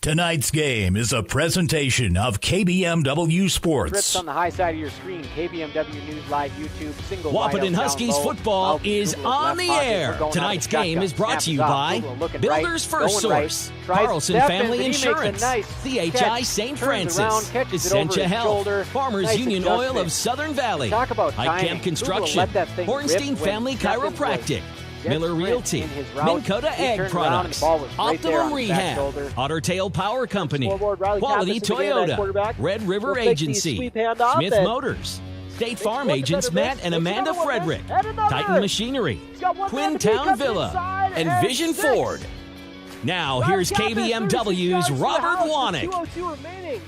Tonight's game is a presentation of KBMW Sports. Trips on the high side of your screen, KBMW News Live YouTube, single Wahpeton Huskies football is on the air. Tonight's game is brought to you by Builders First Source, Carlson Family Insurance, CHI St. Francis, Essentia Health, Farmers Union Oil of Southern Valley, High Camp Construction, Hornstein Family Chiropractic, Miller Realty, Minn Kota Ag Products, Optimum Rehab, Otter Tail Power Company, Quality Toyota, Red River Agency, Smith Motors, State Farm agents Matt and Amanda Frederick, Titan Machinery, Twin Town Villa, and Vision Ford. Now here's KBMW's Robert Wanick. 2:02 remaining.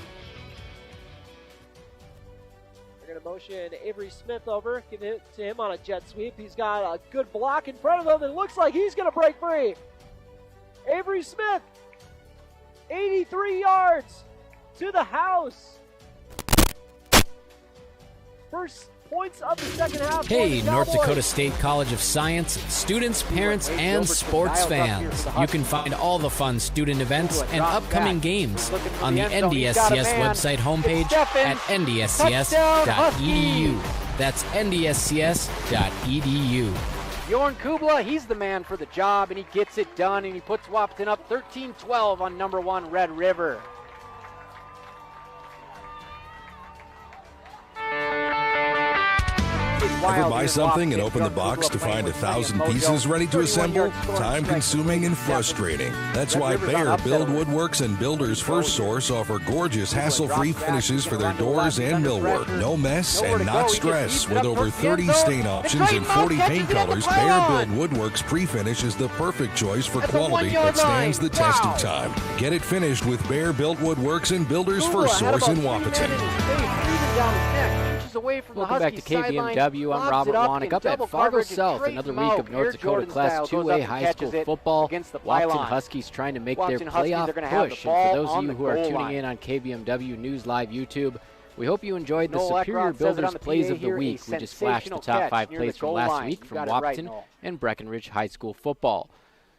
Motion Avery Smith over, give it to him on a jet sweep. He's got a good block in front of him. It looks like he's going to break free. Avery Smith, 83 yards to the house. First points of the second half. Hey, North Dakota State College of Science, students, parents, and sports fans. You can find all the fun student events and upcoming games on the NDSCS website homepage at ndscs.edu. That's ndscs.edu. Bjorn Kubla, he's the man for the job, and he gets it done, and he puts Wahpeton up 13-12 on number 1 Red River. Ever buy something and open the box to find 1,000 pieces ready to assemble? Time-consuming and frustrating. That's why Bear Build Woodworks and Builders First Source offer gorgeous, hassle-free finishes for their doors and millwork. No mess and not stress. With over 30 stain options and 40 paint colors, Bear Build Woodworks pre-finish is the perfect choice for quality that stands the test of time. Get it finished with Bear Built Woodworks and Builders First Source in Wahpeton. Welcome back to KBMW. I'm Robert Wanick. Up at Fargo South, another week of North Dakota Class 2A high school football. Wahpeton Huskies trying to make their playoff push. And for those of you who are tuning in on KBMW News Live YouTube, we hope you enjoyed the Superior Builders Plays of the Week. We just flashed the top 5 plays from last week from Wahpeton and Breckenridge High School football.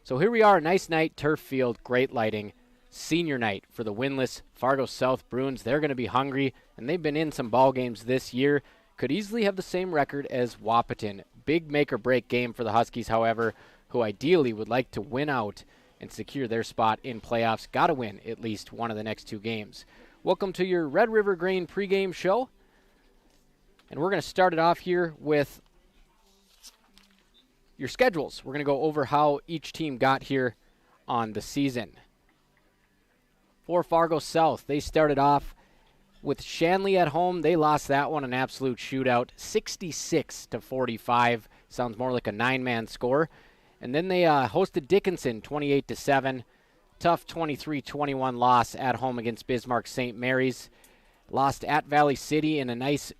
So here we are, a nice night, turf field, great lighting. Senior night for the winless Fargo South Bruins. They're going to be hungry, and they've been in some ball games this year. Could easily have the same record as Wahpeton. Big make-or-break game for the Huskies, however, who ideally would like to win out and secure their spot in playoffs. Got to win at least one of the next 2 games. Welcome to your Red River Grain pregame show. And we're going to start it off here with your schedules. We're going to go over how each team got here on the season. For Fargo South, they started off with Shanley at home. They lost that one, an absolute shootout, 66-45. Sounds more like a 9-man score. And then they hosted Dickinson, 28-7. Tough 23-21 loss at home against Bismarck St. Mary's. Lost at Valley City in a nice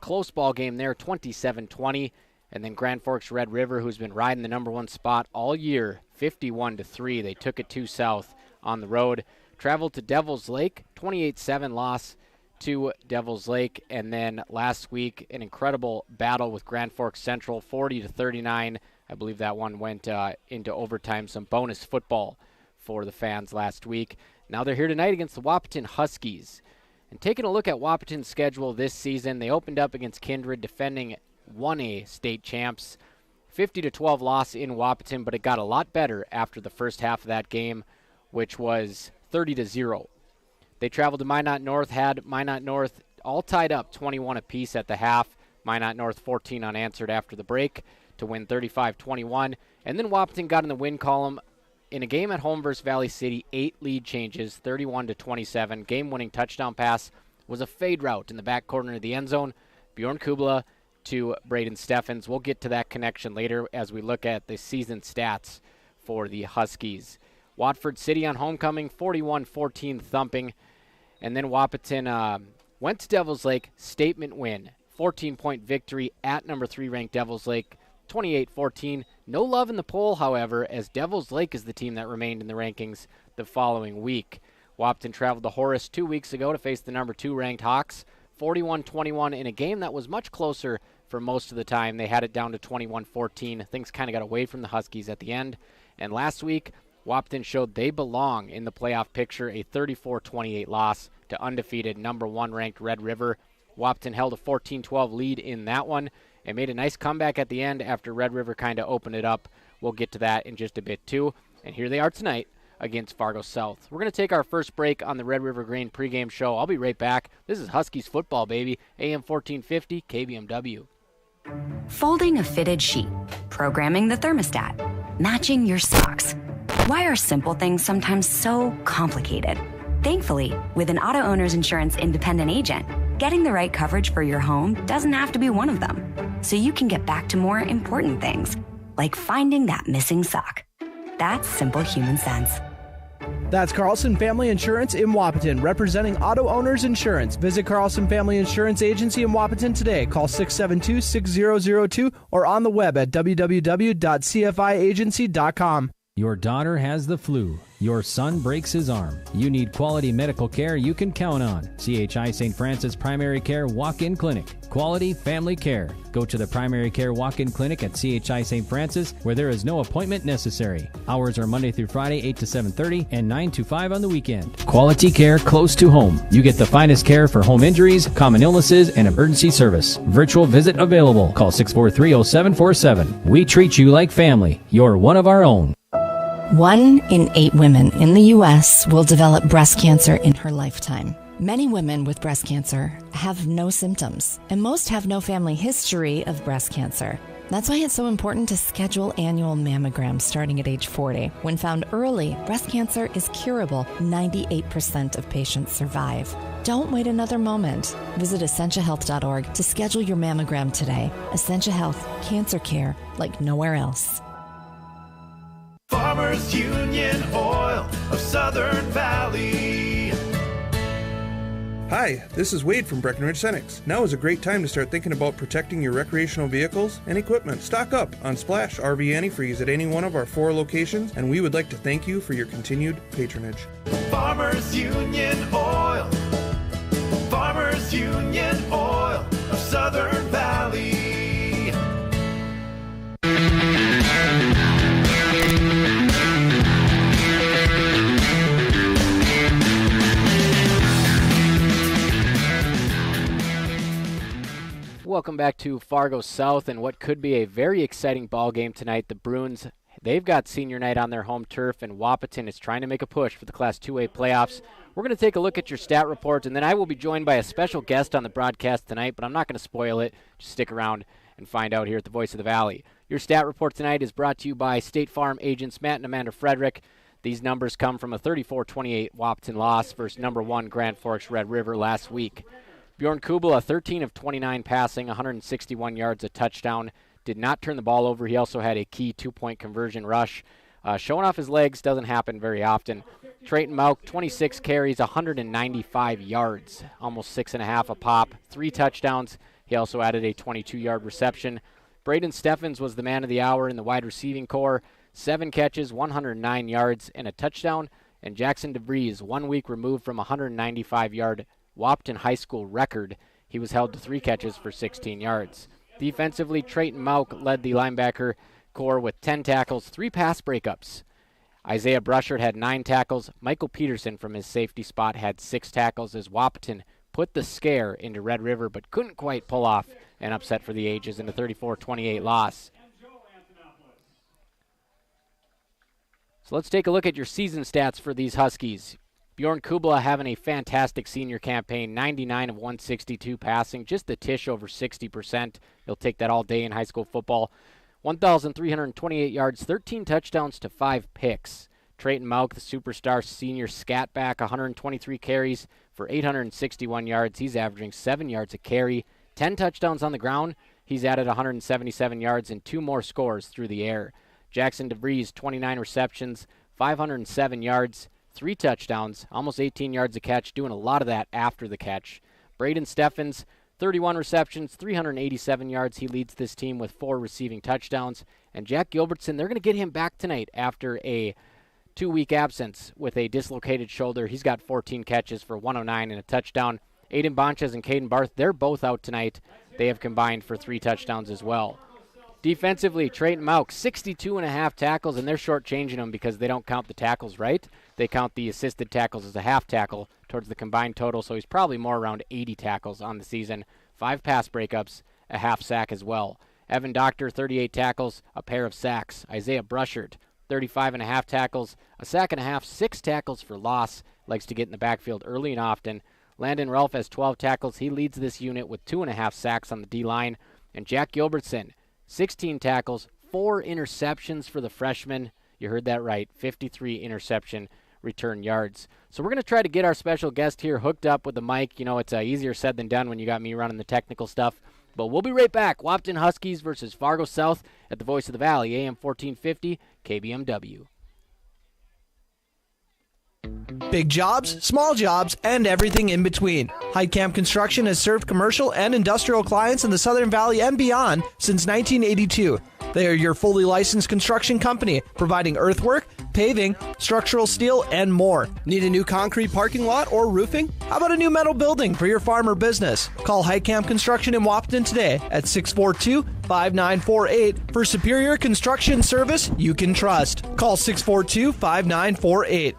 close ball game there, 27-20. And then Grand Forks Red River, who's been riding the number 1 spot all year, 51-3. They took it to South on the road. Traveled to Devil's Lake, 28-7 loss to Devil's Lake. And then last week, an incredible battle with Grand Forks Central, 40-39. I believe that one went into overtime. Some bonus football for the fans last week. Now they're here tonight against the Wahpeton Huskies. And taking a look at Wahpeton's schedule this season, they opened up against Kindred, defending 1A state champs. 50-12 loss in Wahpeton, but it got a lot better after the first half of that game, which was 30-0. They traveled to Minot North, had Minot North all tied up 21 apiece at the half. Minot North 14 unanswered after the break to win 35-21. And then Wahpeton got in the win column in a game at home versus Valley City. 8 lead changes, 31-27. Game-winning touchdown pass was a fade route in the back corner of the end zone. Bjorn Kubla to Braden Steffens. We'll get to that connection later as we look at the season stats for the Huskies. Watford City on homecoming, 41-14 thumping. And then Wahpeton went to Devil's Lake, statement win. 14-point victory at number 3 ranked Devil's Lake, 28-14. No love in the poll, however, as Devil's Lake is the team that remained in the rankings the following week. Wahpeton traveled to Horace 2 weeks ago to face the number 2 ranked Hawks, 41-21 in a game that was much closer for most of the time. They had it down to 21-14. Things kind of got away from the Huskies at the end. And last week, Wahpeton showed they belong in the playoff picture, a 34-28 loss to undefeated number 1 ranked Red River. Wahpeton held a 14-12 lead in that one and made a nice comeback at the end after Red River kind of opened it up. We'll get to that in just a bit too. And here they are tonight against Fargo South. We're going to take our first break on the Red River Grain pregame show. I'll be right back. This is Huskies football, baby. AM 1450 KBMW. Folding a fitted sheet, programming the thermostat, matching your socks. Why are simple things sometimes so complicated? Thankfully, with an auto owner's insurance independent agent, getting the right coverage for your home doesn't have to be one of them. So you can get back to more important things, like finding that missing sock. That's simple human sense. That's Carlson Family Insurance in Wahpeton, representing auto owners insurance. Visit Carlson Family Insurance Agency in Wahpeton today. Call 672-6002 or on the web at www.cfiagency.com. Your daughter has the flu. Your son breaks his arm. You need quality medical care you can count on. CHI St. Francis Primary Care Walk-In Clinic. Quality family care. Go to the Primary Care Walk-In Clinic at CHI St. Francis, where there is no appointment necessary. Hours are Monday through Friday, 8 to 7:30 and 9 to 5 on the weekend. Quality care close to home. You get the finest care for home injuries, common illnesses, and emergency service. Virtual visit available. Call 643-0747. We treat you like family. You're one of our own. 1 in 8 women in the U.S. will develop breast cancer in her lifetime. Many women with breast cancer have no symptoms, and most have no family history of breast cancer. That's why it's so important to schedule annual mammograms starting at age 40. When found early, breast cancer is curable. 98% of patients survive. Don't wait another moment. Visit EssentiaHealth.org to schedule your mammogram today. Essentia Health, cancer care like nowhere else. Farmers Union Oil of Southern Valley. Hi, this is Wade from Breckenridge Cenex. Now is a great time to start thinking about protecting your recreational vehicles and equipment. Stock up on Splash RV Antifreeze at any one of our 4 locations, and we would like to thank you for your continued patronage. Farmers Union Oil. Farmers Union Oil of Southern Valley. Welcome back to Fargo South and what could be a very exciting ball game tonight. The Bruins, they've got senior night on their home turf, and Wahpeton is trying to make a push for the Class 2A playoffs. We're going to take a look at your stat report, and then I will be joined by a special guest on the broadcast tonight, but I'm not going to spoil it. Just stick around and find out here at the Voice of the Valley. Your stat report tonight is brought to you by State Farm agents Matt and Amanda Frederick. These numbers come from a 34-28 Wahpeton loss versus number 1 Grand Forks Red River last week. Bjorn Kubala, 13 of 29 passing, 161 yards, a touchdown. Did not turn the ball over. He also had a key 2-point conversion rush. Showing off his legs doesn't happen very often. Trayton Mauk, 26 carries, 195 yards, almost 6.5 a pop, 3 touchdowns. He also added a 22-yard reception. Braden Steffens was the man of the hour in the wide receiving corps. 7 catches, 109 yards, and a touchdown. And Jackson DeVries, 1 week removed from a 195-yard Wahpeton High School record. He was held to 3 catches for 16 yards. Defensively, Trayton Mauk led the linebacker corps with 10 tackles, 3 pass breakups. Isaiah Brushard had 9 tackles. Michael Peterson from his safety spot had 6 tackles as Wahpeton put the scare into Red River but couldn't quite pull off an upset for the ages in a 34-28 loss. So let's take a look at your season stats for these Huskies. Bjorn Kubala having a fantastic senior campaign, 99 of 162 passing, just a tish over 60%. He'll take that all day in high school football. 1,328 yards, 13 touchdowns to 5 picks. Trayton Mauk, the superstar senior scat back, 123 carries for 861 yards. He's averaging 7 yards a carry, 10 touchdowns on the ground. He's added 177 yards and 2 more scores through the air. Jackson DeVries, 29 receptions, 507 yards, 3 touchdowns, almost 18 yards a catch, doing a lot of that after the catch. Braden Steffens, 31 receptions, 387 yards. He leads this team with 4 receiving touchdowns. And Jack Gilbertson, they're going to get him back tonight after a 2-week absence with a dislocated shoulder. He's got 14 catches for 109 and a touchdown. Aiden Bonches and Caden Barth, they're both out tonight. They have combined for 3 touchdowns as well. Defensively, Trayton Mauk, 62.5 tackles, and they're shortchanging them because they don't count the tackles right. They count the assisted tackles as a half tackle towards the combined total, so he's probably more around 80 tackles on the season. 5 pass breakups, a half sack as well. Evan Doctor, 38 tackles, a pair of sacks. Isaiah Brushert, 35.5 tackles, a sack and a half, 6 tackles for loss. Likes to get in the backfield early and often. Landon Ralph has 12 tackles. He leads this unit with 2.5 sacks on the D-line. And Jack Gilbertson, 16 tackles, 4 interceptions for the freshman. You heard that right, 53 interception return yards. So we're going to try to get our special guest here hooked up with the mic. You know, it's easier said than done when you got me running the technical stuff. But we'll be right back. Wahpeton Huskies versus Fargo South at the Voice of the Valley, AM 1450, KBMW. Big jobs, small jobs, and everything in between. Heitkamp Construction has served commercial and industrial clients in the Southern Valley and beyond since 1982. They are your fully licensed construction company, providing earthwork, paving, structural steel, and more. Need a new concrete parking lot or roofing? How about a new metal building for your farm or business? Call Heitkamp Construction in Wahpeton today at 642-5948 for superior construction service you can trust. Call 642-5948.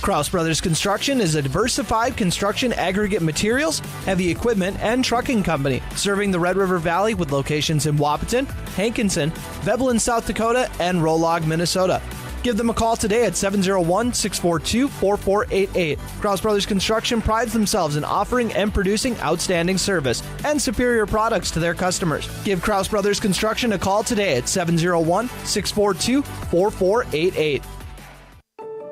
Kraus Brothers Construction is a diversified construction aggregate materials, heavy equipment, and trucking company serving the Red River Valley with locations in Wahpeton, Hankinson, Veblen, South Dakota, and Rolog, Minnesota. Give them a call today at 701-642-4488. Kraus Brothers Construction prides themselves in offering and producing outstanding service and superior products to their customers. Give Kraus Brothers Construction a call today at 701-642-4488.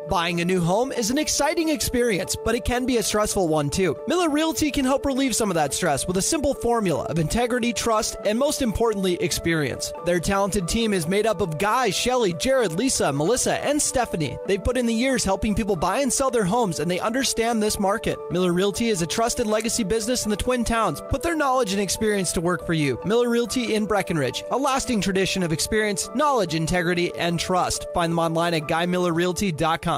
Buying a new home is an exciting experience, but it can be a stressful one too. Miller Realty can help relieve some of that stress with a simple formula of integrity, trust, and most importantly, experience. Their talented team is made up of Guy, Shelly, Jared, Lisa, Melissa, and Stephanie. They've put in the years helping people buy and sell their homes, and they understand this market. Miller Realty is a trusted legacy business in the Twin Towns. Put their knowledge and experience to work for you. Miller Realty in Breckenridge, a lasting tradition of experience, knowledge, integrity, and trust. Find them online at GuyMillerRealty.com.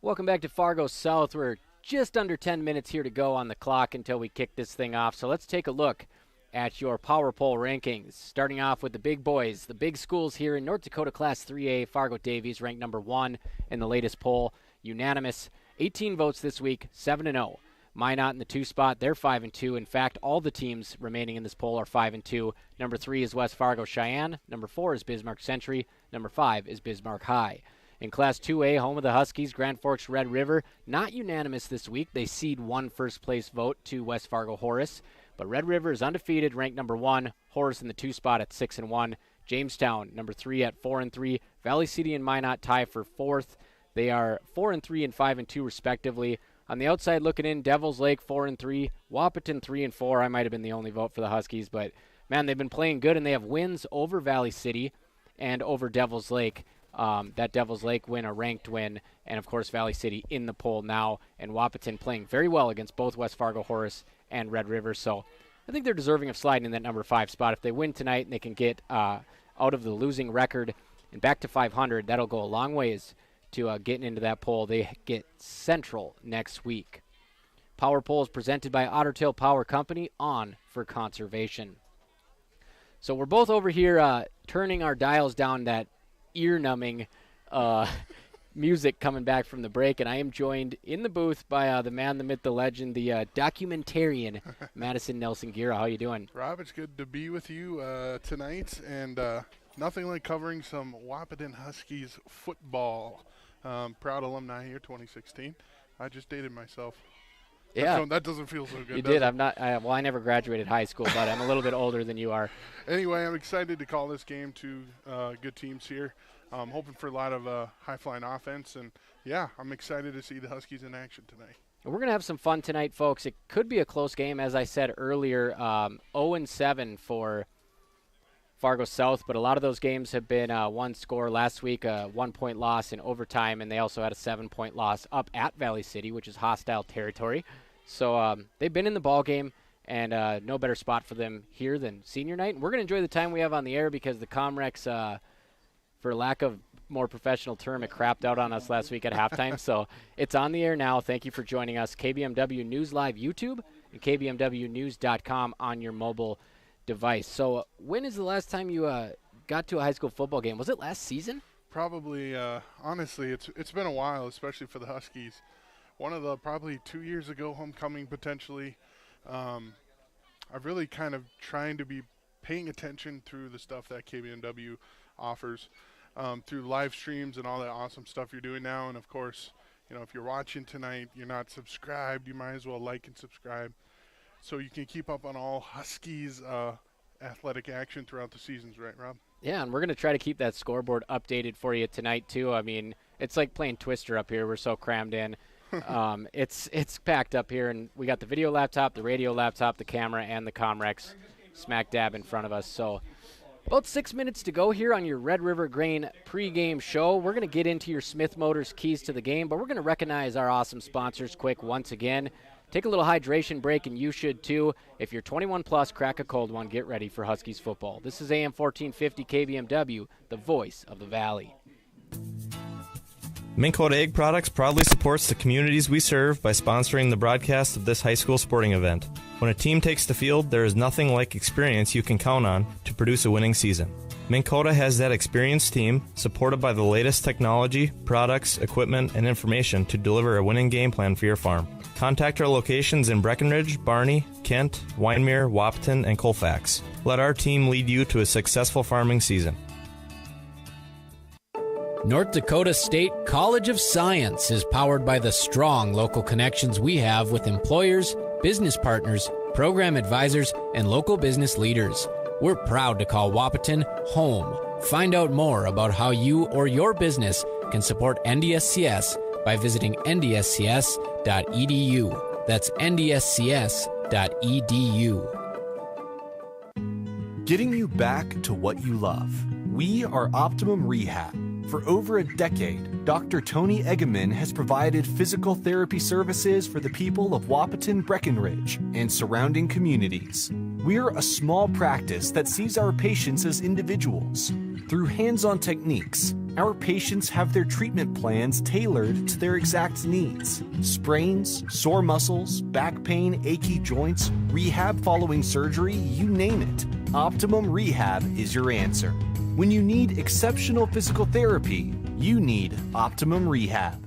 Welcome back to Fargo South. We're just under 10 minutes here to go on the clock until we kick this thing off. So let's take a look at your Power Poll rankings. Starting off with the big boys, the big schools here in North Dakota Class 3A. Fargo Davies ranked number 1 in the latest poll. Unanimous. 18 votes this week, 7-0. Minot in the 2 spot, they're 5-2. In fact, all the teams remaining in this poll are 5-2. Number 3 is West Fargo Cheyenne. Number 4 is Bismarck Century. Number 5 is Bismarck High. In Class 2A, home of the Huskies, Grand Forks Red River, not unanimous this week. They cede 1 first-place vote to West Fargo Horace. But Red River is undefeated, ranked number 1. Horace in the 2 spot at 6-1. Jamestown, number 3 at 4-3. Valley City and Minot tie for 4th. They are 4-3 and 5-2 respectively. On the outside looking in, Devils Lake 4-3, Wahpeton 3-4. I might have been the only vote for the Huskies, but man, they've been playing good, and they have wins over Valley City and over Devils Lake. That Devils Lake win, a ranked win, and of course Valley City in the poll now, and Wahpeton playing very well against both West Fargo Horace and Red River. So I think they're deserving of sliding in that number 5 spot. If they win tonight and they can get out of the losing record and back to 500, that'll go a long ways to getting into that poll. They get Central next week. Power Poll is presented by Otter Tail Power Company, on for conservation. So we're both over here turning our dials down, that ear-numbing music coming back from the break, and I am joined in the booth by the man, the myth, the legend, the documentarian, Madison Nelson Gira. How you doing? Rob, it's good to be with you tonight, and nothing like covering some Wahpeton Huskies football. Proud alumni here, 2016. I just dated myself. Yeah. That doesn't feel so good. You did. I'm not. I never graduated high school, but I'm a little bit older than you are. Anyway, I'm excited to call this game. 2 good teams here. I'm hoping for a lot of high-flying offense, and yeah, I'm excited to see the Huskies in action tonight. We're going to have some fun tonight, folks. It could be a close game, as I said earlier. 0-7 for Fargo South, but a lot of those games have been one score. Last week, a 1-point loss in overtime, and they also had a 7-point loss up at Valley City, which is hostile territory. So they've been in the ball game, and no better spot for them here than senior night. And we're going to enjoy the time we have on the air because the Comrex for lack of more professional term, it crapped out on us last week at halftime. So it's on the air now. Thank you for joining us. KBMW News Live YouTube and KBMWnews.com on your mobile device. So when is the last time you got to a high school football game? Was it last season? Probably, honestly, it's been a while, especially for the Huskies. One of the probably 2 years ago, homecoming potentially. I've really kind of trying to be paying attention through the stuff that KBMW offers, through live streams and all that awesome stuff you're doing now. And of course, you know, if you're watching tonight, you're not subscribed, you might as well like and subscribe so you can keep up on all Huskies athletic action throughout the seasons, right, Rob? Yeah, and we're going to try to keep that scoreboard updated for you tonight, too. I mean, it's like playing Twister up here. We're so crammed in. It's packed up here, and we got the video laptop, the radio laptop, the camera, and the Comrex smack dab in front of us. So about 6 minutes to go here on your Red River Grain pregame show. We're going to get into your Smith Motors keys to the game, but we're going to recognize our awesome sponsors quick once again. Take a little hydration break, and you should too. If you're 21 plus, crack a cold one. Get ready for Huskies football. This is AM 1450 KBMW, the voice of the Valley. Minn Kota Egg Products proudly supports the communities we serve by sponsoring the broadcast of this high school sporting event. When a team takes the field, there is nothing like experience you can count on to produce a winning season. Minn Kota has that experienced team, supported by the latest technology, products, equipment, and information to deliver a winning game plan for your farm. Contact our locations in Breckenridge, Barney, Kent, Wyndmere, Wahpeton, and Colfax. Let our team lead you to a successful farming season. North Dakota State College of Science is powered by the strong local connections we have with employers, business partners, program advisors, and local business leaders. We're proud to call Wahpeton home. Find out more about how you or your business can support NDSCS by visiting ndscs.edu. That's ndscs.edu. Getting you back to what you love. We are Optimum Rehab. For over a decade, Dr. Tony Eggeman has provided physical therapy services for the people of Wahpeton, Breckenridge, and surrounding communities. We're a small practice that sees our patients as individuals. Through hands-on techniques, our patients have their treatment plans tailored to their exact needs. Sprains, sore muscles, back pain, achy joints, rehab following surgery, you name it. Optimum Rehab is your answer. When you need exceptional physical therapy, you need Optimum Rehab.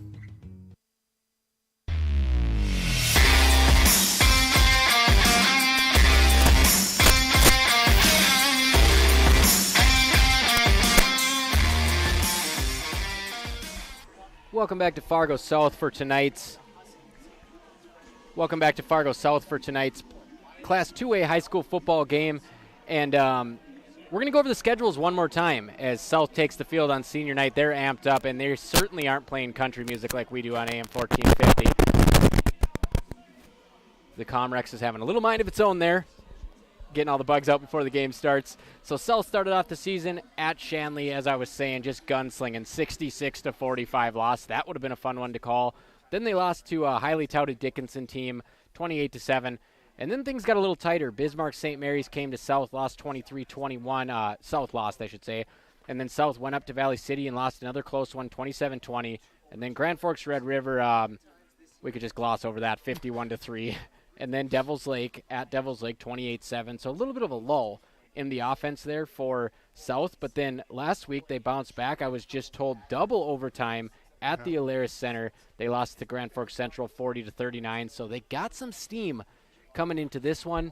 Welcome back to Fargo South for tonight's Class 2A high school football game. And we're going to go over the schedules one more time as South takes the field on senior night. They're amped up, and they certainly aren't playing country music like we do on AM 1450. The Comrex is having a little mind of its own there, getting all the bugs out before the game starts. So South started off the season at Shanley, as I was saying, just gunslinging, 66-45 loss. That would have been a fun one to call. Then they lost to a highly touted Dickinson team, 28-7. And then things got a little tighter. Bismarck St. Mary's came to South, lost 23-21. South lost, I should say. And then South went up to Valley City and lost another close one, 27-20. And then Grand Forks Red River, we could just gloss over that, 51-3. And then Devils Lake at Devils Lake, 28-7. So a little bit of a lull in the offense there for South. But then last week they bounced back. I was just told double overtime at the Alaris Center. They lost to Grand Forks Central, 40-39. So they got some steam coming into this one.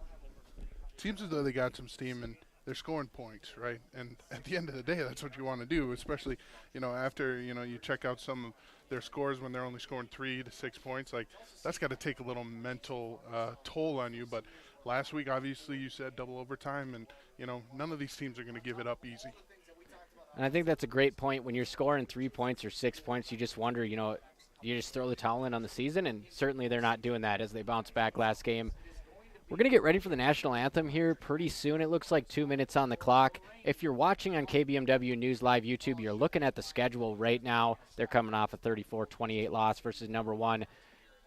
Seems as though they got some steam and they're scoring points, right? And at the end of the day, that's what you want to do, especially, you know, after, you know, you check out some of their scores when they're only scoring 3 to 6 points. Like, that's got to take a little mental toll on you. But last week, obviously, you said double overtime, and, you know, none of these teams are going to give it up easy. And I think that's a great point. When you're scoring 3 points or 6 points, you just wonder, you know, you just throw the towel in on the season, and certainly they're not doing that as they bounce back last game. We're going to get ready for the national anthem here pretty soon. It looks like 2 minutes on the clock. If you're watching on KBMW News Live YouTube, you're looking at the schedule right now. They're coming off a 34-28 loss versus number 1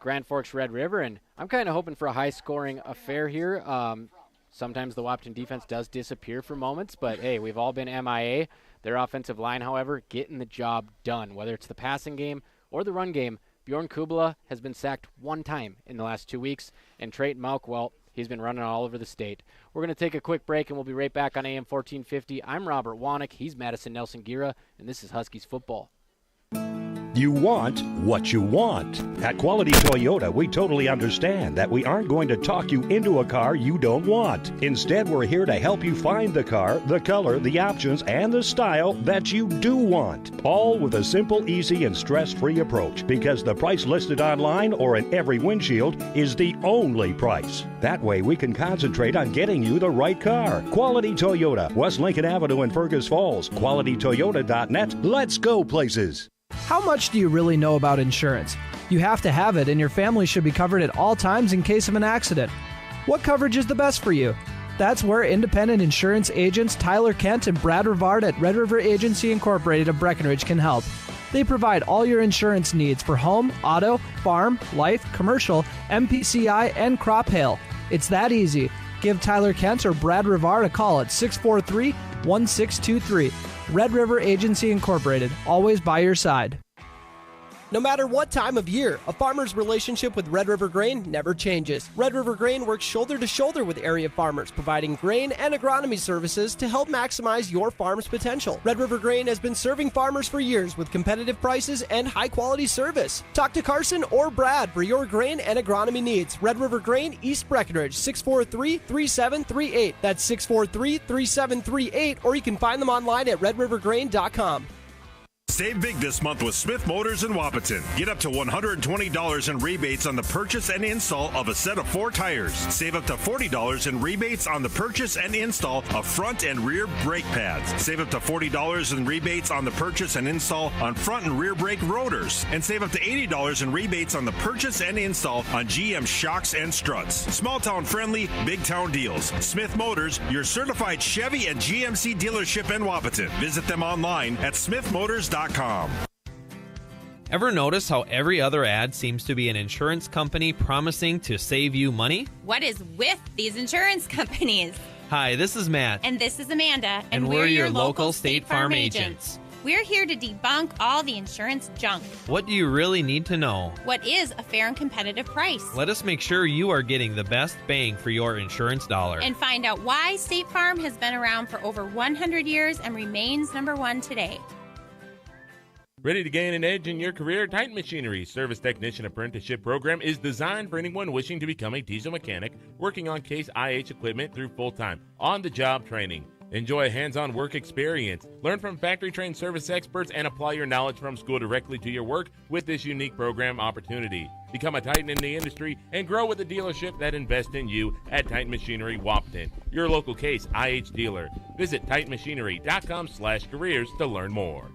Grand Forks Red River, and I'm kind of hoping for a high-scoring affair here. Sometimes the Wahpeton defense does disappear for moments, but, hey, we've all been MIA. Their offensive line, however, getting the job done. Whether it's the passing game or the run game, Bjorn Kubala has been sacked 1 time in the last 2 weeks, and Trayton Malk, well, he's been running all over the state. We're going to take a quick break, and we'll be right back on AM 1450. I'm Robert Wanick. He's Madison Nelson Gira, and this is Huskies football. You want what you want. At Quality Toyota, we totally understand that we aren't going to talk you into a car you don't want. Instead, we're here to help you find the car, the color, the options, and the style that you do want. All with a simple, easy, and stress-free approach, because the price listed online or in every windshield is the only price. That way, we can concentrate on getting you the right car. Quality Toyota, West Lincoln Avenue in Fergus Falls. QualityToyota.net. Let's go places. How much do you really know about insurance? You have to have it, and your family should be covered at all times in case of an accident. What coverage is the best for you? That's where independent insurance agents Tyler Kent and Brad Rivard at Red River Agency Incorporated of Breckenridge can help. They provide all your insurance needs for home, auto, farm, life, commercial, MPCI, and crop hail. It's that easy. Give Tyler Kent or Brad Rivard a call at 643-1623. Red River Agency Incorporated, always by your side. No matter what time of year, a farmer's relationship with Red River Grain never changes. Red River Grain works shoulder to shoulder with area farmers, providing grain and agronomy services to help maximize your farm's potential. Red River Grain has been serving farmers for years with competitive prices and high-quality service. Talk to Carson or Brad for your grain and agronomy needs. Red River Grain, East Breckenridge, 643-3738. That's 643-3738, or you can find them online at redrivergrain.com. Save big this month with Smith Motors in Wahpeton. Get up to $120 in rebates on the purchase and install of a set of 4 tires. Save up to $40 in rebates on the purchase and install of front and rear brake pads. Save up to $40 in rebates on the purchase and install on front and rear brake rotors. And save up to $80 in rebates on the purchase and install on GM shocks and struts. Small town friendly, big town deals. Smith Motors, your certified Chevy and GMC dealership in Wahpeton. Visit them online at smithmotors.com. Ever notice how every other ad seems to be an insurance company promising to save you money? What is with these insurance companies? Hi, this is Matt. And this is Amanda. And we're your local State Farm agents. We're here to debunk all the insurance junk. What do you really need to know? What is a fair and competitive price? Let us make sure you are getting the best bang for your insurance dollar. And find out why State Farm has been around for over 100 years and remains #1 today. Ready to gain an edge in your career? Titan Machinery's Service Technician Apprenticeship Program is designed for anyone wishing to become a diesel mechanic, working on Case IH equipment through full-time, on-the-job training. Enjoy hands-on work experience. Learn from factory-trained service experts and apply your knowledge from school directly to your work with this unique program opportunity. Become a Titan in the industry and grow with a dealership that invests in you at Titan Machinery Wahpeton, your local Case IH dealer. Visit titanmachinery.com/careers to learn more.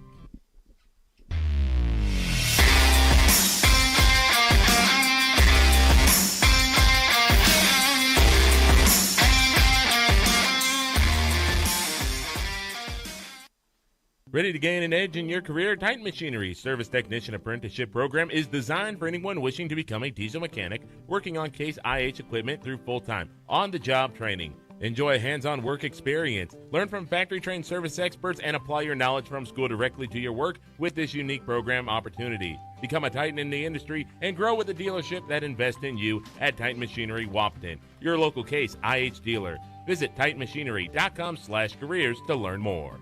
Ready to gain an edge in your career? Titan Machinery's Service Technician Apprenticeship Program is designed for anyone wishing to become a diesel mechanic, working on Case IH equipment through full-time, on-the-job training. Enjoy hands-on work experience. Learn from factory-trained service experts and apply your knowledge from school directly to your work with this unique program opportunity. Become a Titan in the industry and grow with a dealership that invests in you at Titan Machinery Wahpeton, your local Case IH dealer. Visit titanmachinery.com/careers to learn more.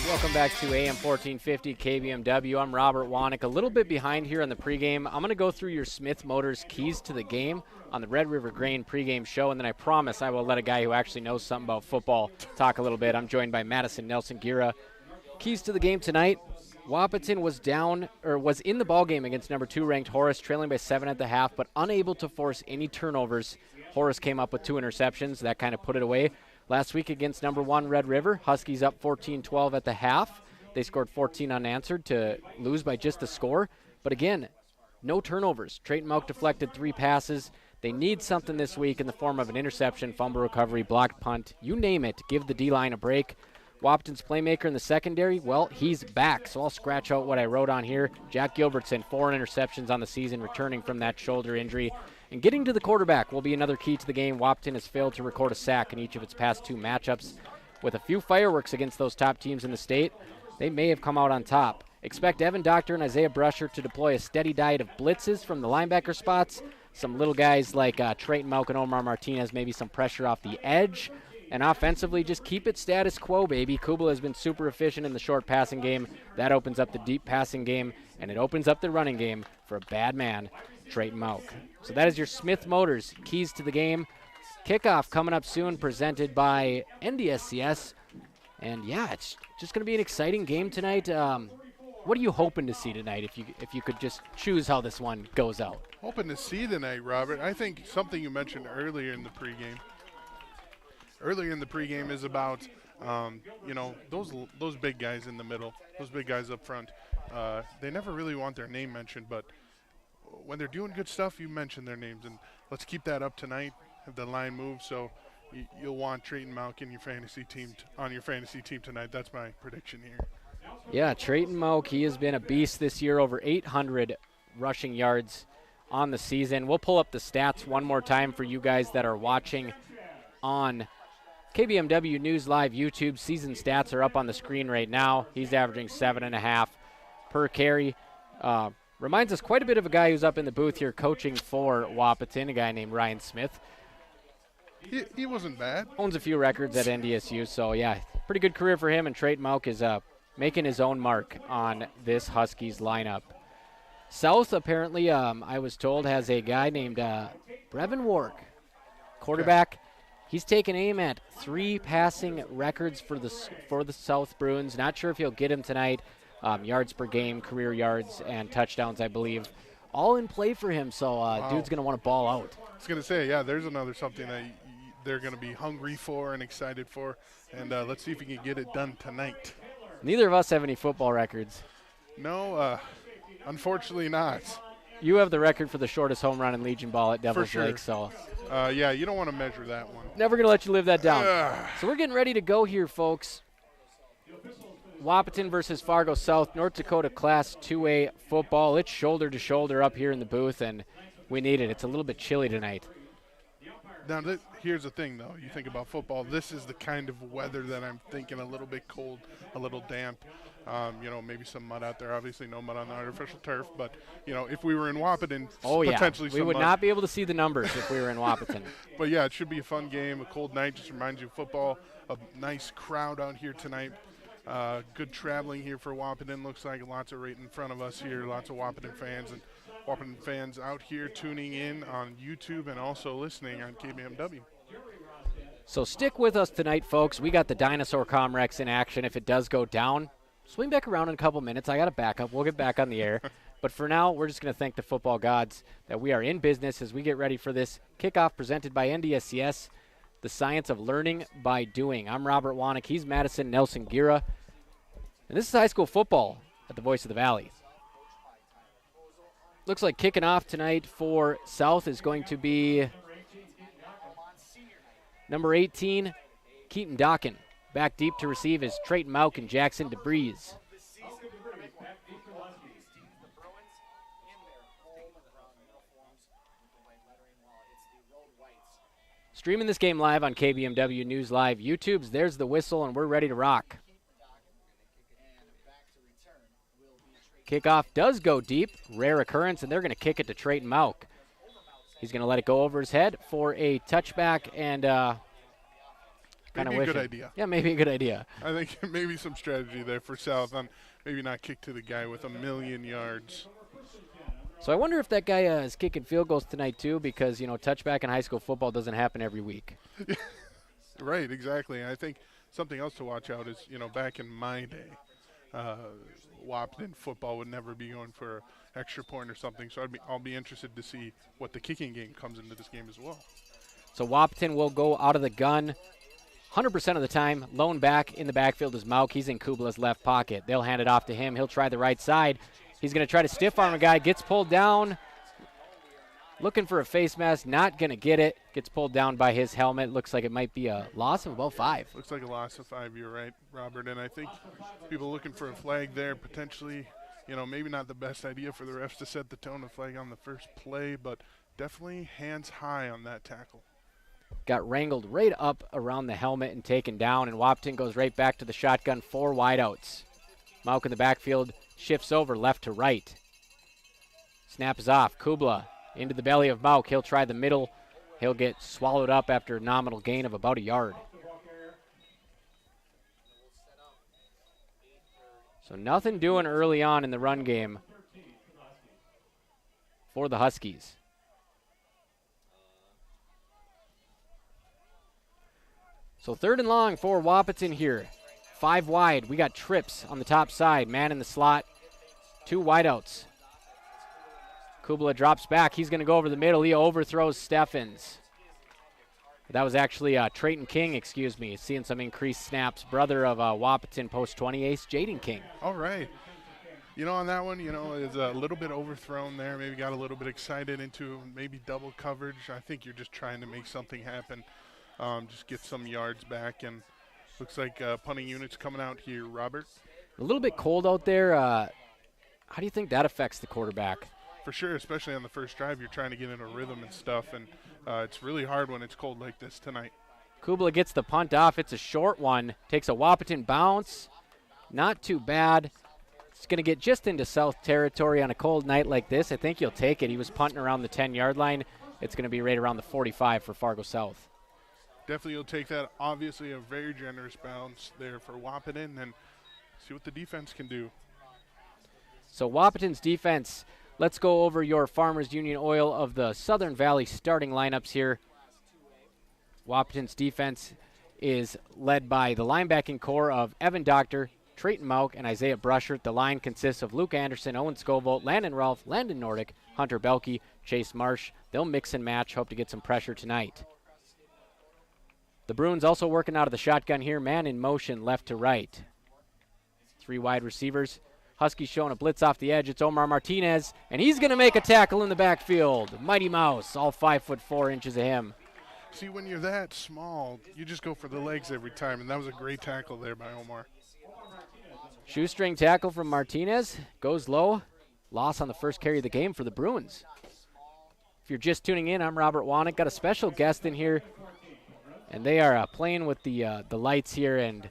Welcome back to AM 1450 KBMW. I'm Robert Wanick. A little bit behind here on the pregame. I'm going to go through your Smith Motors keys to the game on the Red River Grain pregame show, and then I promise I will let a guy who actually knows something about football talk a little bit. I'm joined by Madison Nelson Gira. Keys to the game tonight. Wahpeton was in the ball game against number 2 ranked Horace, trailing by 7 at the half, but unable to force any turnovers. Horace came up with 2 interceptions. That kind of put it away. Last week against number 1 Red River, Huskies up 14-12 at the half. They scored 14 unanswered to lose by just a score. But again, no turnovers. Trayton Malk deflected 3 passes. They need something this week in the form of an interception, fumble recovery, blocked punt. You name it. Give the D-line a break. Wahpeton's playmaker in the secondary, well, he's back. So I'll scratch out what I wrote on here. Jack Gilbertson, 4 interceptions on the season, returning from that shoulder injury. And getting to the quarterback will be another key to the game. Wahpeton has failed to record a sack in each of its past 2 matchups. With a few fireworks against those top teams in the state, they may have come out on top. Expect Evan Doctor and Isaiah Brusher to deploy a steady diet of blitzes from the linebacker spots. Some little guys like Trayton Malk and Omar Martinez, maybe some pressure off the edge. And offensively, just keep it status quo, baby. Kubel has been super efficient in the short passing game. That opens up the deep passing game, and it opens up the running game for a bad man, Trayton Malk. So that is your Smith Motors keys to the game. Kickoff coming up soon, presented by NDSCS. And yeah, it's just going to be an exciting game tonight. What are you hoping to see tonight if you could just choose how this one goes out? Hoping to see tonight, Robert. I think something you mentioned earlier in the pregame. Earlier in the pregame is about, those big guys in the middle, those big guys up front. They never really want their name mentioned, but when they're doing good stuff, you mention their names. And let's keep that up tonight. Have the line move, so you'll want Trayton Malk in your fantasy team on your fantasy team tonight. That's my prediction here. Yeah, Trayton Malk, he has been a beast this year, over 800 rushing yards on the season. We'll pull up the stats one more time for you guys that are watching on KBMW News Live YouTube. Season stats are up on the screen right now. He's averaging 7.5 per carry. Reminds us quite a bit of a guy who's up in the booth here coaching for Wahpeton, a guy named Ryan Smith. He wasn't bad. Owns a few records at NDSU, so yeah, pretty good career for him, and Trayton Malk is making his own mark on this Huskies lineup. South, apparently, I was told, has a guy named Brevin Wark, quarterback. Okay. He's taken aim at 3 passing records for the South Bruins. Not sure if he'll get him tonight. Yards per game, career yards, and touchdowns, I believe, all in play for him. So wow. Dude's going to want to ball out. I was going to say, yeah, there's another something that they're going to be hungry for and excited for. And let's see if we can get it done tonight. Neither of us have any football records. No, unfortunately not. You have the record for the shortest home run in Legion Ball at Devil's Lake, so. Yeah, you don't want to measure that one. Never going to let you live that down. So we're getting ready to go here, folks. Wahpeton versus Fargo South, North Dakota Class 2A football. It's shoulder to shoulder up here in the booth, and we need it. It's a little bit chilly tonight. Now, here's the thing, though. You think about football, this is the kind of weather that I'm thinking, a little bit cold, a little damp. Maybe some mud out there. Obviously no mud on the artificial turf, but, if we were in Wahpeton, potentially some we would mud. not be able to see the numbers if we were in Wahpeton. But, yeah, it should be a fun game. A cold night just reminds you of football. A nice crowd out here tonight. Good traveling here for Wahpeton. Looks like lots of right in front of us here. Lots of Wahpeton fans and Wahpeton fans out here tuning in on YouTube and also listening on KBMW. So stick with us tonight, folks. We got the Dinosaur Comrex in action. If it does go down, swing back around in a couple minutes. I got a backup. We'll get back on the air. But for now, we're just going to thank the football gods that we are in business as we get ready for this kickoff presented by NDSCS, the science of learning by doing. I'm Robert Wanick. He's Madison Nelson Gira. And this is high school football at the Voice of the Valley. Looks like kicking off tonight for South is going to be number 18, Keaton Dawkin. Back deep to receive is Trayton Malk and Jackson DeBreeze. Streaming this game live on KBMW News Live YouTubes. There's the whistle, and we're ready to rock. Kickoff does go deep. Rare occurrence, and they're going to kick it to Trayton Malk. He's going to let it go over his head for a touchback, and maybe a good idea. Yeah, maybe a good idea. I think maybe some strategy there for South on maybe not kick to the guy with 1,000,000 yards. So I wonder if that guy is kicking field goals tonight too, because, touchback in high school football doesn't happen every week. Right, exactly. And I think something else to watch out is, back in my day, Wahpeton football would never be going for an extra point or something. So I'll be interested to see what the kicking game comes into this game as well. So Wahpeton will go out of the gun 100% of the time. Lone back in the backfield is Malk. He's in Kubla's left pocket. They'll hand it off to him. He'll try the right side. He's going to try to stiff arm a guy. Gets pulled down. Looking for a face mask, not going to get it. Gets pulled down by his helmet. Looks like it might be a loss of about 5. Looks like a loss of 5, you're right, Robert. And I think people looking for a flag there, potentially, maybe not the best idea for the refs to set the tone of flag on the first play, but definitely hands high on that tackle. Got wrangled right up around the helmet and taken down, and Wahpeton goes right back to the shotgun, 4 wideouts. Mauk in the backfield shifts over left to right. Snap is off. Kubla into the belly of Mauk. He'll try the middle. He'll get swallowed up after a nominal gain of about a yard. So nothing doing early on in the run game for the Huskies. So 3rd and long for Wahpeton here. 5 wide. We got trips on the top side. Man in the slot. 2 wideouts. Kubla drops back. He's going to go over the middle. He overthrows Steffens. That was actually Trayton King, seeing some increased snaps. Brother of Wahpeton post-20 ace, Jaden King. All right. On that one, is a little bit overthrown there. Maybe got a little bit excited into maybe double coverage. I think you're just trying to make something happen. Just get some yards back. And looks like punting units coming out here, Robert. A little bit cold out there. How do you think that affects the quarterback? For sure, especially on the first drive, you're trying to get in a rhythm and stuff, and it's really hard when it's cold like this tonight. Kubla gets the punt off. It's a short one. Takes a Wahpeton bounce. Not too bad. It's going to get just into South territory on a cold night like this. I think you'll take it. He was punting around the 10-yard line. It's going to be right around the 45 for Fargo South. Definitely you'll take that. Obviously a very generous bounce there for Wahpeton, and see what the defense can do. So Wahpeton's defense, let's go over your Farmers Union Oil of the Southern Valley starting lineups here. Wahpeton's defense is led by the linebacking core of Evan Doctor, Trayton Mauk, and Isaiah Brushert. The line consists of Luke Anderson, Owen Scoville, Landon Rolfe, Landon Nordic, Hunter Belke, Chase Marsh. They'll mix and match, hope to get some pressure tonight. The Bruins also working out of the shotgun here, man in motion left to right. 3 wide receivers. Huskies showing a blitz off the edge. It's Omar Martinez, and he's going to make a tackle in the backfield. Mighty Mouse, all 5'4" of him. See, when you're that small, you just go for the legs every time, and that was a great tackle there by Omar. Shoestring tackle from Martinez. Goes low. Loss on the first carry of the game for the Bruins. If you're just tuning in, I'm Robert Wanick. Got a special guest in here, and they are playing with the lights here, and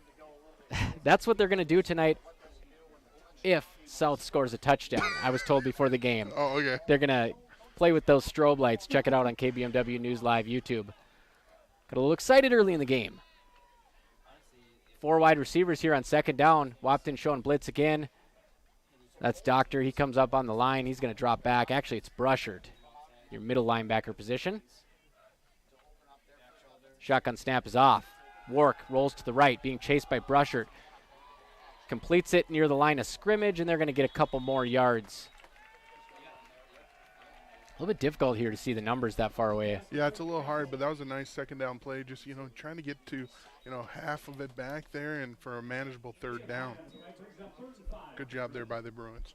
that's what they're going to do tonight if South scores a touchdown. I was told before the game. Oh, okay. They're going to play with those strobe lights. Check it out on KBMW News Live YouTube. Got a little excited early in the game. 4 wide receivers here on second down. Wahpeton showing blitz again. That's Doctor. He comes up on the line. He's going to drop back. Actually, it's Brushert, your middle linebacker position. Shotgun snap is off. Wark rolls to the right, being chased by Brushert. Completes it near the line of scrimmage, and they're going to get a couple more yards. A little bit difficult here to see the numbers that far away. Yeah, it's a little hard, but that was a nice second down play. Just, trying to get to, half of it back there and for a manageable third down. Good job there by the Bruins.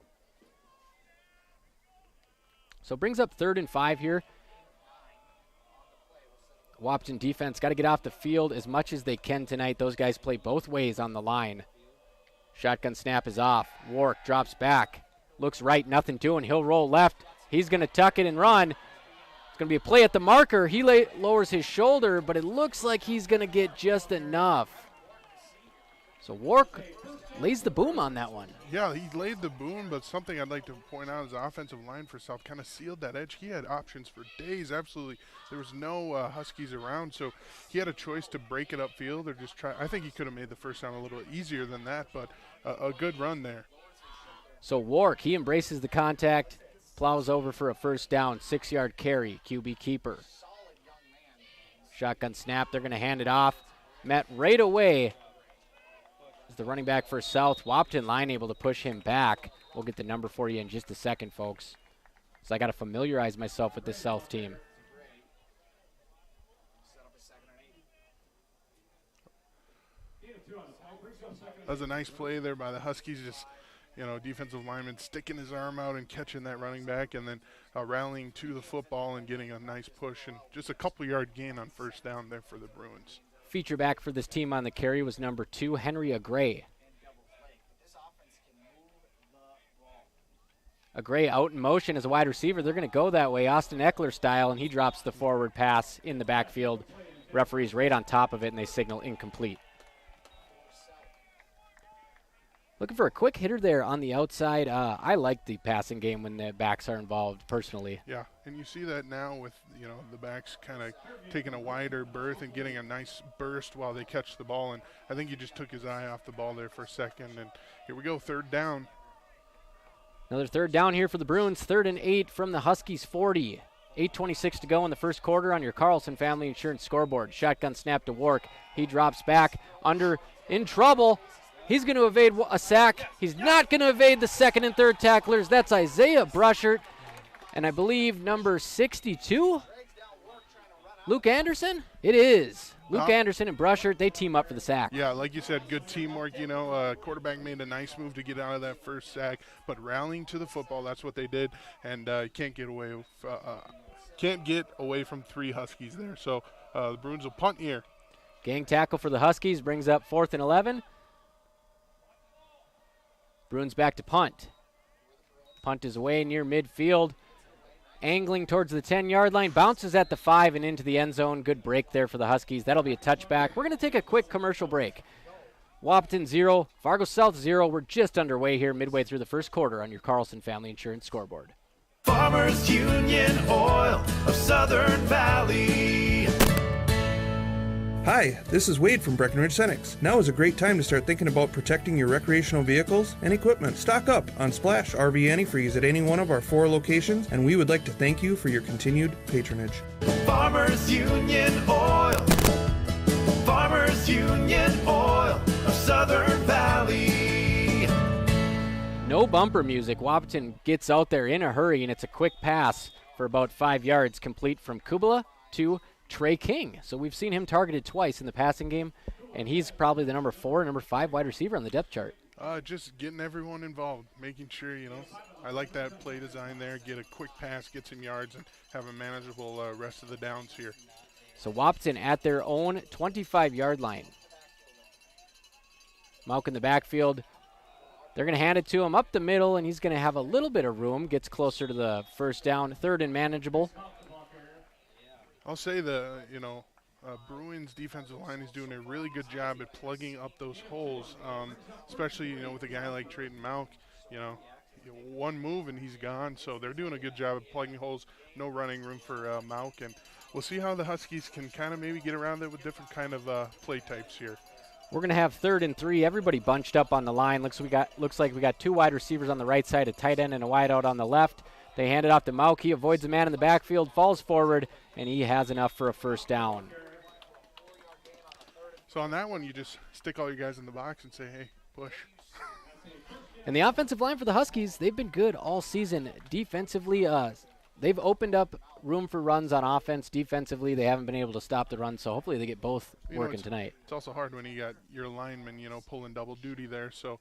So it brings up 3rd and 5 here. Wahpeton defense got to get off the field as much as they can tonight. Those guys play both ways on the line. Shotgun snap is off. Wark drops back. Looks right, nothing doing. He'll roll left. He's going to tuck it and run. It's going to be a play at the marker. He lowers his shoulder, but it looks like he's going to get just enough. So Wark lays the boom on that one. Yeah, he laid the boom, but something I'd like to point out is the offensive line for South kind of sealed that edge. He had options for days, absolutely. There was no Huskies around, so he had a choice to break it upfield or just try. I think he could have made the first down a little easier than that, but a good run there. So Wark, he embraces the contact, plows over for a first down, 6-yard carry, QB keeper. Shotgun snap, they're going to hand it off. Met right away is the running back for South. Wahpeton line able to push him back. We'll get the number for you in just a second, folks. So I got to familiarize myself with this South team. That was a nice play there by the Huskies. Just, defensive lineman sticking his arm out and catching that running back, and then rallying to the football and getting a nice push and just a couple-yard gain on first down there for the Bruins. Feature back for this team on the carry was number 2, Henry Agray. Agray out in motion as a wide receiver. They're going to go that way, Austin Eckler style, and he drops the forward pass in the backfield. Referee's right on top of it, and they signal incomplete. Looking for a quick hitter there on the outside. I like the passing game when the backs are involved, personally. Yeah, and you see that now with, the backs kind of taking a wider berth and getting a nice burst while they catch the ball. And I think he just took his eye off the ball there for a second. And here we go, third down. Another third down here for the Bruins. 3rd and 8 from the Huskies 40. 8:26 to go in the first quarter on your Carlson Family Insurance scoreboard. Shotgun snap to Wark. He drops back in trouble. He's going to evade a sack. He's not going to evade the second and third tacklers. That's Isaiah Brushert. And I believe number 62, Luke Anderson? It is. Luke Anderson and Brushert, they team up for the sack. Yeah, like you said, good teamwork. Quarterback made a nice move to get out of that first sack, but rallying to the football, that's what they did, and can't get away from 3 Huskies there. So the Bruins will punt here. Gang tackle for the Huskies brings up 4th and 11. Bruins back to punt. Punt is away near midfield. Angling towards the 10-yard line. Bounces at the 5 and into the end zone. Good break there for the Huskies. That'll be a touchback. We're going to take a quick commercial break. Wahpeton 0, Fargo South 0. We're just underway here midway through the first quarter on your Carlson Family Insurance scoreboard. Farmers Union Oil of Southern Valley. Hi, this is Wade from Breckenridge Cenex. Now is a great time to start thinking about protecting your recreational vehicles and equipment. Stock up on Splash RV Antifreeze at any one of our 4 locations, and we would like to thank you for your continued patronage. Farmers Union Oil. Farmers Union Oil of Southern Valley. No bumper music. Wahpeton gets out there in a hurry, and it's a quick pass for about 5 yards, complete from Kubala to Trey King. So we've seen him targeted twice in the passing game, and he's probably the number 4, number 5 wide receiver on the depth chart. Just getting everyone involved, making sure, I like that play design there. Get a quick pass, get some yards, and have a manageable rest of the downs here. So Wahpeton at their own 25-yard line. Mauk in the backfield. They're going to hand it to him up the middle, and he's going to have a little bit of room. Gets closer to the first down, 3rd and manageable. I'll say the Bruins defensive line is doing a really good job at plugging up those holes, especially with a guy like Trayton Mauk. One move and he's gone. So they're doing a good job of plugging holes. No running room for Mauk, and we'll see how the Huskies can kind of maybe get around it with different kind of play types here. We're going to have 3rd and 3. Everybody bunched up on the line. Looks like we got 2 wide receivers on the right side, a tight end and a wide out on the left. They hand it off to Mauk. He avoids a man in the backfield, falls forward, and he has enough for a first down. So on that one, you just stick all your guys in the box and say, hey, push. And the offensive line for the Huskies, they've been good all season. Defensively, they've opened up room for runs on offense. Defensively, they haven't been able to stop the run, so hopefully they get both working tonight. It's also hard when you got your linemen, pulling double duty there. So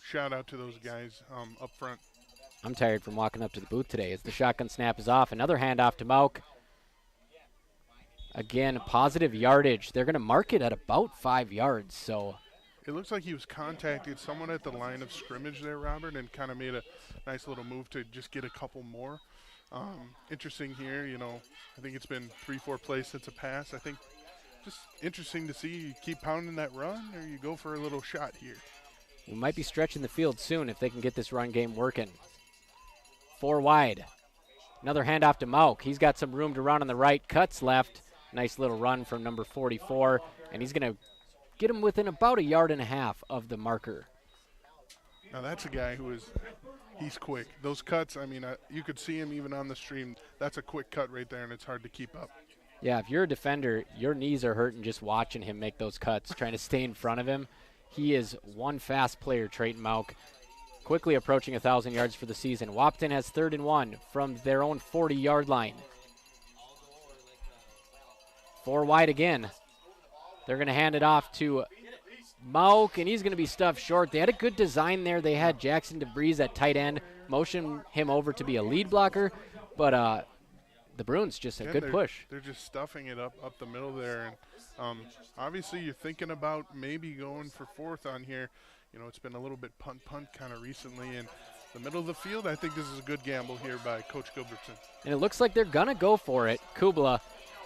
shout out to those guys up front. I'm tired from walking up to the booth today as the shotgun snap is off. Another handoff to Mauk. Again, positive yardage. They're going to mark it at about 5 yards. So it looks like he was contacted someone at the line of scrimmage there, Robert, and kind of made a nice little move to just get a couple more. Interesting here, I think it's been 3-4 plays since a pass. I think just interesting to see you keep pounding that run or you go for a little shot here. We might be stretching the field soon if they can get this run game working. 4 wide. Another handoff to Mauk. He's got some room to run on the right. Cuts left. Nice little run from number 44. And he's going to get him within about 1.5 yards of the marker. Now that's a guy he's quick. Those cuts, you could see him even on the stream. That's a quick cut right there, and it's hard to keep up. Yeah, if you're a defender, your knees are hurting just watching him make those cuts, trying to stay in front of him. He is one fast player, Trayton Mauk. Quickly approaching 1,000 yards for the season. Wahpeton has 3rd and 1 from their own 40-yard line. 4 wide again. They're going to hand it off to Mauk, and he's going to be stuffed short. They had a good design there. They had Jackson DeVries at tight end, motion him over to be a lead blocker, but the Bruins just a good push. They're just stuffing it up the middle there, and obviously you're thinking about maybe going for fourth on here. You know, it's been a little bit punt kind of recently, and the middle of the field, I think this is a good gamble here by Coach Gilbertson. And it looks like they're going to go for it. Kubla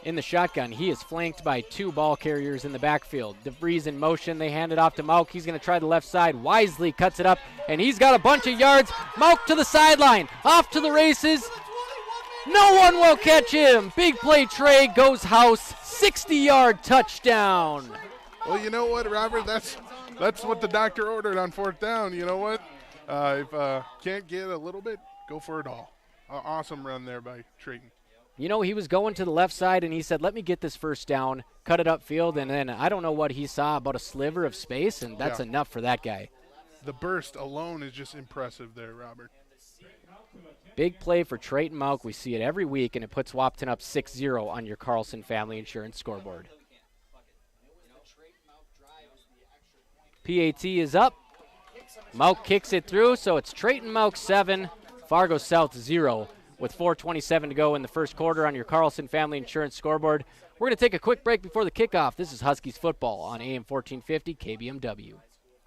in the shotgun. He is flanked by two ball carriers in the backfield. DeVries in motion. They hand it off to Mauk. He's going to try the left side. Wisely cuts it up, and he's got a bunch of yards. Mauk to the sideline. Off to the races. No one will catch him. Big play Trey goes house. 60-yard touchdown. Well, you know what, Robert? That's what the doctor ordered on fourth down. You know what? If can't get a little bit, go for it all. Awesome run there by Trayton. You know, he was going to the left side, and he said, let me get this first down, cut it upfield, and then I don't know what he saw, about a sliver of space, and that's enough for that guy. The burst alone is just impressive there, Robert. Big play for Trayton Mauk. We see it every week, and it puts Wahpeton up 6-0 on your Carlson Family Insurance scoreboard. PAT is up. Mauk kicks it through, so it's Trayton Mauk 7, Fargo South 0, with 4:27 to go in the first quarter on your Carlson Family Insurance scoreboard. We're going to take a quick break before the kickoff. This is Huskies football on AM 1450 KBMW.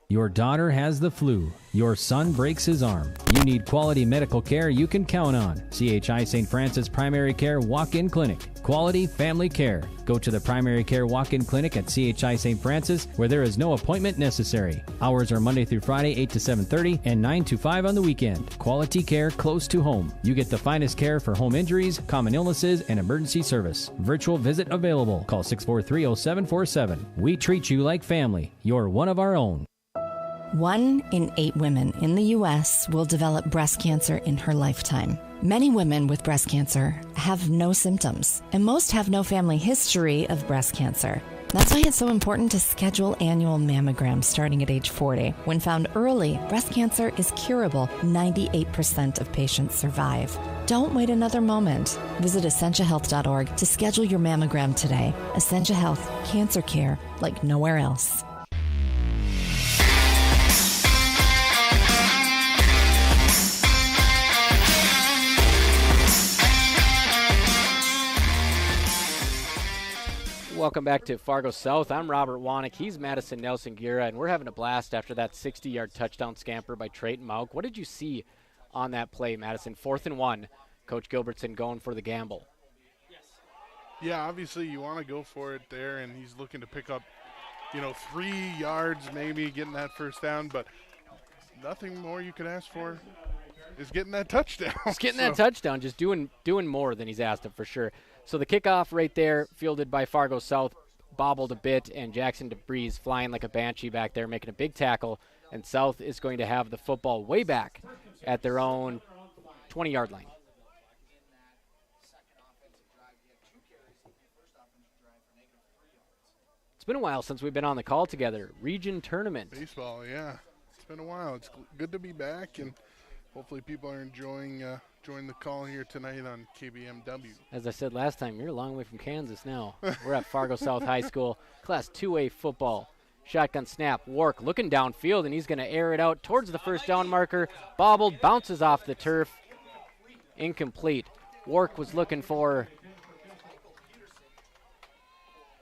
Your daughter has the flu. Your son breaks his arm. You need quality medical care you can count on. CHI St. Francis Primary Care Walk-In Clinic. Quality family care. Go to the Primary Care Walk-In Clinic at CHI St. Francis, where there is no appointment necessary. Hours are Monday through Friday, 8 to 7:30 and 9 to 5 on the weekend. Quality care close to home. You get the finest care for home injuries, common illnesses, and emergency service. Virtual visit available. Call 643-0747. We treat you like family. You're one of our own. 1 in 8 women in the U.S. will develop breast cancer in her lifetime. Many women with breast cancer have no symptoms, and most have no family history of breast cancer. That's why it's so important to schedule annual mammograms starting at age 40. When found early, breast cancer is curable. 98% of patients survive. Don't wait another moment. Visit EssentiaHealth.org to schedule your mammogram today. Essentia Health, cancer care like nowhere else. Welcome back to Fargo South. I'm Robert Wanick. He's Madison Nelson-Guerra, and we're having a blast after that 60-yard touchdown scamper by Trayton Mauk. What did you see on that play, Madison? 4th and 1. Coach Gilbertson going for the gamble. Yeah, obviously you want to go for it there, and he's looking to pick up, 3 yards maybe, getting that first down, but nothing more you could ask for is getting that touchdown. He's getting that touchdown, just doing more than he's asked of for sure. So the kickoff right there, fielded by Fargo South, bobbled a bit, and Jackson DeVries flying like a banshee back there, making a big tackle, and South is going to have the football way back at their own 20-yard line. It's been a while since we've been on the call together. Region tournament. Baseball, yeah. It's been a while. It's good to be back, and hopefully people are enjoying the call here tonight on KBMW. As I said last time, you're a long way from Kansas now. We're at Fargo South High School, Class 2A football. Shotgun snap, Wark looking downfield, and he's going to air it out towards the first down marker. Bobbled, bounces off the turf. Incomplete. Wark was looking for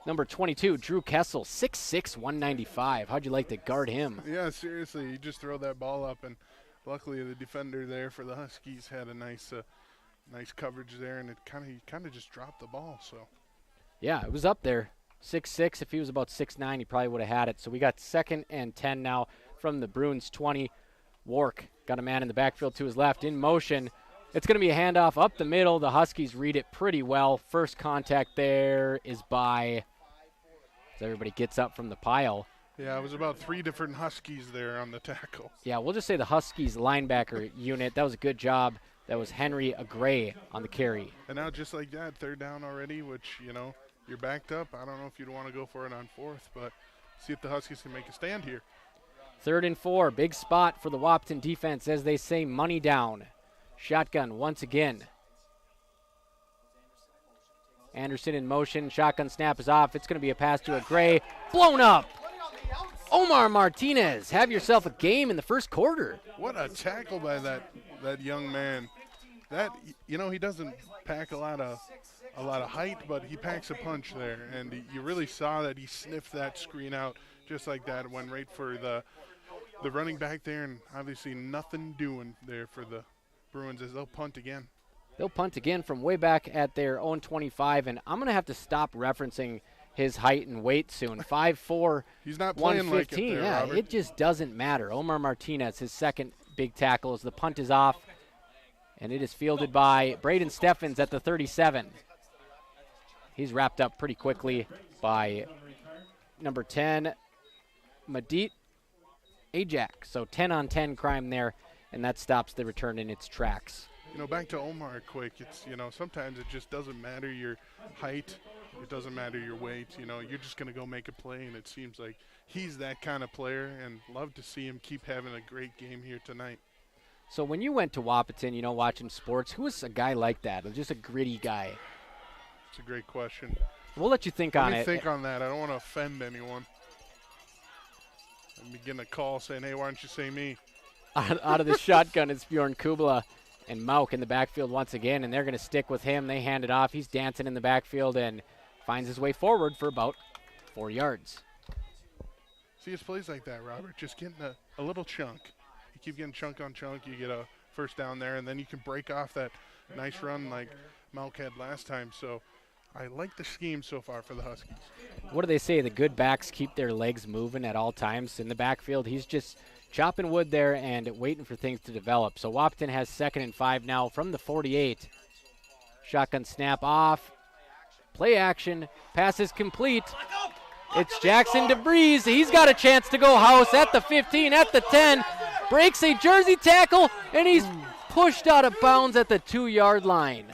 number 22, Drew Kessel, 6'6", 195. How'd you like to guard him? Yeah, seriously, you just throw that ball up, and luckily the defender there for the Huskies had a nice coverage there, and he kind of just dropped the ball. So yeah, it was up there. 6'6". If he was about 6'9", he probably would have had it. So we got 2nd and 10 now from the Bruins 20. Wark got a man in the backfield to his left in motion. It's going to be a handoff up the middle. The Huskies read it pretty well. First contact there is by, as everybody gets up from the pile. Yeah, it was about 3 different Huskies there on the tackle. Yeah, we'll just say the Huskies linebacker unit. That was a good job. That was Henry Agray on the carry. And now just like that, 3rd down already, which, you're backed up. I don't know if you'd want to go for it on 4th, but see if the Huskies can make a stand here. 3rd and 4, big spot for the Wahpeton defense, as they say, money down. Shotgun once again. Anderson in motion. Shotgun snap is off. It's going to be a pass to Agray. Blown up. Omar Martinez, have yourself a game in the first quarter. What a tackle by that young man. That, you know, he doesn't pack a lot of height, but he packs a punch there, and you really saw that he sniffed that screen out just like that. Went right for the running back there, and obviously nothing doing there for the Bruins as they'll punt again. They'll punt again from way back at their own 25, and I'm going to have to stop referencing his height and weight soon. 5'4", He's not playing 115. like it there, yeah, Robert. it just doesn't matter. Omar Martinez, his second big tackle, as the punt is off, and it is fielded by Braden Steffens at the 37. He's wrapped up pretty quickly by number 10, Madit Ajak. So 10-on-10 crime there, and that stops the return in its tracks. You know, back to Omar quick, it's, you know, sometimes it just doesn't matter your height. It doesn't matter your weight. You know, you're just going to go make a play, and it seems like he's that kind of player, and love to see him keep having a great game here tonight. So when you went to Wahpeton, you know, watching sports, who was a guy like that? Just a gritty guy? It's a great question. We'll let you think on it. Think on that. I don't want to offend anyone. I'm getting a call saying, hey, why don't you say me? Out of the shotgun, it's Bjorn Kubla and Mauk in the backfield once again, and they're going to stick with him. They hand it off. He's dancing in the backfield and finds his way forward for about 4 yards. See, it's plays like that, Robert. Just getting a little chunk. You keep getting chunk on chunk, you get a first down there, and then you can break off that nice run like Mauk had last time. So I like the scheme so far for the Huskies. What do they say? The good backs keep their legs moving at all times. In the backfield, he's just chopping wood there and waiting for things to develop. So Wahpeton has 2nd and 5 now from the 48. Shotgun snap off. Play action. Pass is complete. It's Jackson DeVries. He's got a chance to go house at the 15, at the 10. Breaks a jersey tackle, and he's pushed out of bounds at the 2-yard line.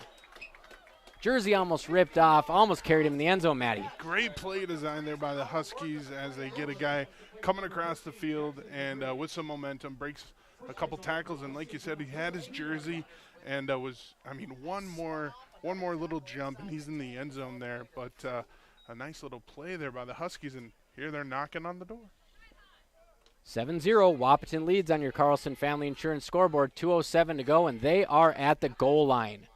Jersey almost ripped off, almost carried him in the end zone, Matty. Great play design there by the Huskies as they get a guy coming across the field and with some momentum, breaks a couple tackles, and like you said, he had his jersey and one more little jump, and he's in the end zone there. But a nice little play there by the Huskies, and here they're knocking on the door. 7-0, Wahpeton leads on your Carlson Family Insurance scoreboard. 2:07 to go, and they are at the goal line.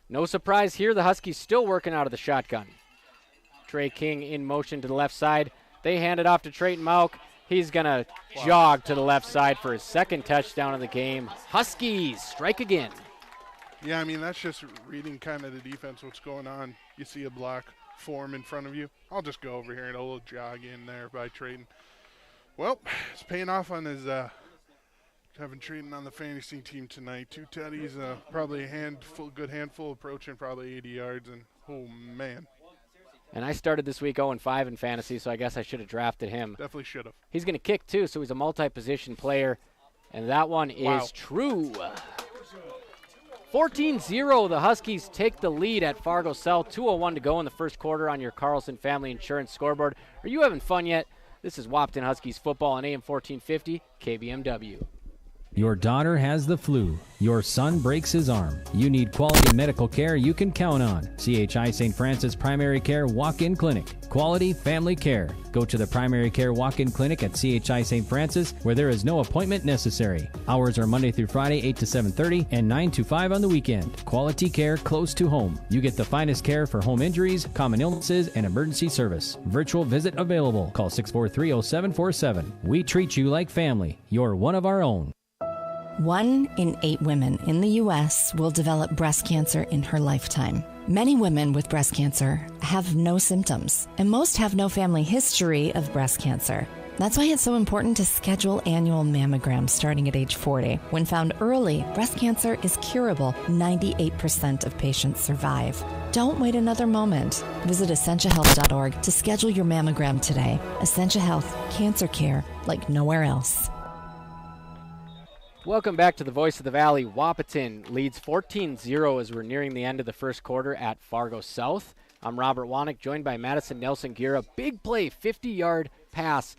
No surprise here, the Huskies still working out of the shotgun. Trey King in motion to the left side. They hand it off to Trayton Mauk. He's going to jog to the left side for his second touchdown of the game. Huskies strike again. Yeah, I mean, that's just reading kind of the defense, what's going on. You see a block form in front of you. I'll just go over here and a little jog in there by Trayton. Well, it's paying off on his having Trayton on the fantasy team tonight. 2 tutties, probably a good handful, approaching probably 80 yards, and oh, man. And I started this week 0-5 in fantasy, so I guess I should have drafted him. Definitely should have. He's going to kick, too, so he's a multi-position player, and that one is true. 14-0, the Huskies take the lead at Fargo South. 2:01 to go in the first quarter on your Carlson Family Insurance scoreboard. Are you having fun yet? This is Wahpeton Huskies football on AM 1450 KBMW. Your daughter has the flu. Your son breaks his arm. You need quality medical care you can count on. CHI St. Francis Primary Care Walk-In Clinic. Quality family care. Go to the Primary Care Walk-In Clinic at CHI St. Francis, where there is no appointment necessary. Hours are Monday through Friday, 8 to 7:30 and 9 to 5 on the weekend. Quality care close to home. You get the finest care for home injuries, common illnesses, and emergency service. Virtual visit available. Call 643-0747. We treat you like family. You're one of our own. 1 in 8 women in the U.S. will develop breast cancer in her lifetime. Many women with breast cancer have no symptoms, and most have no family history of breast cancer. That's why it's so important to schedule annual mammograms starting at age 40. When found early, breast cancer is curable. 98% of patients survive. Don't wait another moment. Visit EssentiaHealth.org to schedule your mammogram today. Essentia Health, cancer care like nowhere else. Welcome back to the Voice of the Valley. Wahpeton leads 14-0 as we're nearing the end of the first quarter at Fargo South. I'm Robert Wanick, joined by Madison Nelson-Gira. Big play, 50-yard pass,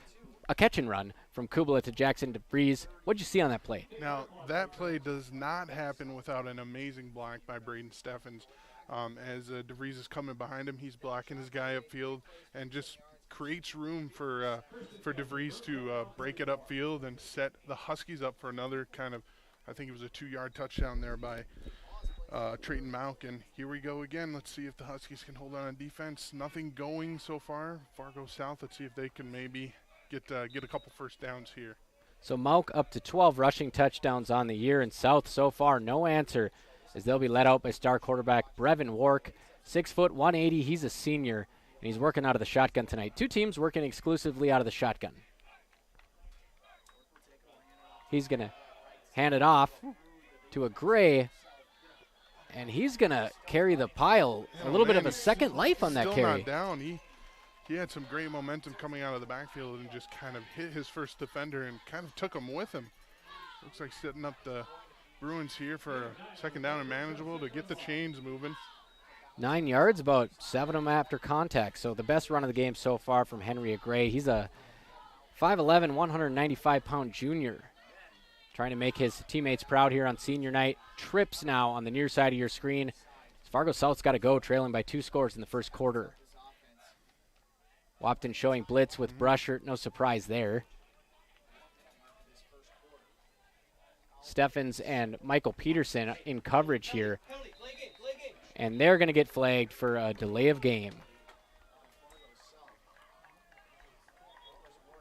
a catch and run from Kubla to Jackson DeVries. What'd you see on that play? Now, that play does not happen without an amazing block by Braden Steffens. As DeVries is coming behind him, he's blocking his guy upfield and just creates room for DeVries to break it upfield and set the Huskies up for another kind of, I think it was a 2-yard touchdown there by Trayton Mauk. And here we go again. Let's see if the Huskies can hold on defense. Nothing going so far. Fargo South, let's see if they can maybe get a couple first downs here. So Mauk up to 12 rushing touchdowns on the year, and South so far no answer, as they'll be led out by star quarterback Brevin Wark, 6 foot 180. He's a senior, and he's working out of the shotgun tonight. Two teams working exclusively out of the shotgun. He's going to hand it off to a Gray, and he's going to carry the pile. A little bit of a second life on that carry. Still not down. He had some great momentum coming out of the backfield and just kind of hit his first defender and kind of took him with him. Looks like setting up the Bruins here for a second down and manageable to get the chains moving. 9 yards, about 7 of them after contact. So the best run of the game so far from Henry Gray. He's a 5'11", 195-pound junior. Trying to make his teammates proud here on senior night. Trips now on the near side of your screen. Fargo South's got to go, trailing by 2 scores in the first quarter. Wahpeton showing blitz with Brushert. No surprise there. Steffens and Michael Peterson in coverage here. And they're going to get flagged for a delay of game.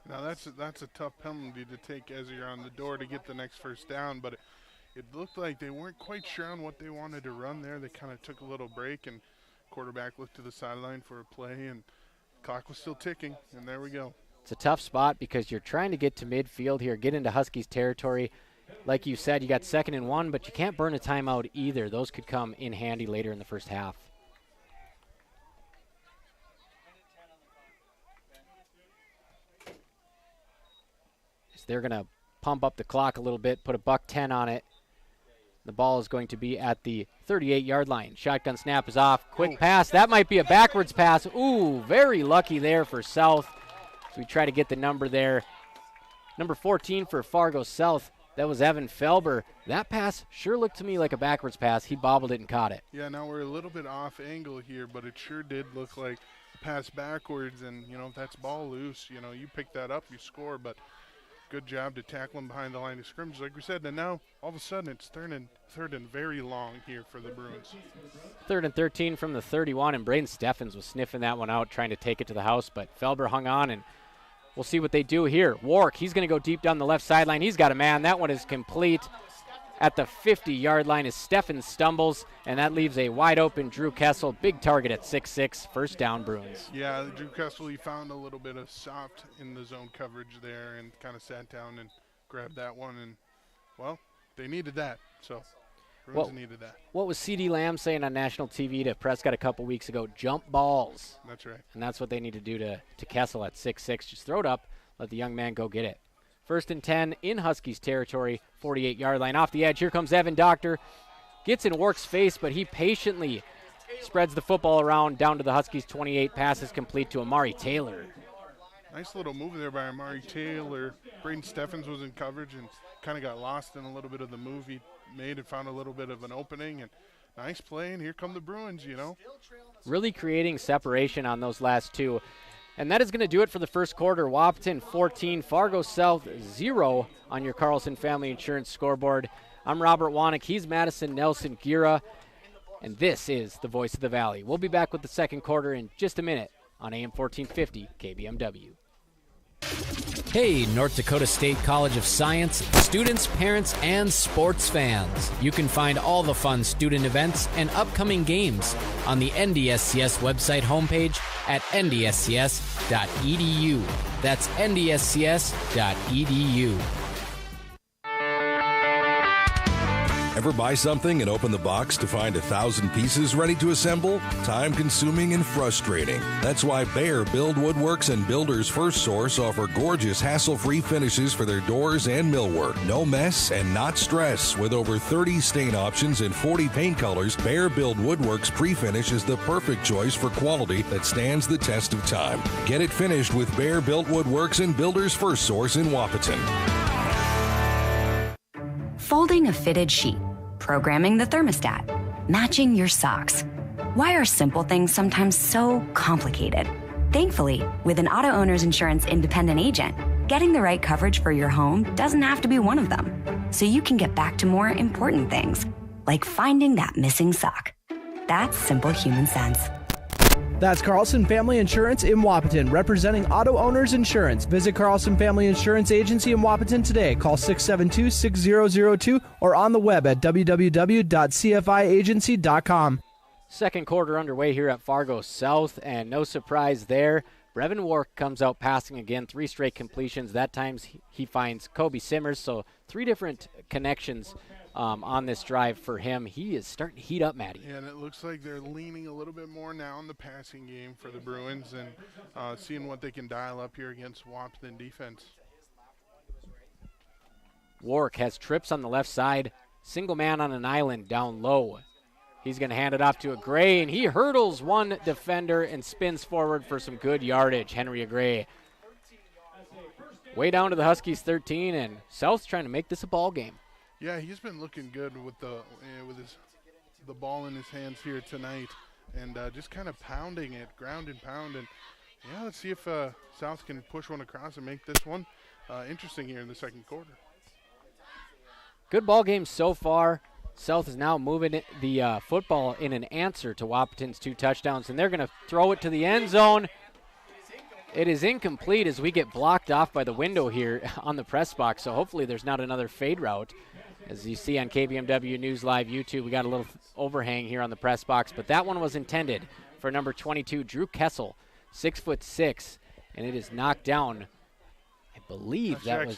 Now that's a tough penalty to take as you're on the door to get the next first down, but it looked like they weren't quite sure on what they wanted to run there. They kind of took a little break, and quarterback looked to the sideline for a play, and clock was still ticking, and there we go. It's a tough spot because you're trying to get to midfield here, get into Huskies territory. Like you said, you got 2nd and 1, but you can't burn a timeout either. Those could come in handy later in the first half. So they're going to pump up the clock a little bit, put a $1.10 on it. The ball is going to be at the 38-yard line. Shotgun snap is off. Quick pass. That might be a backwards pass. Ooh, very lucky there for South. So we try to get the number there. Number 14 for Fargo South. That was Evan Felber. That pass sure looked to me like a backwards pass. He bobbled it and caught it. Yeah, now we're a little bit off angle here, but it sure did look like a pass backwards. And, if that's ball loose, you pick that up, you score. But good job to tackle him behind the line of scrimmage, like we said. And now, all of a sudden, it's third and very long here for the Bruins. 3rd and 13 from the 31, and Braden Steffens was sniffing that one out, trying to take it to the house. But Felber hung on, and we'll see what they do here. Wark, he's going to go deep down the left sideline. He's got a man. That one is complete at the 50-yard line as Steffens stumbles, and that leaves a wide-open Drew Kessel. Big target at 6'6", first down Bruins. Yeah, Drew Kessel, he found a little bit of soft in the zone coverage there and kind of sat down and grabbed that one. And, well, they needed that, so Bruins needed that. What was C.D. Lamb saying on national TV to Prescott a couple weeks ago? Jump balls. That's right. And that's what they need to do to Kessel at 6'6". Just throw it up, let the young man go get it. 1st and 10 in Huskies territory, 48-yard line. Off the edge, here comes Evan Doctor. Gets in Wark's face, but he patiently spreads the football around down to the Huskies 28. Passes complete to Amari Taylor. Nice little move there by Amari Taylor. Braden Steffens was in coverage and kind of got lost in a little bit of the move he made and found a little bit of an opening. And nice play, and here come the Bruins, Really creating separation on those last two. And that is going to do it for the first quarter. Wahpeton 14, Fargo South 0 on your Carlson Family Insurance scoreboard. I'm Robert Wanick. He's Madison Nelson Gira. And this is the Voice of the Valley. We'll be back with the second quarter in just a minute on AM 1450 KBMW. Hey, North Dakota State College of Science, students, parents, and sports fans. You can find all the fun student events and upcoming games on the NDSCS website homepage at ndscs.edu. That's ndscs.edu. Ever buy something and open the box to find 1,000 pieces ready to assemble? Time-consuming and frustrating. That's why Bear Build Woodworks and Builders First Source offer gorgeous, hassle-free finishes for their doors and millwork. No mess and not stress. With over 30 stain options and 40 paint colors, Bear Build Woodworks pre-finish is the perfect choice for quality that stands the test of time. Get it finished with Bear Built Woodworks and Builders First Source in Wahpeton. Folding a fitted sheet, programming the thermostat, matching your socks. Why are simple things sometimes so complicated? Thankfully, with an auto owner's insurance independent agent, getting the right coverage for your home doesn't have to be one of them. So you can get back to more important things, like finding that missing sock. That's simple human sense. That's Carlson Family Insurance in Wahpeton, representing auto owners insurance. Visit Carlson Family Insurance Agency in Wahpeton today. Call 672-6002 or on the web at www.cfiagency.com. Second quarter underway here at Fargo South, and no surprise there. Brevin Wark comes out passing again, 3 straight completions. That time he finds Kobe Simmers, so 3 different connections on this drive for him. He is starting to heat up, Maddie. Yeah, and it looks like they're leaning a little bit more now in the passing game for the Bruins and seeing what they can dial up here against Wahpeton defense. Wark has trips on the left side, single man on an island down low. He's going to hand it off to Agray, and he hurdles one defender and spins forward for some good yardage. Henry Agray. Way down to the Huskies 13, and South's trying to make this a ball game. Yeah, he's been looking good with the ball in his hands here tonight, and just kind of pounding it, ground and pound. And yeah, let's see if South can push one across and make this one interesting here in the second quarter. Good ball game so far. South is now moving the football in an answer to Wahpeton's 2 touchdowns, and they're going to throw it to the end zone. It is incomplete as we get blocked off by the window here on the press box, so hopefully there's not another fade route. As you see on KBMW News Live YouTube, we got a little overhang here on the press box, but that one was intended for number 22, Drew Kessel, 6'6", and it is knocked down. I believe that was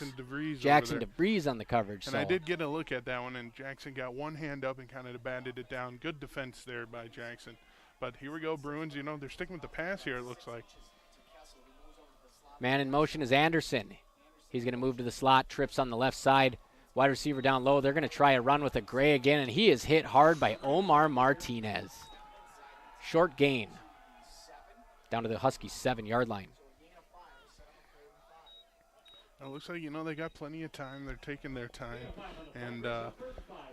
Jackson DeVries on the coverage. And I did get a look at that one, and Jackson got one hand up and kind of batted it down. Good defense there by Jackson. But here we go, Bruins. You know, they're sticking with the pass here, it looks like. Man in motion is Anderson. He's going to move to the slot, trips on the left side. Wide receiver down low. They're going to try a run with a Gray again, and he is hit hard by Omar Martinez. Short gain. Down to the Huskies' 7-yard line. It looks like, you know, they got plenty of time. They're taking their time. And,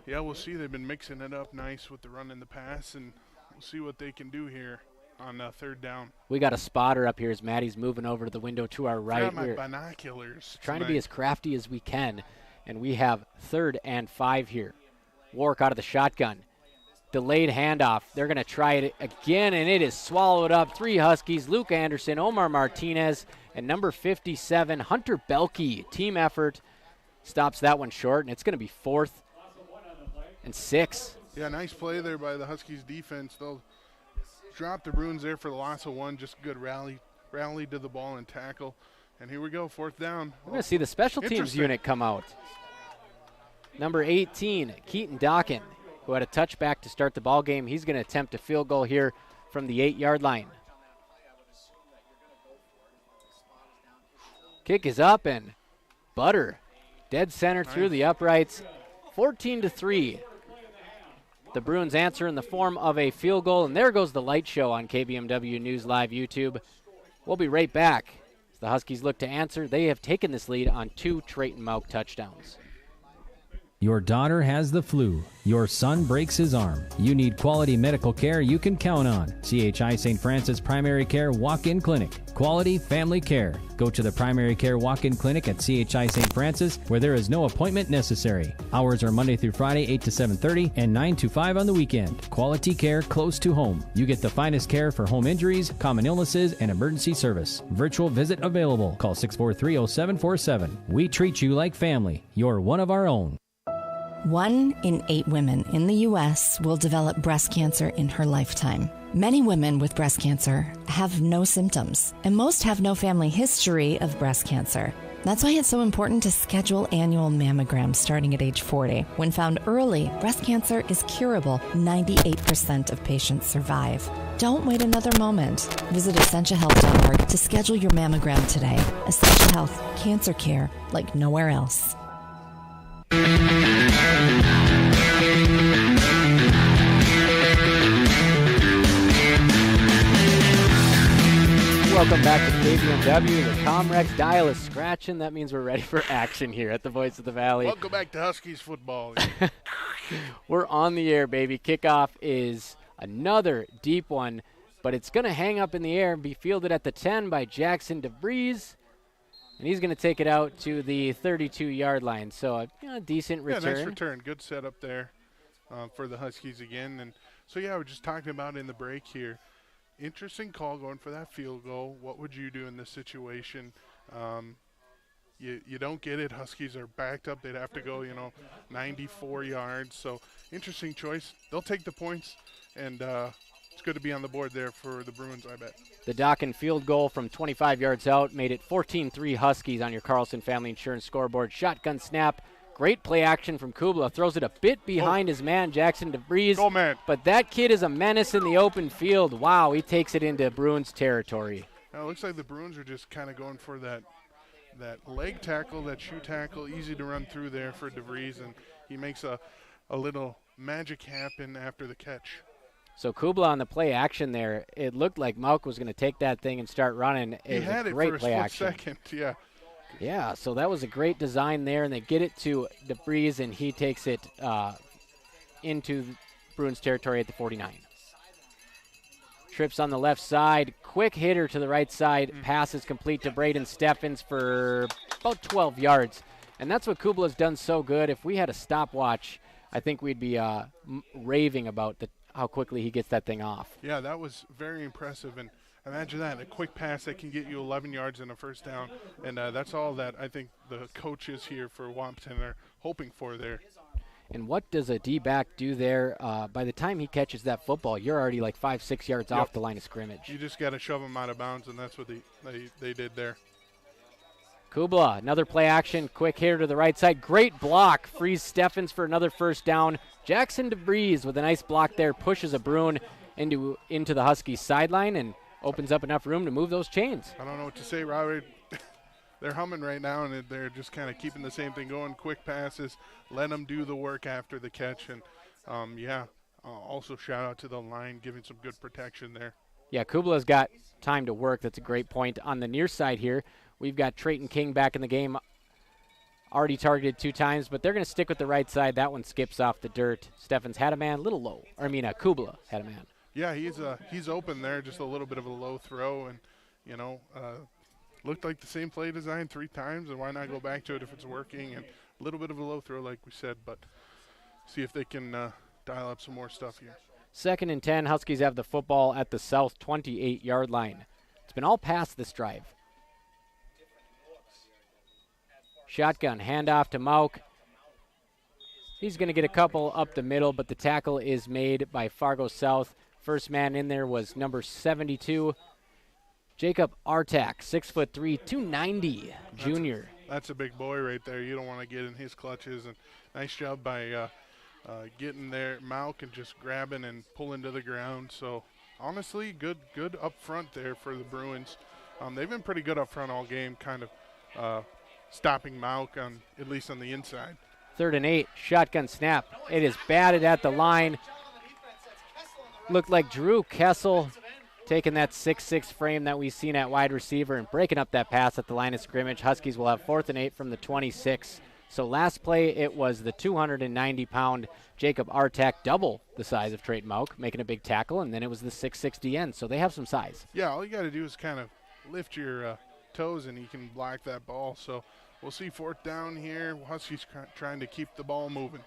yeah, we'll see. They've been mixing it up nice with the run and the pass, and we'll see what they can do here on third down. We got a spotter up here as Maddie's moving over to the window to our right. I got my binoculars trying to be as crafty as we can, and we have 3rd and 5 here. Wark out of the shotgun. Delayed handoff. They're going to try it again, and it is swallowed up. 3 Huskies, Luke Anderson, Omar Martinez, and number 57, Hunter Belkey. Team effort stops that one short, and it's going to be 4th and 6. Yeah, nice play there by the Huskies defense. They'll drop the Bruins there for the loss of 1. Just good rally to the ball and tackle. And here we go, 4th down. We're going to see the special teams unit come out. Number 18, Keaton Dockin, who had a touchback to start the ball game. He's going to attempt a field goal here from the 8-yard line. Kick is up, and Butter dead center through the uprights. 14-3. The Bruins answer in the form of a field goal, and there goes the light show on KBMW News Live YouTube. We'll be right back. As the Huskies look to answer, they have taken this lead on 2 Trayton Mauk touchdowns. Your daughter has the flu. Your son breaks his arm. You need quality medical care you can count on. CHI St. Francis Primary Care Walk-In Clinic. Quality family care. Go to the Primary Care Walk-In Clinic at CHI St. Francis, where there is no appointment necessary. Hours are Monday through Friday, 8 to 7:30 and 9 to 5 on the weekend. Quality care close to home. You get the finest care for home injuries, common illnesses, and emergency service. Virtual visit available. Call 643-0747. We treat you like family. You're one of our own. 1 in 8 women in the U.S. will develop breast cancer in her lifetime. Many women with breast cancer have no symptoms, and most have no family history of breast cancer. That's why it's so important to schedule annual mammograms starting at age 40. When found early, breast cancer is curable. 98% of patients survive. Don't wait another moment. Visit EssentialHealth.org to schedule your mammogram today. Essential Health, cancer care like nowhere else. Welcome back to KBMW. The Comrex dial is scratching. That means we're ready for action here at the Voice of the Valley. Welcome back to Huskies football. We're on the air, baby. Kickoff is another deep one. but it's going to hang up in the air and be fielded at the 10 by Jackson DeVries. And he's going to take it out to the 32-yard line. So a decent return. Yeah, nice return. Good setup there for the Huskies again. And so, yeah, we're just talking about in the break here. Interesting call going for that field goal. What would you do in this situation? You don't get it. Huskies are backed up. They'd have to go, 94 yards. So interesting choice. They'll take the points, and it's good to be on the board there for the Bruins, I bet. The Dockin field goal from 25 yards out made it 14-3 Huskies on your Carlson Family Insurance scoreboard. Shotgun snap. Great play action from Kubla. Throws it a bit behind his man, Jackson DeVries. Go, man. But that kid is a menace in the open field. Wow, he takes it into Bruins territory. Now, it looks like the Bruins are just kind of going for that leg tackle, that shoe tackle, easy to run through there for DeVries, and he makes a little magic happen after the catch. So Kubla on the play action there, it looked like Mauk was going to take that thing and start running. He had it for a split second, yeah. Yeah, so that was a great design there, and they get it to DeVries, and he takes it into Bruins territory at the 49. Trips on the left side, quick hitter to the right side, pass is complete to Braden Steffens for about 12 yards. And that's what Kubla's done so good. If we had a stopwatch, I think we'd be raving about how quickly he gets that thing off. Yeah, that was very impressive. And imagine that, a quick pass that can get you 11 yards and a first down. And that's all that I think the coaches here for Wahpeton are hoping for there. And what does a D-back do there? By the time he catches that football, you're already like 5-6 yards off the line of scrimmage. You just got to shove him out of bounds, and that's what they did there. Kubla, another play action, quick hitter to the right side. Great block, frees Steffens for another first down. Jackson DeVries with a nice block there, pushes a Bruin into the Huskies sideline and opens up enough room to move those chains. I don't know what to say, Robert. They're humming right now, and they're just kind of keeping the same thing going. Quick passes, let them do the work after the catch. And, also shout out to the line, giving some good protection there. Yeah, Kubla's got time to work. That's a great point. On the near side here, we've got Trayton King back in the game. Already targeted 2 times, but they're going to stick with the right side. That one skips off the dirt. Steffens had a man, a little low. Kubla had a man. Yeah, he's open there, just a little bit of a low throw. And, looked like the same play design 3 times, and why not go back to it if it's working? And a little bit of a low throw, like we said, but see if they can dial up some more stuff here. 2nd and 10, Huskies have the football at the south 28-yard line. It's been all pass this drive. Shotgun, handoff to Mauk. He's going to get a couple up the middle, but the tackle is made by Fargo South. First man in there was number 72, Jacob Artak, 6'3", 290, junior. That's a big boy right there. You don't want to get in his clutches. And nice job by getting there, Mauk, and just grabbing and pulling to the ground. So honestly, good up front there for the Bruins. They've been pretty good up front all game, kind of stopping Mauk at least on the inside. 3rd and 8, shotgun snap. It is batted at the line. Looked like Drew Kessel taking that 6'6" frame that we've seen at wide receiver and breaking up that pass at the line of scrimmage. Huskies will have 4th and 8 from the 26. So last play, it was the 290-pound Jacob Artak, double the size of Trayton Mauk, making a big tackle, and then it was the 6'6" DN. So they have some size. Yeah, all you got to do is kind of lift your toes, and you can block that ball. So we'll see 4th down here. Huskies trying to keep the ball moving.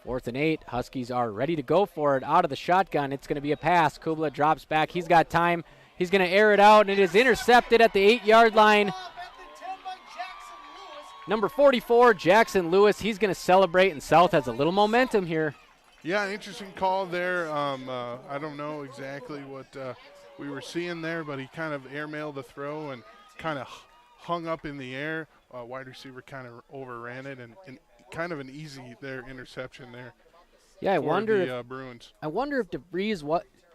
4th and 8. Huskies are ready to go for it. Out of the shotgun, it's going to be a pass. Kubla drops back. He's got time. He's going to air it out, and it is intercepted at the 8-yard line. Number 44, Jackson Lewis. He's going to celebrate, and South has a little momentum here. Yeah, interesting call there. I don't know exactly what we were seeing there, but he kind of airmailed the throw and kind of hung up in the air. Wide receiver kind of overran it, and kind of an easy interception there. Yeah, I wonder if Bruins. I wonder if DeVries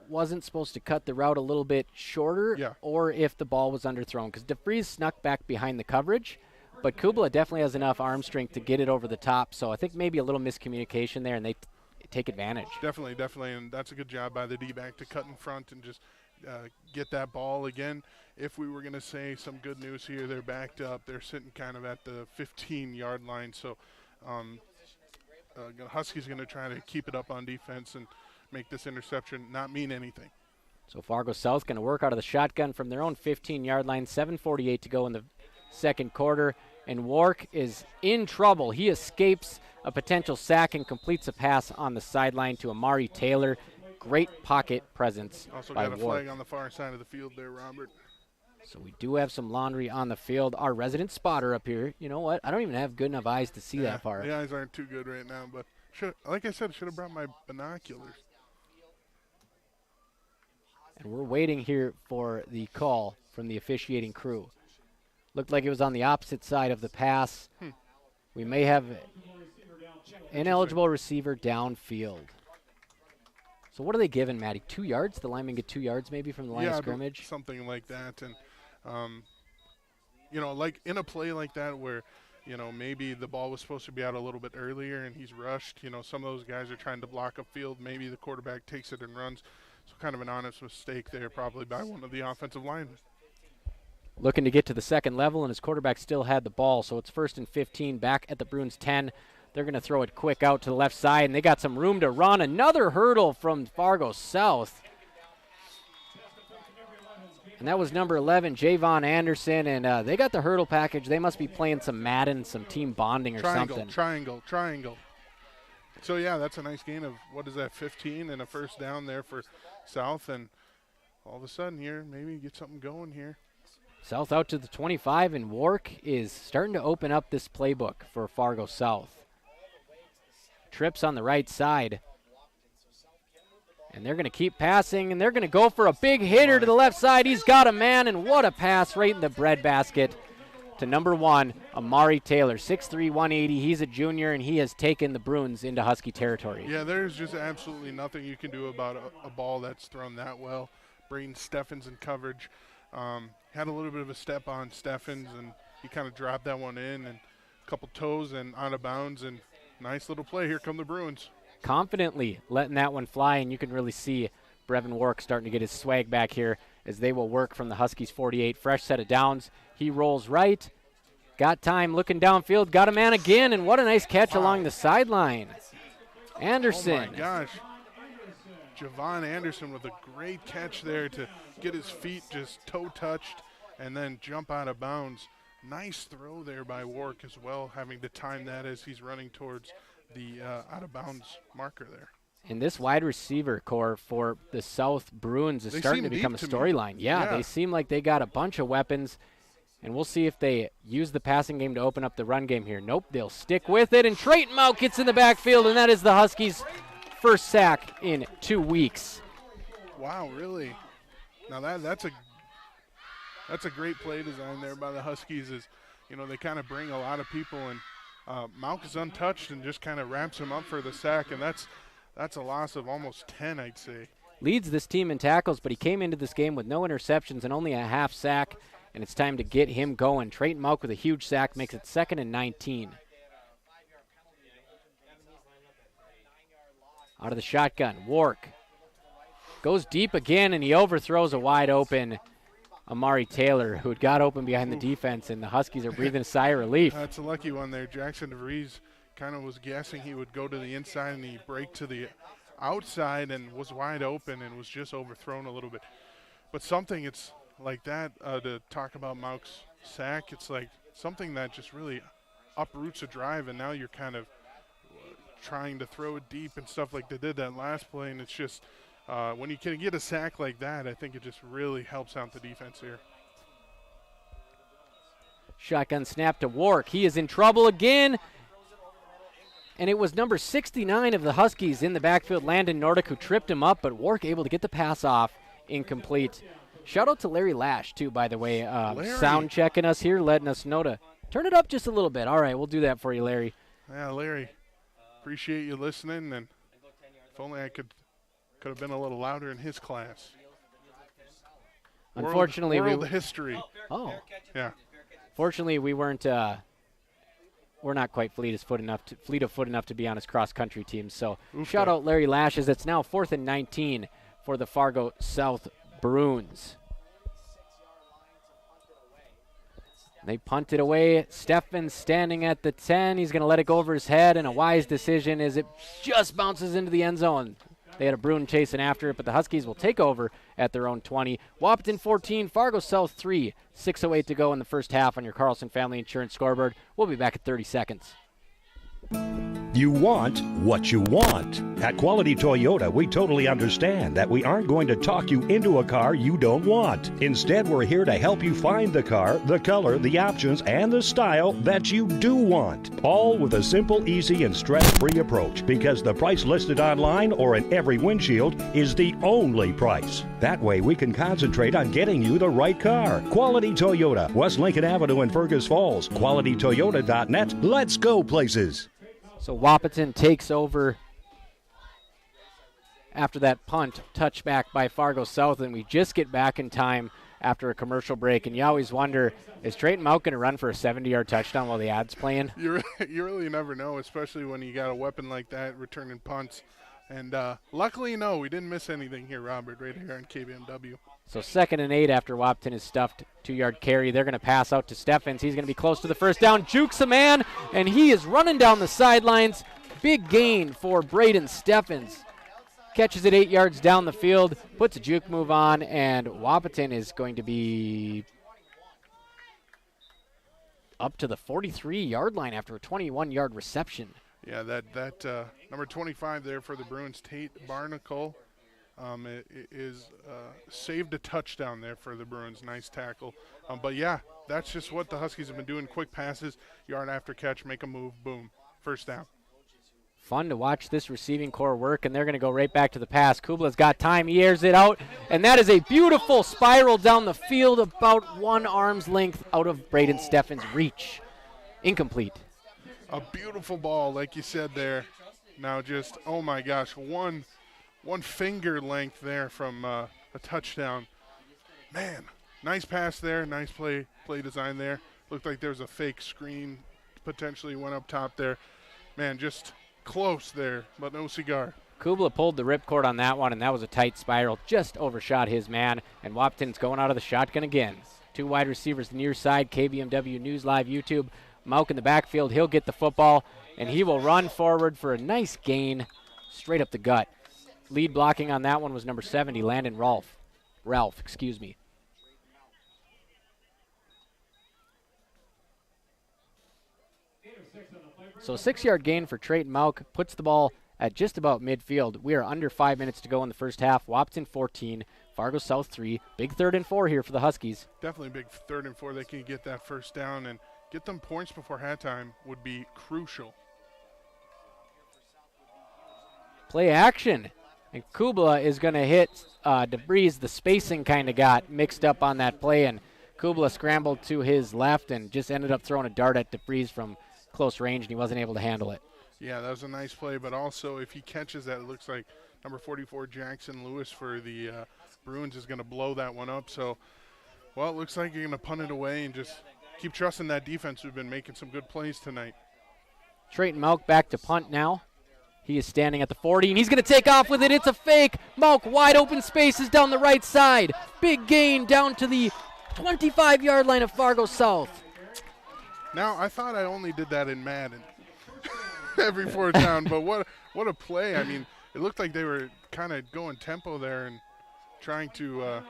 wasn't supposed to cut the route a little bit shorter, or if the ball was underthrown, because DeVries snuck back behind the coverage, but Kubla definitely has enough arm strength to get it over the top. So I think maybe a little miscommunication there, and they take advantage. Definitely, and that's a good job by the D-back to cut in front and just get that ball again. If we were going to say some good news here, they're backed up. They're sitting kind of at the 15-yard line, so Huskies going to try to keep it up on defense and make this interception not mean anything. So Fargo South going to work out of the shotgun from their own 15-yard line. 7:48 to go in the second quarter. And Wark is in trouble. He escapes a potential sack and completes a pass on the sideline to Amari Taylor. Great pocket presence Also by got a Wark. flag on the far side of the field there, Robert. So we do have some laundry on the field. Our resident spotter up here. You know what? I don't even have good enough eyes to see that far. The eyes aren't too good right now, but like I said, should have brought my binoculars. And we're waiting here for the call from the officiating crew. Looked like it was on the opposite side of the pass. We may have ineligible receiver downfield. So what are they giving, Maddie? 2 yards? The linemen get 2 yards maybe from the line of scrimmage? Something like that. And, like in a play like that where, maybe the ball was supposed to be out a little bit earlier and he's rushed. Some of those guys are trying to block upfield. Maybe the quarterback takes it and runs. So kind of an honest mistake there probably by one of the offensive linemen. Looking to get to the second level, and his quarterback still had the ball. So it's 1st and 15 back at the Bruins 10. They're going to throw it quick out to the left side, and they got some room to run. Another hurdle from Fargo South. And that was number 11, Javon Anderson, and they got the hurdle package. They must be playing some Madden, some team bonding or something. Triangle. So, yeah, that's a nice gain of, 15 and a first down there for South. And all of a sudden here, maybe get something going here. South out to the 25, and Wark is starting to open up this playbook for Fargo South. Trips on the right side. And they're going to keep passing, and they're going to go for a big hitter to the left side. He's got a man, and what a pass right in the breadbasket to number 1, Amari Taylor. 6'3", 180. He's a junior, and he has taken the Bruins into Husky territory. Yeah, there's just absolutely nothing you can do about a ball that's thrown that well. Braden Steffens in coverage. Had a little bit of a step on Steffens, and he kind of dropped that one in, and a couple toes and out of bounds, and nice little play. Here come the Bruins. Confidently letting that one fly, and you can really see Brevin Wark starting to get his swag back here as they will work from the Huskies 48. Fresh set of downs. He rolls right. Got time looking downfield. Got a man again, and what a nice catch along the sideline. Anderson. Oh, my gosh. Javon Anderson with a great catch there to get his feet just toe-touched and then jump out of bounds. Nice throw there by Wark as well, having to time that as he's running towards the out-of-bounds marker there. And this wide receiver core for the South Bruins is starting to become a storyline. Yeah, they seem like they got a bunch of weapons, and we'll see if they use the passing game to open up the run game here. Nope, they'll stick with it, and Trayton Mount gets in the backfield, and that is the Huskies' first sack in 2 weeks. Wow, really? Now that's a great play design there by the Huskies. Is they kind of bring a lot of people, and Mount is untouched and just kind of wraps him up for the sack, and that's a loss of almost 10, I'd say. Leads this team in tackles, but he came into this game with no interceptions and only a half sack, and it's time to get him going. Trayton Mount with a huge sack makes it 2nd and 19. Out of the shotgun, Wark goes deep again, and he overthrows a wide open Amari Taylor, who had got open behind the defense, and the Huskies are breathing a sigh of relief. That's a lucky one there. Jackson DeVries kind of was guessing he would go to the inside, and he braked to the outside and was wide open and was just overthrown a little bit. But something it's like that, to talk about Mauck's sack, it's like something that just really uproots a drive, and now you're kind of trying to throw it deep and stuff like they did that last play, and it's just when you can get a sack like that, I think it just really helps out the defense here. Shotgun snap to Wark. He is in trouble again. And it was number 69 of the Huskies in the backfield, Landon Nordic, who tripped him up, but Wark able to get the pass off incomplete. Shout out to Larry Lash, too, by the way. Sound checking us here, letting us know to turn it up just a little bit. All right, we'll do that for you, Larry. Yeah, Larry, appreciate you listening, and if only I could have been a little louder in his class. Unfortunately, world history. Oh, yeah. Fortunately, we weren't. We're not quite fleet of foot enough to be on his cross country team. So shout out Larry Lashes. It's now 4th and 19 for the Fargo South Bruins. They punt it away. Steffens standing at the 10. He's going to let it go over his head, and a wise decision as it just bounces into the end zone. They had a Bruin chasing after it, but the Huskies will take over at their own 20. Wahpeton 14, Fargo South 3. 6:08 to go in the first half on your Carlson Family Insurance scoreboard. We'll be back at 30 seconds. You want what you want. At Quality Toyota, we totally understand that we aren't going to talk you into a car you don't want. Instead, we're here to help you find the car, the color, the options, and the style that you do want. All with a simple, easy, and stress-free approach, because the price listed online or in every windshield is the only price. That way, we can concentrate on getting you the right car. Quality Toyota, West Lincoln Avenue in Fergus Falls. QualityToyota.net. Let's go places. So Wahpeton takes over after that punt, touchback by Fargo South, and we just get back in time after a commercial break. And you always wonder, is Trayton Mount going to run for a 70-yard touchdown while the ad's playing? You really never know, especially when you got a weapon like that returning punts. And luckily, no, we didn't miss anything here, Robert, right here on KBMW. So 2nd and 8 after Wahpeton is stuffed. 2-yard carry. They're going to pass out to Steffens. He's going to be close to the first down. Jukes a man, and he is running down the sidelines. Big gain for Braden Steffens. Catches it 8 yards down the field, puts a juke move on, and Wahpeton is going to be up to the 43-yard line after a 21-yard reception. Yeah, that number 25 there for the Bruins, Tate Barnacle, is saved a touchdown there for the Bruins. Nice tackle. But, yeah, that's just what the Huskies have been doing. Quick passes, yard after catch, make a move, boom, first down. Fun to watch this receiving core work, and they're going to go right back to the pass. Kubla's got time. He airs it out, and that is a beautiful spiral down the field about 1 arm's length out of Braden Steffens' reach. Incomplete. A beautiful ball, like you said there. Now just, oh, my gosh, one finger length there from a touchdown. Man, nice pass there, nice play design there. Looked like there was a fake screen potentially went up top there. Man, just close there, but no cigar. Kubla pulled the ripcord on that one, and that was a tight spiral. Just overshot his man, and Wahpeton's going out of the shotgun again. 2 wide receivers near side, KBMW News Live YouTube. Mauk in the backfield, he'll get the football, and he will run forward for a nice gain straight up the gut. Lead blocking on that one was number 70, Landon Ralph. So a 6-yard gain for Trayton Mauk puts the ball at just about midfield. We are under 5 minutes to go in the first half. Wahpeton 14, Fargo South 3. Big 3rd and 4 here for the Huskies. Definitely big 3rd and 4. They can get that first down and get them points before halftime would be crucial. Play action. And Kubla is going to hit DeBreeze. The spacing kind of got mixed up on that play, and Kubla scrambled to his left and just ended up throwing a dart at DeBreeze from close range, and he wasn't able to handle it. Yeah, that was a nice play, but also if he catches that, it looks like number 44, Jackson Lewis for the Bruins is going to blow that one up. So, well, it looks like you're going to punt it away and just keep trusting that defense who've been making some good plays tonight. Trayton Mauk back to punt now. He is standing at the 40, and he's going to take off with it. It's a fake. Mauk wide open spaces down the right side. Big gain down to the 25-yard line of Fargo South. Now, I thought I only did that in Madden every 4th down, but what a play. I mean, it looked like they were kind of going tempo there and trying to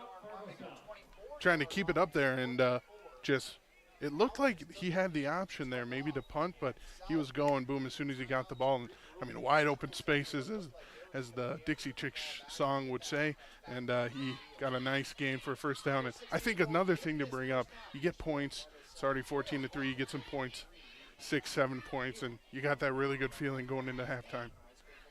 keep it up there, and it looked like he had the option there maybe to punt, but he was going boom as soon as he got the ball. And, I mean, wide open spaces as the Dixie Chicks song would say, and he got a nice gain for a first down. And I think another thing to bring up, you get points. It's already 14-3. You get some points, 6-7 points, and you got that really good feeling going into halftime.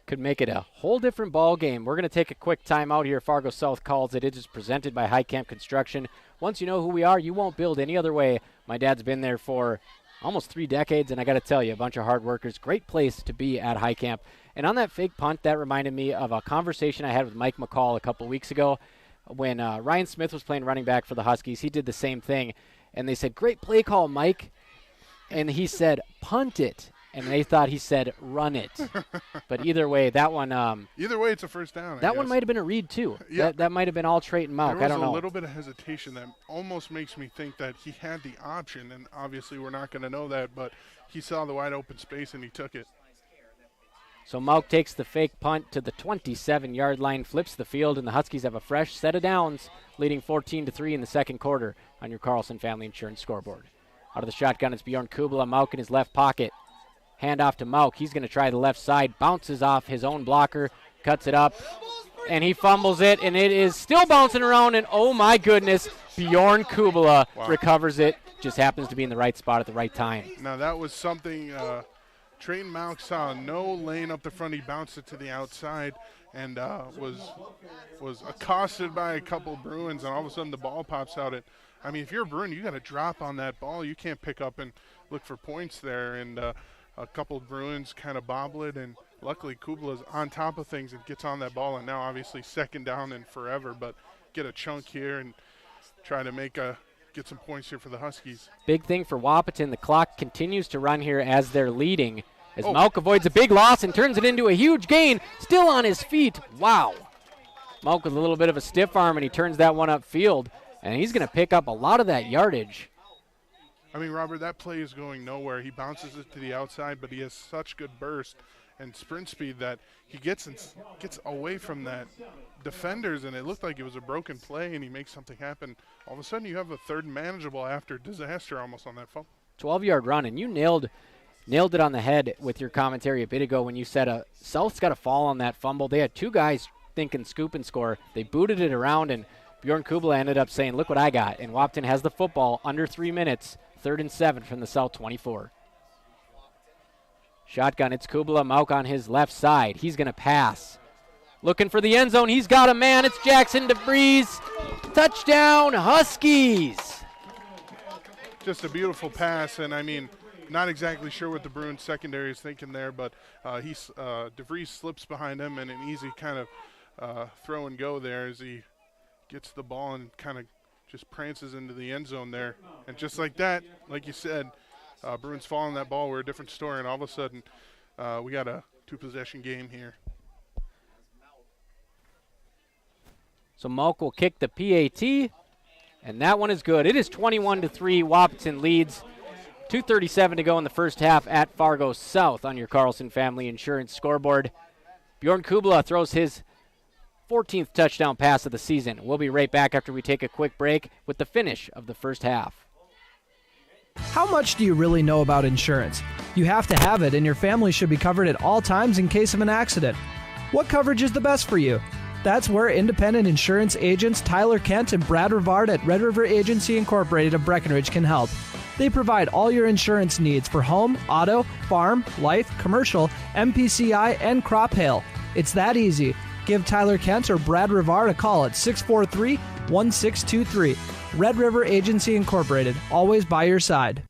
Could make it a whole different ball game. We're going to take a quick timeout here. Fargo South calls it. It is presented by High Camp Construction. Once you know who we are, you won't build any other way. My dad's been there for almost 3 decades, and I got to tell you, a bunch of hard workers. Great place to be at High Camp. And on that fake punt, that reminded me of a conversation I had with Mike McCall a couple weeks ago when Ryan Smith was playing running back for the Huskies. He did the same thing. And they said, great play call, Mike. And he said, punt it. And they thought he said, run it. But either way, that one. Either way, it's a first down. That one might have been a read, too. Yeah. That might have been all Trayton Mauk. I don't know. There was a little bit of hesitation that almost makes me think that he had the option. And obviously, we're not going to know that. But he saw the wide open space and he took it. So Mauk takes the fake punt to the 27-yard line, flips the field, and the Huskies have a fresh set of downs, leading 14-3 in the second quarter on your Carlson Family Insurance scoreboard. Out of the shotgun, it's Bjorn Kubala. Mauk in his left pocket. Hand off to Mauk. He's going to try the left side, bounces off his own blocker, cuts it up, and he fumbles it, and it is still bouncing around, and oh my goodness, Bjorn Kubala recovers it. Just happens to be in the right spot at the right time. Now that was something Trayton Mauk saw. No lane up the front. He bounced it to the outside and was accosted by a couple Bruins, and all of a sudden the ball pops out. I mean, if you're a Bruin, you got to drop on that ball. You can't pick up and look for points there. And a couple of Bruins kind of bobble it, and luckily Kubala's on top of things and gets on that ball. And now obviously second down and forever, but get a chunk here and try to get some points here for the Huskies. Big thing for Wahpeton. The clock continues to run here as they're leading. As Mauk avoids a big loss and turns it into a huge gain. Still on his feet. Wow. Mauk with a little bit of a stiff arm, and he turns that one upfield. And he's going to pick up a lot of that yardage. I mean, Robert, that play is going nowhere. He bounces it to the outside, but he has such good burst and sprint speed that he gets away from that defenders, and it looked like it was a broken play, and he makes something happen. All of a sudden, you have a third and manageable after disaster almost on that phone. 12-yard run, and you nailed it on the head with your commentary a bit ago when you said South's got to fall on that fumble. They had two guys thinking scoop and score. They booted it around, and Bjorn Kubala ended up saying, look what I got. And Wahpeton has the football under 3 minutes, 3rd and 7 from the South 24. Shotgun, it's Kubala. Mauk on his left side. He's going to pass. Looking for the end zone. He's got a man. It's Jackson DeVries. Touchdown, Huskies. Just a beautiful pass, and I mean, not exactly sure what the Bruins secondary is thinking there, but DeVries slips behind him, and an easy kind of throw and go there as he gets the ball and kind of just prances into the end zone there. And just like that, like you said, Bruins fall on that ball. We're a different story, and all of a sudden we got a two-possession game here. So Mauk will kick the PAT, and that one is good. It is 21-3. Wahpeton leads. 2:37 to go in the first half at Fargo South on your Carlson Family Insurance scoreboard. Bjorn Kubala throws his 14th touchdown pass of the season. We'll be right back after we take a quick break with the finish of the first half. How much do you really know about insurance? You have to have it, and your family should be covered at all times in case of an accident. What coverage is the best for you? That's where independent insurance agents Tyler Kent and Brad Rivard at Red River Agency Incorporated of Breckenridge can help. They provide all your insurance needs for home, auto, farm, life, commercial, MPCI, and crop hail. It's that easy. Give Tyler Kent or Brad Rivard a call at 643-1623. Red River Agency Incorporated, always by your side.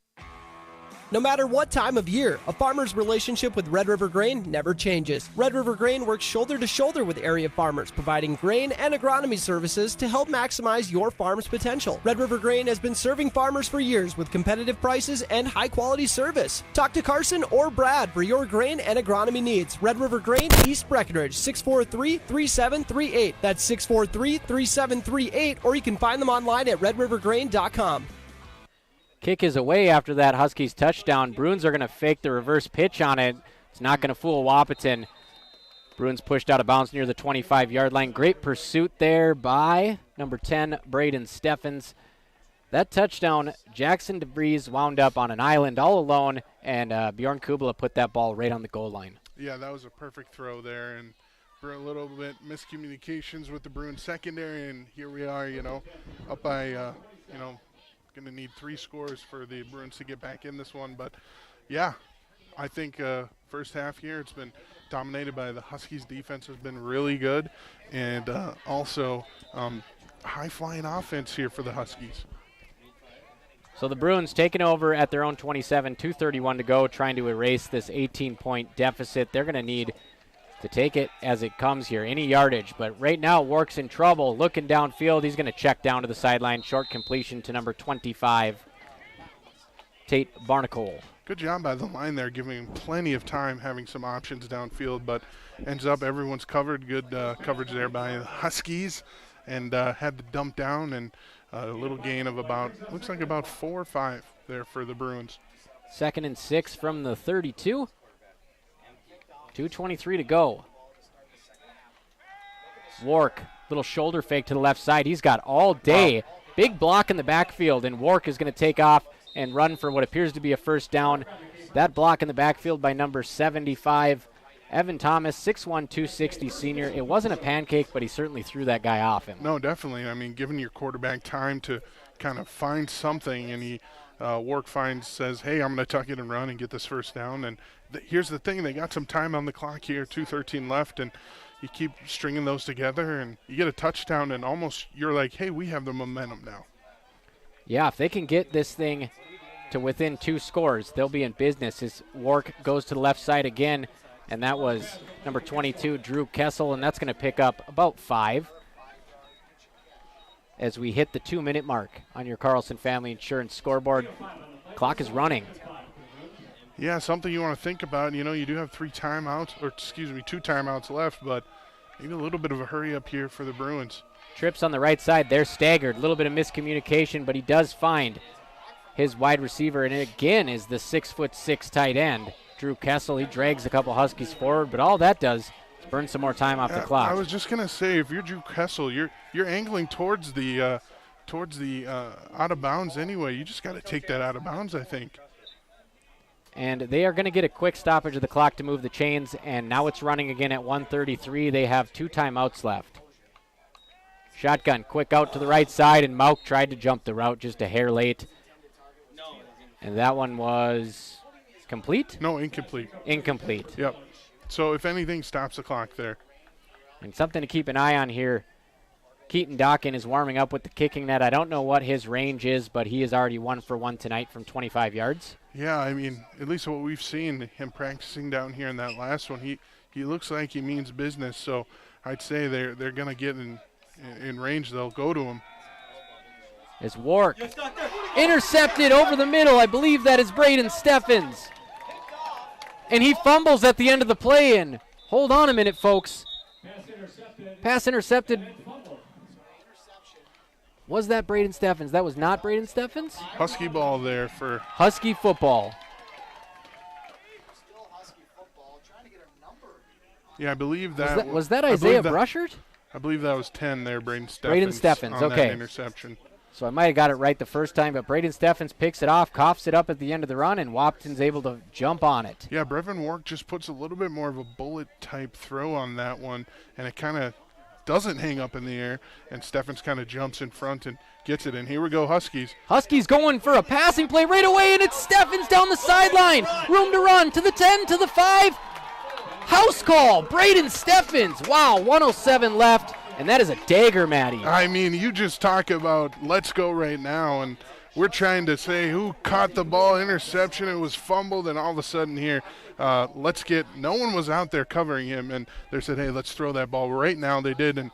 No matter what time of year, a farmer's relationship with Red River Grain never changes. Red River Grain works shoulder to shoulder with area farmers, providing grain and agronomy services to help maximize your farm's potential. Red River Grain has been serving farmers for years with competitive prices and high-quality service. Talk to Carson or Brad for your grain and agronomy needs. Red River Grain, East Breckenridge, 643-3738. That's 643-3738, or you can find them online at redrivergrain.com. Kick is away after that Huskies touchdown. Bruins are going to fake the reverse pitch on it. It's not going to fool Wahpeton. Bruins pushed out of bounds near the 25-yard line. Great pursuit there by number 10, Braden Steffens. That touchdown, Jackson DeVries wound up on an island all alone, and Bjorn Kubala put that ball right on the goal line. Yeah, that was a perfect throw there, and for a little bit miscommunications with the Bruins secondary, and here we are, up by, going to need 3 scores for the Bruins to get back in this one. But, yeah, I think first half here it's been dominated by the Huskies. Defense has been really good, and also high-flying offense here for the Huskies. So the Bruins taking over at their own 27, 2:31 to go, trying to erase this 18-point deficit. They're going to need to take it as it comes here, any yardage. But right now, Wark's in trouble. Looking downfield, he's going to check down to the sideline. Short completion to number 25, Tate Barnacle. Good job by the line there, giving him plenty of time, having some options downfield, but ends up everyone's covered. Good coverage there by the Huskies, and had to dump down, and a little gain of looks like about 4 or 5 there for the Bruins. 2nd and 6 from the 32. 2:23 to go. Wark, little shoulder fake to the left side. He's got all day. Wow. Big block in the backfield, and Wark is going to take off and run for what appears to be a first down. That block in the backfield by number 75, Evan Thomas, 6'1", 260 senior. It wasn't a pancake, but he certainly threw that guy off him. No, definitely. I mean, giving your quarterback time to kind of find something, and Wark says, hey, I'm going to tuck it and run and get this first down. And here's the thing. They got some time on the clock here, 2:13 left, and you keep stringing those together, and you get a touchdown, and almost you're like, hey, we have the momentum now. Yeah, if they can get this thing to within 2 scores, they'll be in business. As Wark goes to the left side again, and that was number 22, Drew Kessel, and that's going to pick up about 5 as we hit the 2-minute mark on your Carlson Family Insurance scoreboard. Clock is running. Yeah, something you want to think about. You know, you do have 2 timeouts left, but maybe a little bit of a hurry up here for the Bruins. Trips on the right side. They're staggered. A little bit of miscommunication, but he does find his wide receiver, and it again is the 6'6" tight end, Drew Kessel. He drags a couple Huskies forward, but all that does is burn some more time off the clock. I was just going to say, if you're Drew Kessel, you're angling towards the out of bounds anyway. You just got to take that out of bounds, I think. And they are going to get a quick stoppage of the clock to move the chains, and now it's running again at 1:33. They have 2 timeouts left. Shotgun, quick out to the right side, and Mauk tried to jump the route just a hair late. And that one was complete? No, incomplete. Incomplete. Yep. So if anything, stops the clock there. And something to keep an eye on here. Keaton Dawkin is warming up with the kicking net. I don't know what his range is, but he is already 1 for 1 tonight from 25 yards. Yeah, I mean, at least what we've seen him practicing down here in that last one, he looks like he means business. So I'd say they're going to get in range. They'll go to him. As Wark intercepted over the middle. I believe that is Braden Steffens. And he fumbles at the end of the play. And hold on a minute, folks. Pass intercepted. Was that Braden Steffens? That was not Braden Steffens? Husky ball there for Husky football. Yeah, I believe that was that Isaiah Brushert? I believe that was 10 there, Braden Steffens. Braden Steffens, on okay. That interception. So I might have got it right the first time, but Braden Steffens picks it off, coughs it up at the end of the run, and Wahpeton's able to jump on it. Yeah, Brevin Wark just puts a little bit more of a bullet-type throw on that one, and it kind of doesn't hang up in the air, and Steffens kind of jumps in front and gets it. And here we go, Huskies. Huskies going for a passing play right away, and it's Steffens down the sideline. Room to run to the 10, to the 5. House call, Braden Steffens. Wow, 1:07 left. And that is a dagger, Matty. I mean, you just talk about let's go right now, and we're trying to say who caught the ball, interception, it was fumbled, and all of a sudden here, no one was out there covering him, and they said, hey, let's throw that ball right now. They did, and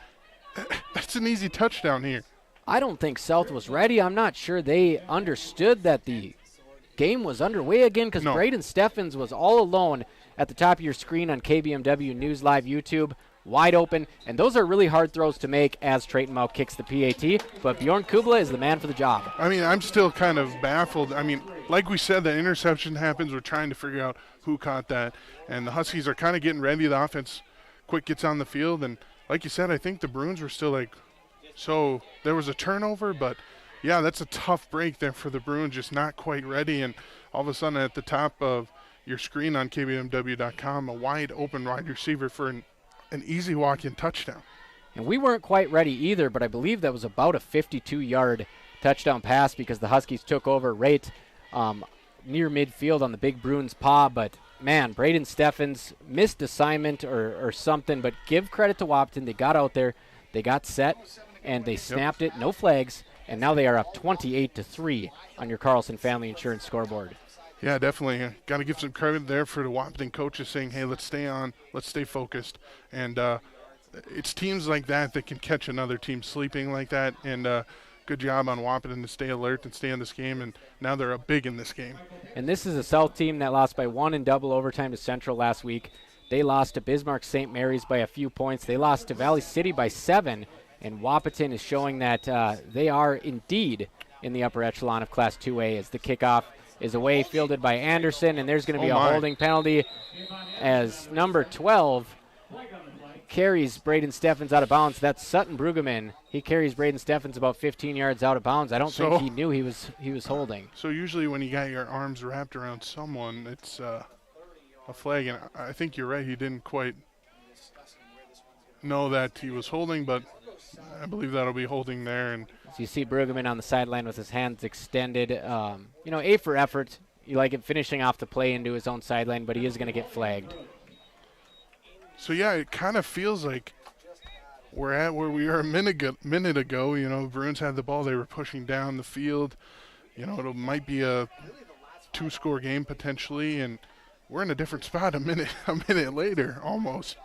that's an easy touchdown here. I don't think South was ready. I'm not sure they understood that the game was underway again because Braden Steffens was all alone at the top of your screen on KBMW News Live YouTube. Wide open, and those are really hard throws to make as Trayton Mauk kicks the PAT, but Bjorn Kubla is the man for the job. I mean, I'm still kind of baffled. I mean, like we said, the interception happens. We're trying to figure out who caught that, and the Huskies are kind of getting ready. The offense quick gets on the field, and like you said, I think the Bruins were still like, so there was a turnover, but yeah, that's a tough break there for the Bruins, just not quite ready, and all of a sudden at the top of your screen on KBMW.com, a wide open wide receiver for an easy walk-in touchdown. And we weren't quite ready either, but I believe that was about a 52-yard touchdown pass because the Huskies took over right near midfield on the big Bruins paw. But, man, Braden Steffens missed assignment or something, but give credit to Wahpeton. They got out there, they got set, and they snapped it, no flags, and now they are up 28-3 on your Carlson Family Insurance scoreboard. Yeah, definitely. Got to give some credit there for the Wahpeton coaches saying, hey, let's stay on, let's stay focused. And it's teams like that can catch another team sleeping like that. And good job on Wahpeton to stay alert and stay in this game. And now they're up big in this game. And this is a South team that lost by 1 in double overtime to Central last week. They lost to Bismarck St. Mary's by a few points. They lost to Valley City by 7. And Wahpeton is showing that they are indeed in the upper echelon of Class 2A as the kickoff is away, fielded by Anderson, and there's going to be a holding penalty as number 12 carries Braden Steffens out of bounds. That's Sutton Brueggemann. He carries Braden Steffens about 15 yards out of bounds. I don't think he knew he was holding. So usually when you got your arms wrapped around someone, it's a flag, and I think you're right. He didn't quite know that he was holding, but I believe that'll be holding there. And so you see Brueggemann on the sideline with his hands extended. A for effort. You like it finishing off the play into his own sideline, but he is going to get flagged. So, yeah, it kind of feels like we're at where we were a minute ago. You know, Bruins had the ball. They were pushing down the field. You know, it might be a 2-score game potentially, and we're in a different spot a minute later almost.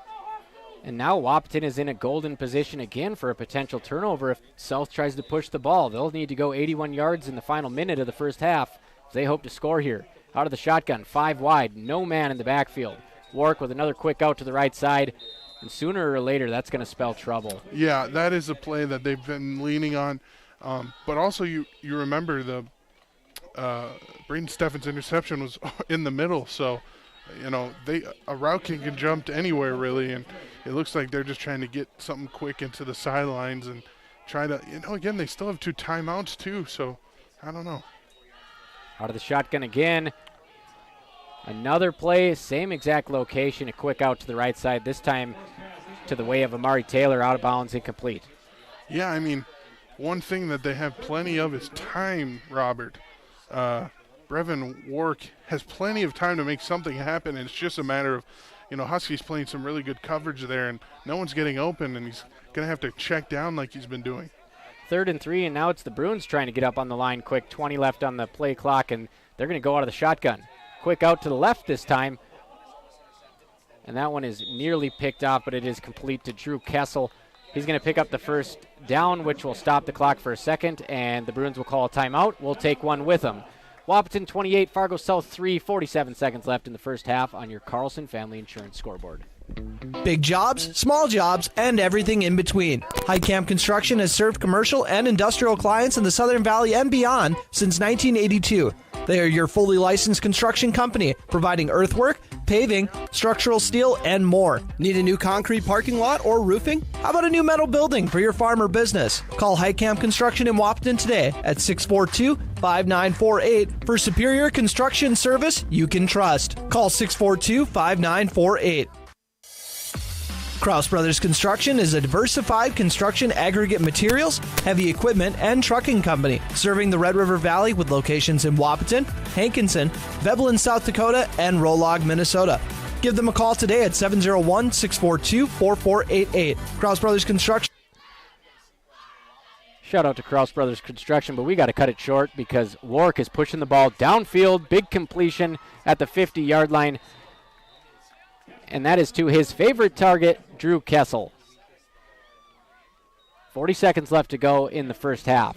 And now Wahpeton is in a golden position again for a potential turnover if South tries to push the ball. They'll need to go 81 yards in the final minute of the first half if they hope to score here. Out of the shotgun, 5 wide, no man in the backfield. Wark with another quick out to the right side, and sooner or later that's going to spell trouble. Yeah, that is a play that they've been leaning on. But also you remember the Braden Steffens' interception was in the middle, so you know a route can jump to anywhere really, and it looks like they're just trying to get something quick into the sidelines and try to, again, they still have 2 timeouts too, so I don't know. Out of the shotgun again. Another play, same exact location, a quick out to the right side, this time to the way of Amari Taylor, out of bounds, incomplete. Yeah, I mean, one thing that they have plenty of is time, Robert. Brevin Wark has plenty of time to make something happen, and it's just a matter of, Huskies playing some really good coverage there, and no one's getting open, and he's going to have to check down like he's been doing. 3rd and 3, and now it's the Bruins trying to get up on the line quick. 20 left on the play clock, and they're going to go out of the shotgun. Quick out to the left this time. And that one is nearly picked off, but it is complete to Drew Kessel. He's going to pick up the first down, which will stop the clock for a second, and the Bruins will call a timeout. We'll take one with them. Wahpeton 28, Fargo South 3, 47 seconds left in the first half on your Carlson Family Insurance scoreboard. Big jobs, small jobs, and everything in between. Heitkamp Construction has served commercial and industrial clients in the Southern Valley and beyond since 1982. They are your fully licensed construction company, providing earthwork, paving, structural steel, and more. Need a new concrete parking lot or roofing? How about a new metal building for your farm or business? Call Heitkamp Construction in Wahpeton today at 642-5948 for superior construction service you can trust. Call 642-5948. Kraus Brothers Construction is a diversified construction aggregate materials, heavy equipment, and trucking company serving the Red River Valley with locations in Wahpeton, Hankinson, Veblen, South Dakota, and Rolog, Minnesota. Give them a call today at 701-642-4488. Kraus Brothers Construction. Shout out to Kraus Brothers Construction, but we got to cut it short because Wark is pushing the ball downfield, big completion at the 50-yard line. And that is to his favorite target, Drew Kessel. 40 seconds left to go in the first half.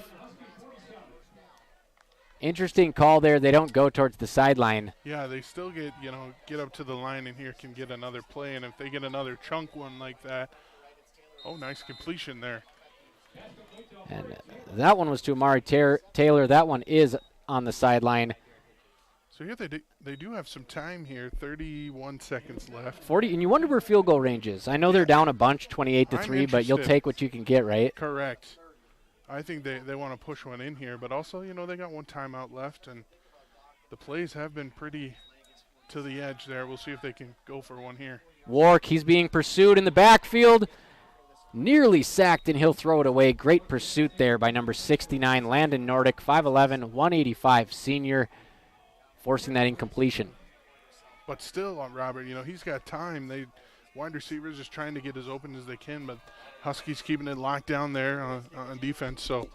Interesting call there. They don't go towards the sideline. Yeah, they still get up to the line, and here can get another play. And if they get another chunk one like that, nice completion there. And that one was to Amari Taylor. That one is on the sideline. So here they do have some time here, 31 seconds left. 40, and you wonder where field goal range is. I know they're down a bunch, 28-3, but you'll take what you can get, right? Correct. I think they want to push one in here, but also, they got one timeout left, and the plays have been pretty to the edge there. We'll see if they can go for one here. Wark, he's being pursued in the backfield. Nearly sacked, and he'll throw it away. Great pursuit there by number 69, Landon Nordic, 5'11", 185 senior. Forcing that incompletion. But still, Robert, he's got time. Wide receivers just trying to get as open as they can, but Huskies keeping it locked down there on defense. So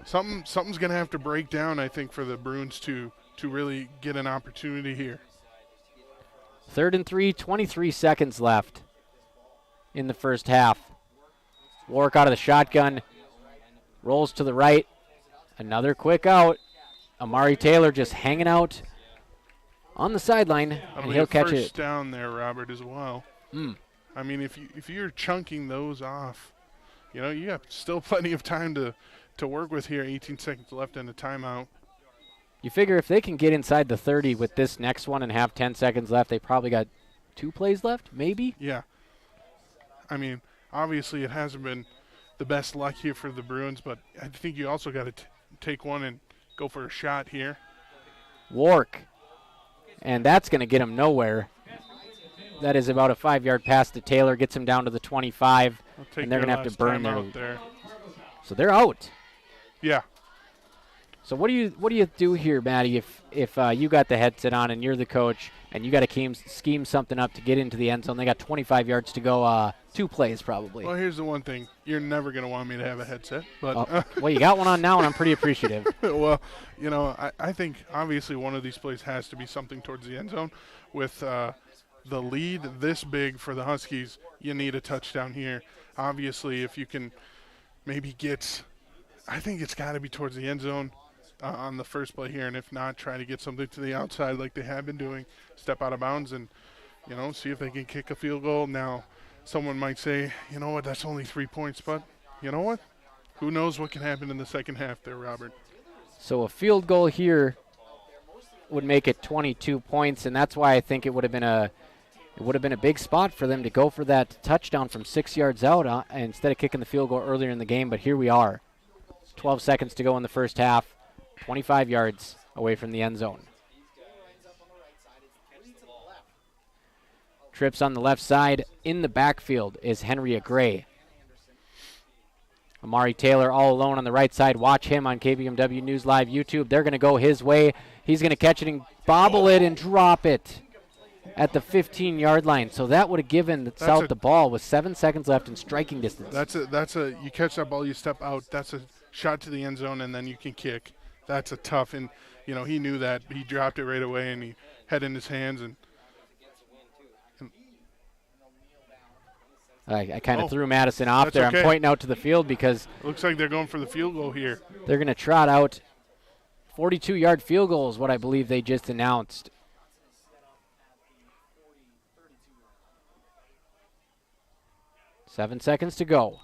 something's going to have to break down, I think, for the Bruins to really get an opportunity here. 3rd and 3, 23 seconds left in the first half. Wark out of the shotgun, rolls to the right. Another quick out. Amari Taylor just hanging out on the sideline, and he'll catch it. First down there, Robert, as well. I mean, if you're chunking those off, you have still plenty of time to work with here. 18 seconds left in the timeout. You figure if they can get inside the 30 with this next one and have 10 seconds left, they probably got 2 plays left, maybe? Yeah. I mean, obviously it hasn't been the best luck here for the Bruins, but I think you also got to take one and go for a shot here. Wark. And that's going to get him nowhere. That is about a 5-yard pass to Taylor, gets him down to the 25, and they're going to have to burn there. So they're out. Yeah. So what do you do here, Maddie, if you got the headset on and you're the coach and you got to scheme something up to get into the end zone? They got 25 yards to go, 2 plays probably. Well, here's the one thing. You're never going to want me to have a headset. But well, you got one on now, and I'm pretty appreciative. Well, you know, I think obviously one of these plays has to be something towards the end zone. With the lead this big for the Huskies, you need a touchdown here. Obviously, if you can maybe get – I think it's got to be towards the end zone. On the first play here, and if not, try to get something to the outside like they have been doing, step out of bounds and, you know, see if they can kick a field goal. Now, someone might say, you know what, that's only 3 points, but you know what? Who knows what can happen in the second half there, Robert. So a field goal here would make it 22 points, and that's why I think it would have been a big spot for them to go for that touchdown from 6 yards out instead of kicking the field goal earlier in the game, but here we are. 12 seconds to go in the first half. 25 yards away from the end zone. Trips on the left side. In the backfield is Henry Gray. Amari Taylor all alone on the right side. Watch him on KBMW News Live YouTube. They're going to go his way. He's going to catch it and bobble it and drop it at the 15-yard line. So that would have given South the ball with 7 seconds left in striking distance. You catch that ball, you step out. That's a shot to the end zone, and then you can kick. That's a tough, and, you know, he knew that. He dropped it right away, and he had it in his hands. And I kind of threw Madison off there. Okay. I'm pointing out to the field because it looks like they're going for the field goal here. They're going to trot out 42-yard field goal is what I believe they just announced. Seven seconds to go.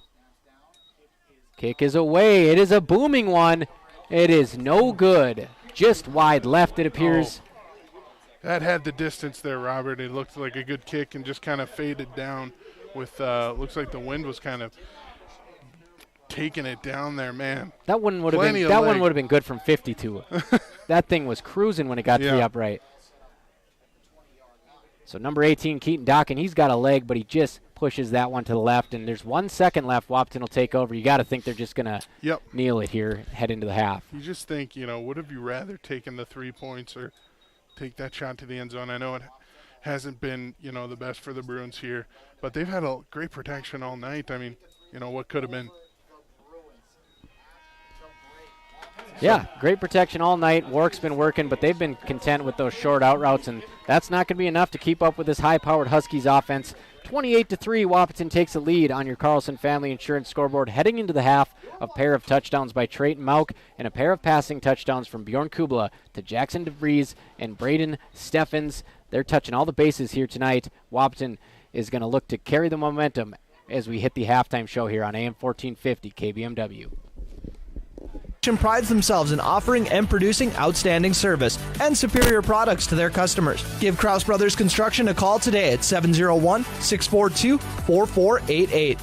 Kick is away. It is a booming one. It is no good. Just wide left, it appears. That had the distance there, Robert. It looked like a good kick and just kind of faded down with, looks like the wind was kind of taking it down there, man. That one would have been good from 52. That thing was cruising when it got to the upright. So number 18, Keaton Dockin, he's got a leg, but he just pushes that one to the left, and there's 1 second left. Wahpeton will take over. You got to think they're just going to kneel it here, head into the half. You just think, you know, would have you rather taken the 3 points or take that shot to the end zone? I know it hasn't been, you know, the best for the Bruins here, but they've had a great protection all night. I mean, you know, what could have been. Yeah, great protection all night. Warwick's been working, but they've been content with those short out routes, and that's not going to be enough to keep up with this high-powered Huskies offense. 28-3, Wahpeton takes a lead on your Carlson Family Insurance scoreboard. Heading into the half, a pair of touchdowns by Trayton Mauk and a pair of passing touchdowns from Bjorn Kubla to Jackson DeVries and Braden Steffens. They're touching all the bases here tonight. Wahpeton is going to look to carry the momentum as we hit the halftime show here on AM 1450 KBMW. Prides themselves in offering and producing outstanding service and superior products to their customers. Give Krause Brothers Construction a call today at 701-642-4488.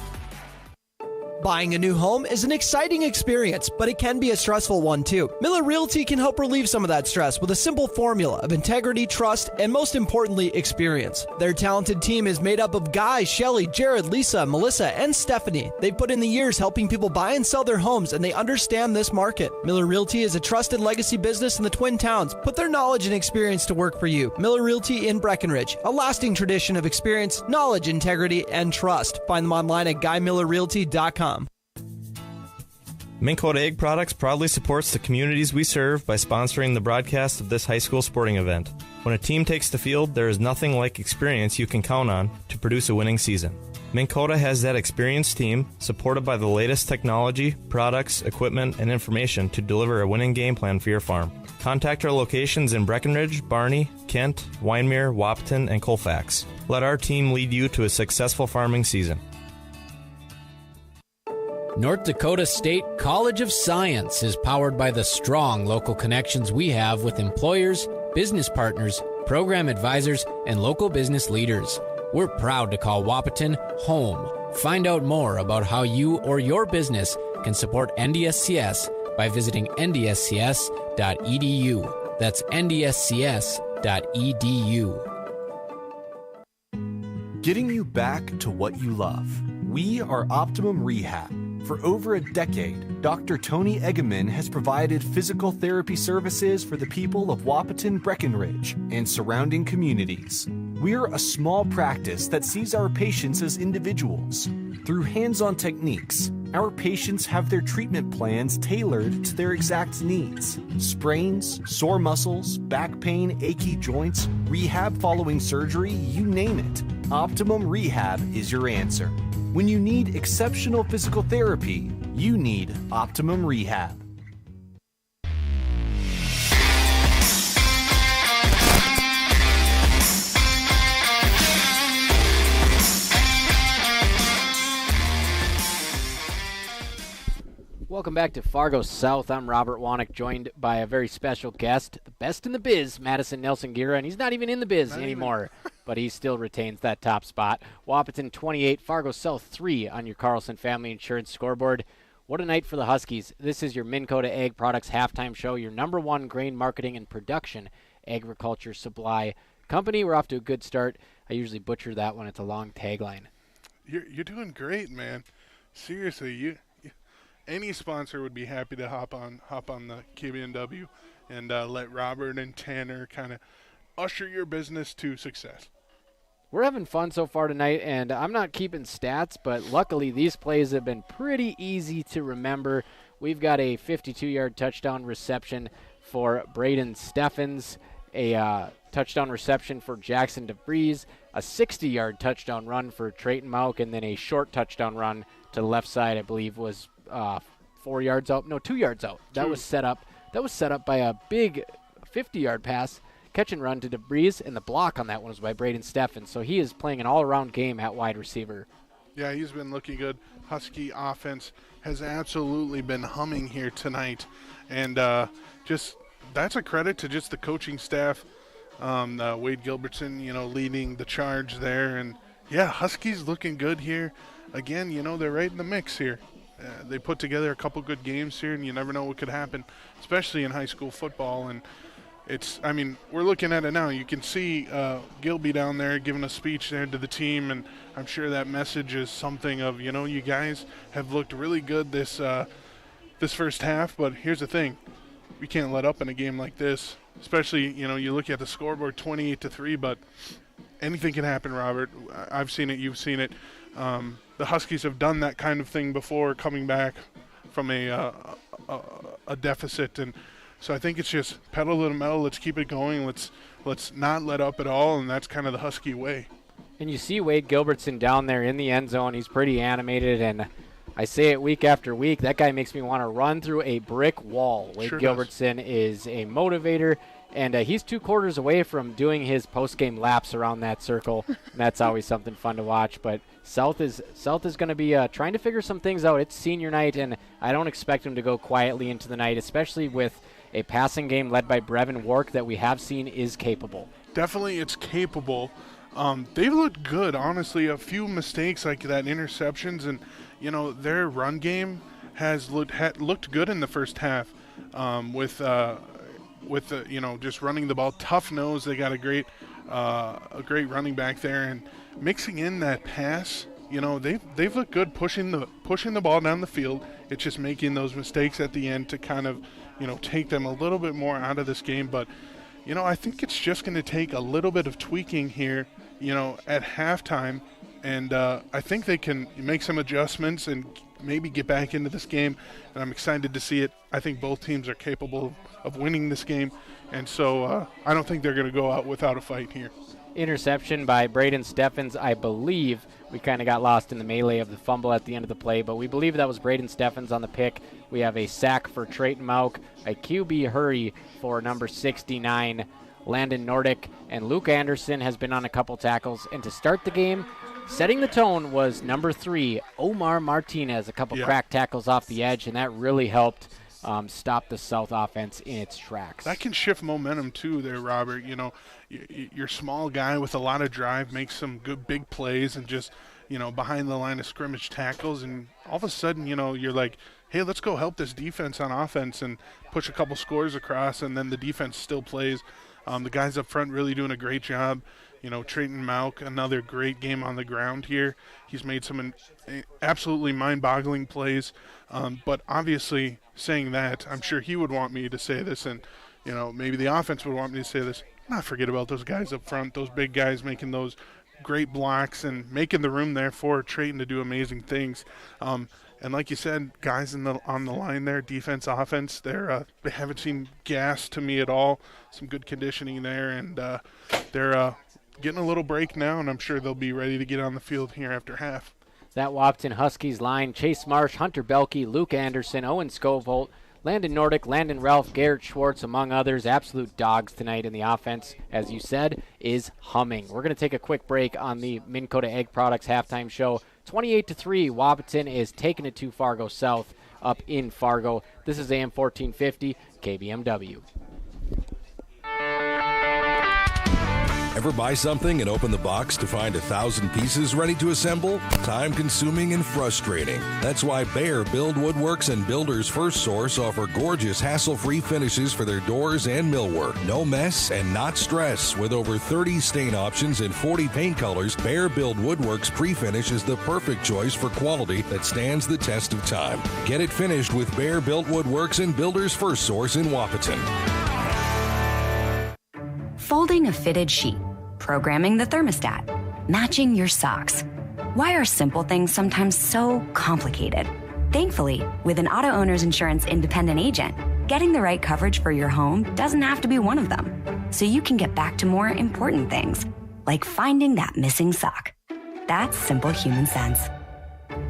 Buying a new home is an exciting experience, but it can be a stressful one too. Miller Realty can help relieve some of that stress with a simple formula of integrity, trust, and most importantly, experience. Their talented team is made up of Guy, Shelly, Jared, Lisa, Melissa, and Stephanie. They've put in the years helping people buy and sell their homes, and they understand this market. Miller Realty is a trusted legacy business in the Twin Towns. Put their knowledge and experience to work for you. Miller Realty in Breckenridge, a lasting tradition of experience, knowledge, integrity, and trust. Find them online at GuyMillerRealty.com. Minn Kota Egg Products proudly supports the communities we serve by sponsoring the broadcast of this high school sporting event. When a team takes the field, there is nothing like experience you can count on to produce a winning season. Minn Kota has that experienced team, supported by the latest technology, products, equipment, and information to deliver a winning game plan for your farm. Contact our locations in Breckenridge, Barney, Kent, Wyndmere, Wahpeton, and Colfax. Let our team lead you to a successful farming season. North Dakota State College of Science is powered by the strong local connections we have with employers, business partners, program advisors, and local business leaders. We're proud to call Wahpeton home. Find out more about how you or your business can support NDSCS by visiting ndscs.edu. That's ndscs.edu. Getting you back to what you love. We are Optimum Rehab. For over a decade, Dr. Tony Egeman has provided physical therapy services for the people of Wahpeton, Breckenridge, and surrounding communities. We're a small practice that sees our patients as individuals. Through hands-on techniques, our patients have their treatment plans tailored to their exact needs. Sprains, sore muscles, back pain, achy joints, rehab following surgery, you name it. Optimum Rehab is your answer. When you need exceptional physical therapy, you need Optimum Rehab. Welcome back to Fargo South. I'm Robert Wanick, joined by a very special guest, the best in the biz, Madison Nelson-Gira, and he's not even in the biz anymore, but he still retains that top spot. Wahpeton 28, Fargo South 3 on your Carlson Family Insurance scoreboard. What a night for the Huskies. This is your Minn Kota Ag Products halftime show, your #1 grain marketing and production agriculture supply company. We're off to a good start. I usually butcher that one. It's a long tagline. You're doing great, man. Seriously, any sponsor would be happy to hop on the KBMW and let Robert and Tanner kind of usher your business to success. We're having fun so far tonight, and I'm not keeping stats, but luckily these plays have been pretty easy to remember. We've got a 52-yard touchdown reception for Braden Steffens, a touchdown reception for Jackson DeVries, a 60-yard touchdown run for Trayton Mauk, and then a short touchdown run to the left side, I believe, was 4 yards out. No, 2 yards out. That was set up. That was set up by a big 50-yard pass, catch and run to DeVries, and the block on that one was by Braden Steffens. So he is playing an all-around game at wide receiver. Yeah, he's been looking good. Husky offense has absolutely been humming here tonight, and just that's a credit to just the coaching staff. Wade Gilbertson, leading the charge there, and yeah, Huskies looking good here. Again, they're right in the mix here. They put together a couple good games here, and you never know what could happen, especially in high school football. And we're looking at it now. You can see Gilby down there giving a speech there to the team, and I'm sure that message is something of, you guys have looked really good this first half, but here's the thing. We can't let up in a game like this, especially, you look at the scoreboard 28-3, but anything can happen, Robert. I've seen it. You've seen it. The Huskies have done that kind of thing before, coming back from a deficit, and so I think it's just pedal to the metal. Let's keep it going. Let's not let up at all, and that's kind of the Husky way. And you see Wade Gilbertson down there in the end zone. He's pretty animated, and I say it week after week. That guy makes me want to run through a brick wall. Wade Gilbertson is a motivator. And he's 2 quarters away from doing his post-game laps around that circle. And that's always something fun to watch. But South is going to be trying to figure some things out. It's senior night, and I don't expect him to go quietly into the night, especially with a passing game led by Brevin Wark that we have seen is capable. Definitely it's capable. They've looked good, honestly. A few mistakes like that, interceptions, and, their run game has looked good in the first half with just running the ball, tough nose. They got a great running back there, and mixing in that pass. They've looked good pushing the ball down the field. It's just making those mistakes at the end to kind of take them a little bit more out of this game. But I think it's just going to take a little bit of tweaking here. At halftime, and I think they can make some adjustments and maybe get back into this game, and I'm excited to see it. I think both teams are capable of winning this game, and so I don't think they're going to go out without a fight here. Interception by Braden Steffens, I believe. We kind of got lost in the melee of the fumble at the end of the play, but we believe that was Braden Steffens on the pick. We have a sack for Trayton Mauk, a QB hurry for number 69, Landon Nordic, and Luke Anderson has been on a couple tackles. And to start the game, setting the tone was number 3, Omar Martinez, a couple crack tackles off the edge, and that really helped stop the South offense in its tracks. That can shift momentum too there, Robert. You know, your small guy with a lot of drive makes some good big plays and just, you know, behind the line of scrimmage tackles, and all of a sudden, you know, you're like, hey, let's go help this defense on offense and push a couple scores across, and then the defense still plays. The guys up front really doing a great job. You know, Trayton Malk, another great game on the ground here. He's made some absolutely mind-boggling plays. But obviously, saying that, I'm sure he would want me to say this, and, you know, maybe the offense would want me to say this. Not forget about those guys up front, those big guys making those great blocks and making the room there for Trayton to do amazing things. And like you said, guys on the line there, defense, offense, they haven't seen gas to me at all. Some good conditioning there, and they're getting a little break now, and I'm sure they'll be ready to get on the field here after half. That Wahpeton Huskies line, Chase Marsh, Hunter Belke, Luke Anderson, Owen Scovolt, Landon Nordic, Landon Ralph, Garrett Schwartz, among others. Absolute dogs tonight in the offense, as you said, is humming. We're going to take a quick break on the Minn Kota Egg Products halftime show. 28-3, Wahpeton is taking it to Fargo South up in Fargo. This is AM 1450, KBMW. Ever buy something and open the box to find 1,000 pieces ready to assemble? Time-consuming and frustrating. That's why Bear Build Woodworks and Builders First Source offer gorgeous, hassle-free finishes for their doors and millwork. No mess and not stress. With over 30 stain options and 40 paint colors, Bear Build Woodworks pre-finish is the perfect choice for quality that stands the test of time. Get it finished with Bear Built Woodworks and Builders First Source in Wahpeton. Folding a fitted sheet, programming the thermostat, matching your socks. Why are simple things sometimes so complicated? Thankfully, with an auto owner's insurance independent agent, getting the right coverage for your home doesn't have to be one of them. So you can get back to more important things, like finding that missing sock. That's simple human sense.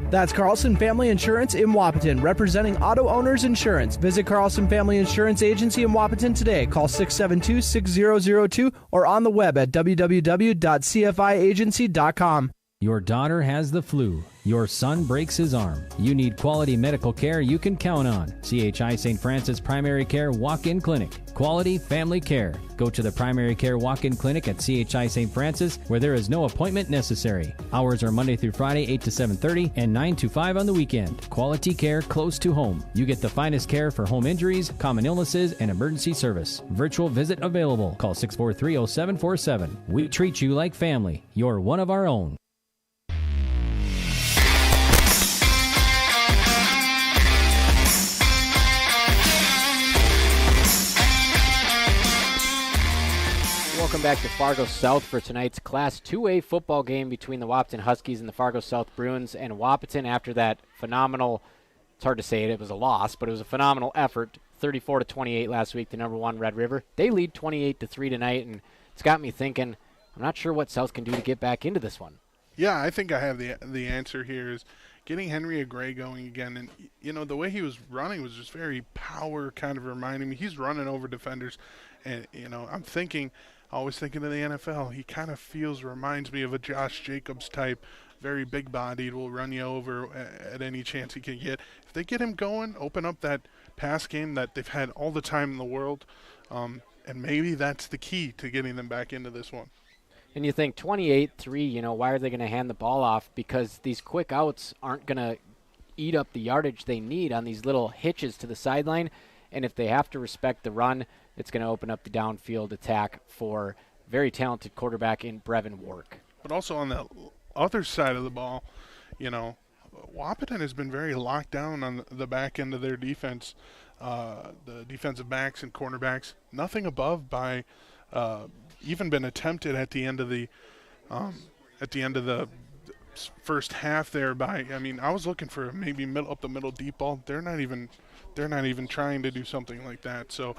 That's Carlson Family Insurance in Wahpeton, representing auto owners insurance. Visit Carlson Family Insurance Agency in Wahpeton today. Call 672-6002 or on the web at www.cfiagency.com. Your daughter has the flu. Your son breaks his arm. You need quality medical care you can count on. CHI St. Francis Primary Care Walk-In Clinic. Quality family care. Go to the Primary Care Walk-In Clinic at CHI St. Francis, where there is no appointment necessary. Hours are Monday through Friday, 8 to 7:30 and 9 to 5 on the weekend. Quality care close to home. You get the finest care for home injuries, common illnesses, and emergency service. Virtual visit available. Call 643-0747. We treat you like family. You're one of our own. Welcome back to Fargo South for tonight's Class 2A football game between the Wahpeton Huskies and the Fargo South Bruins. And Wahpeton, after that phenomenal, it's hard to say it was a loss, but it was a phenomenal effort, 34-28 last week, the number one Red River. They lead 28-3 tonight, and it's got me thinking, I'm not sure what South can do to get back into this one. Yeah, I think I have the answer here is getting Henry Gray going again. And, you know, the way he was running was just very power kind of reminding me. He's running over defenders. And, you know, I'm always thinking of the NFL. He kind of reminds me of a Josh Jacobs type, very big-bodied, will run you over at any chance he can get. If they get him going, open up that pass game that they've had all the time in the world, and maybe that's the key to getting them back into this one. And you think 28-3, you know, why are they going to hand the ball off? Because these quick outs aren't going to eat up the yardage they need on these little hitches to the sideline. And if they have to respect the run, it's going to open up the downfield attack for very talented quarterback in Brevin Wark. But also on the other side of the ball, you know, Wahpeton has been very locked down on the back end of their defense. The defensive backs and cornerbacks, nothing above by even been attempted at the end of the first half there by. I mean, I was looking for maybe up the middle deep ball. They're not even trying to do something like that. So,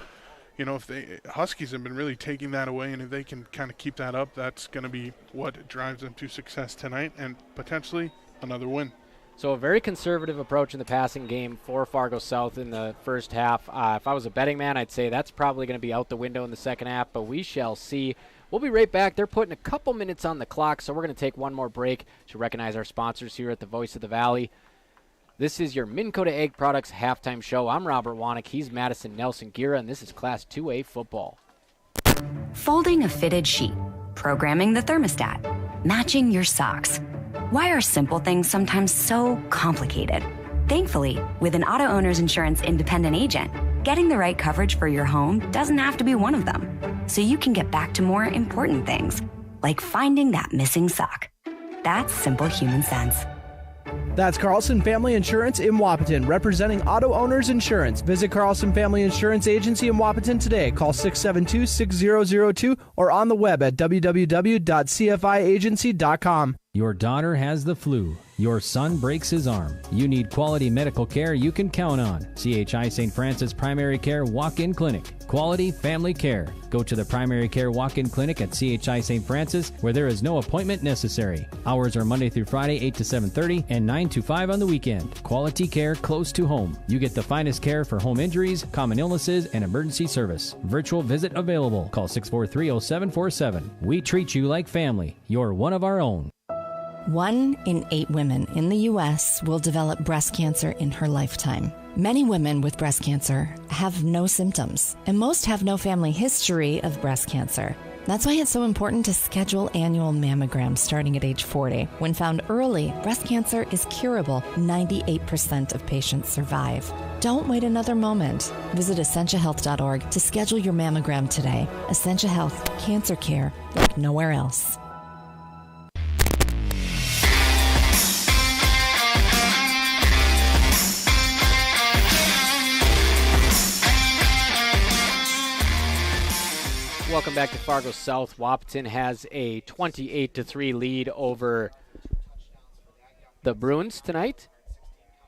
you know, if Huskies have been really taking that away, and if they can kind of keep that up, that's going to be what drives them to success tonight and potentially another win. So a very conservative approach in the passing game for Fargo South in the first half. If I was a betting man, I'd say that's probably going to be out the window in the second half, but we shall see. We'll We'll be right back. They're putting a couple minutes on the clock, so we're going to take one more break to recognize our sponsors here at the Voice of the Valley. This is your Minn Kota Ag Products halftime show. I'm Robert Wanick. He's Madison Nelson Gira, and this is Class 2A football. Folding a fitted sheet, programming the thermostat, matching your socks. Why are simple things sometimes so complicated? Thankfully, with an auto owner's insurance independent agent, getting the right coverage for your home doesn't have to be one of them. So you can get back to more important things, like finding that missing sock. That's simple human sense. That's Carlson Family Insurance in Wahpeton, representing auto owners insurance. Visit Carlson Family Insurance Agency in Wahpeton today. Call 672-6002 or on the web at www.cfiagency.com. Your daughter has the flu. Your son breaks his arm. You need quality medical care you can count on. CHI St. Francis Primary Care Walk-In Clinic. Quality family care. Go to the Primary Care Walk-In Clinic at CHI St. Francis, where there is no appointment necessary. Hours are Monday through Friday, 8 to 7:30 and 9 to 5 on the weekend. Quality care close to home. You get the finest care for home injuries, common illnesses, and emergency service. Virtual visit available. Call 643-0747. We treat you like family. You're one of our own. 1 in 8 women in the U.S. will develop breast cancer in her lifetime. Many women with breast cancer have no symptoms, and most have no family history of breast cancer. That's why it's so important to schedule annual mammograms starting at age 40. When found early, breast cancer is curable. 98% of patients survive. Don't wait another moment. Visit EssentiaHealth.org to schedule your mammogram today. Essentia Health, cancer care like nowhere else. Welcome back to Fargo South. Wahpeton has a 28-3 lead over the Bruins tonight.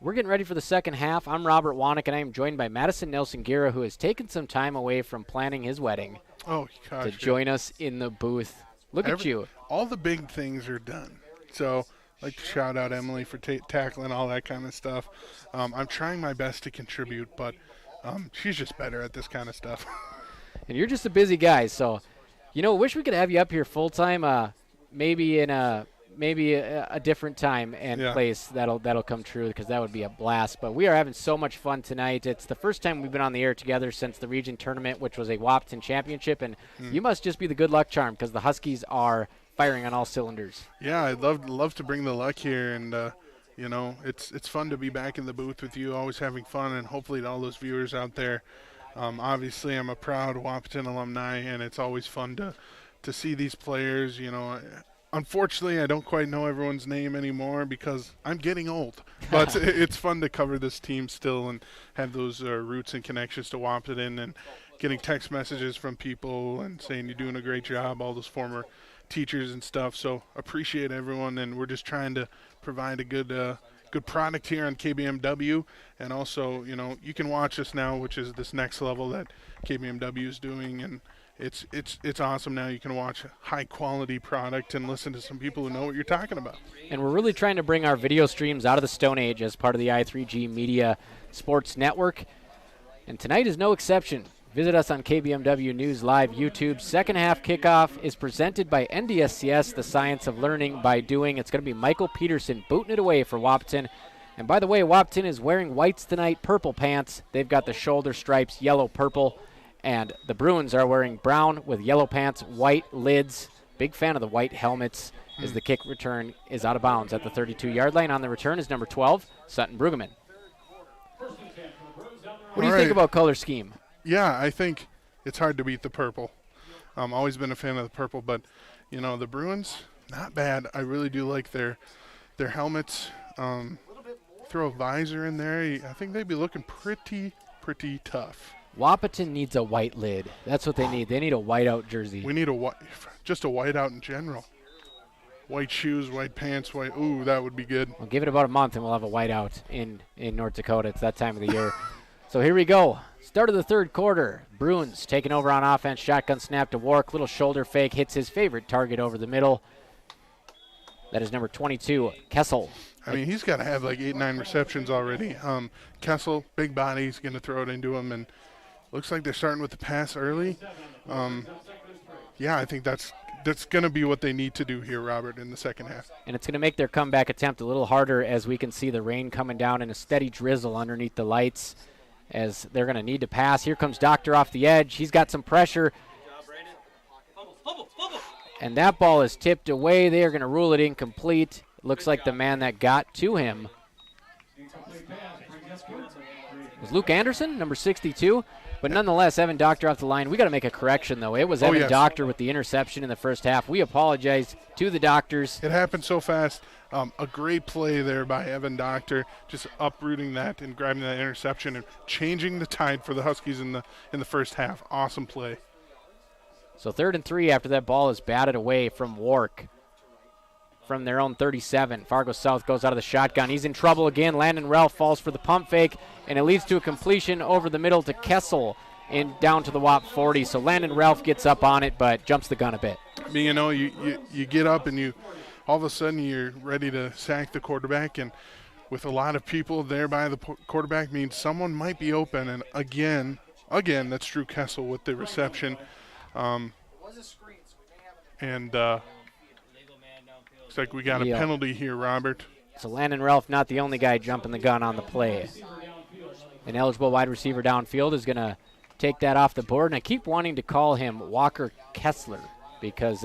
We're getting ready for the second half. I'm Robert Wanick, and I am joined by Madison Nelson Gira, who has taken some time away from planning his wedding to join us in the booth. Look at you. All the big things are done. So I'd like to shout out Emily for tackling all that kind of stuff. I'm trying my best to contribute, but she's just better at this kind of stuff. And you're just a busy guy, so, wish we could have you up here full time. Maybe in a different time and place that'll come true, because that would be a blast. But we are having so much fun tonight. It's the first time we've been on the air together since the region tournament, which was a Wahpeton championship, and you must just be the good luck charm, because the Huskies are firing on all cylinders. Yeah, I'd love to bring the luck here, and it's fun to be back in the booth with you, always having fun, and hopefully to all those viewers out there. Obviously, I'm a proud Wahpeton alumni, and it's always fun to see these players. Unfortunately, I don't quite know everyone's name anymore because I'm getting old. But it's fun to cover this team still and have those roots and connections to Wahpeton, and getting text messages from people and saying you're doing a great job, all those former teachers and stuff. So appreciate everyone, and we're just trying to provide a good product here on KBMW, and also, you can watch us now, which is this next level that KBMW is doing, and it's awesome now. You can watch high quality product and listen to some people who know what you're talking about. And we're really trying to bring our video streams out of the Stone Age as part of the I3G Media Sports Network, and tonight is no exception. Visit us on KBMW News Live YouTube. Second half kickoff is presented by NDSCS, the science of learning by doing. It's going to be Michael Peterson booting it away for Wahpeton. And by the way, Wahpeton is wearing whites tonight, purple pants. They've got the shoulder stripes, yellow, purple. And the Bruins are wearing brown with yellow pants, white lids. Big fan of the white helmets as the kick return is out of bounds at the 32-yard line. On the return is number 12, Sutton Brueggemann. What do you think about color scheme? Yeah, I think it's hard to beat the purple. Always been a fan of the purple, but, the Bruins, not bad. I really do like their helmets. Throw a visor in there. I think they'd be looking pretty tough. Wahpeton needs a white lid. That's what they need. They need a whiteout jersey. We need just a whiteout in general. White shoes, white pants, white. Ooh, that would be good. We'll give it about a month, and we'll have a whiteout in North Dakota. It's that time of the year. So here we go. Start of the third quarter. Bruins taking over on offense. Shotgun snap to Wark. Little shoulder fake. Hits his favorite target over the middle. That is number 22, Kessel. I mean, he's got to have like 8-9 receptions already. Kessel, big body. He's going to throw it into him. And looks like they're starting with the pass early. yeah, I think that's going to be what they need to do here, Robert, in the second half. And it's going to make their comeback attempt a little harder as we can see the rain coming down in a steady drizzle underneath the lights as they're going to need to pass. Here comes Doctor off the edge. He's got some pressure. And that ball is tipped away. They are going to rule it incomplete. Looks like the man that got to him was Luke Anderson, number 62. But nonetheless, Evan Doctor off the line. We got to make a correction, though. It was Evan Doctor with the interception in the first half. We apologize to the Doctors. It happened so fast. A great play there by Evan Doctor, just uprooting that and grabbing that interception and changing the tide for the Huskies in the first half. Awesome play. So 3rd and 3 after that ball is batted away from Wark. From their own 37. Fargo South goes out of the shotgun. He's in trouble again. Landon Ralph falls for the pump fake, and it leads to a completion over the middle to Kessel and down to the WAP 40. So Landon Ralph gets up on it, but jumps the gun a bit. I mean, you get up and you all of a sudden you're ready to sack the quarterback, and with a lot of people there by the quarterback means someone might be open. And again, that's Drew Kessel with the reception. Looks like we got a penalty here, Robert. So Landon Ralph not the only guy jumping the gun on the play. An eligible wide receiver downfield is going to take that off the board. And I keep wanting to call him Walker Kessler because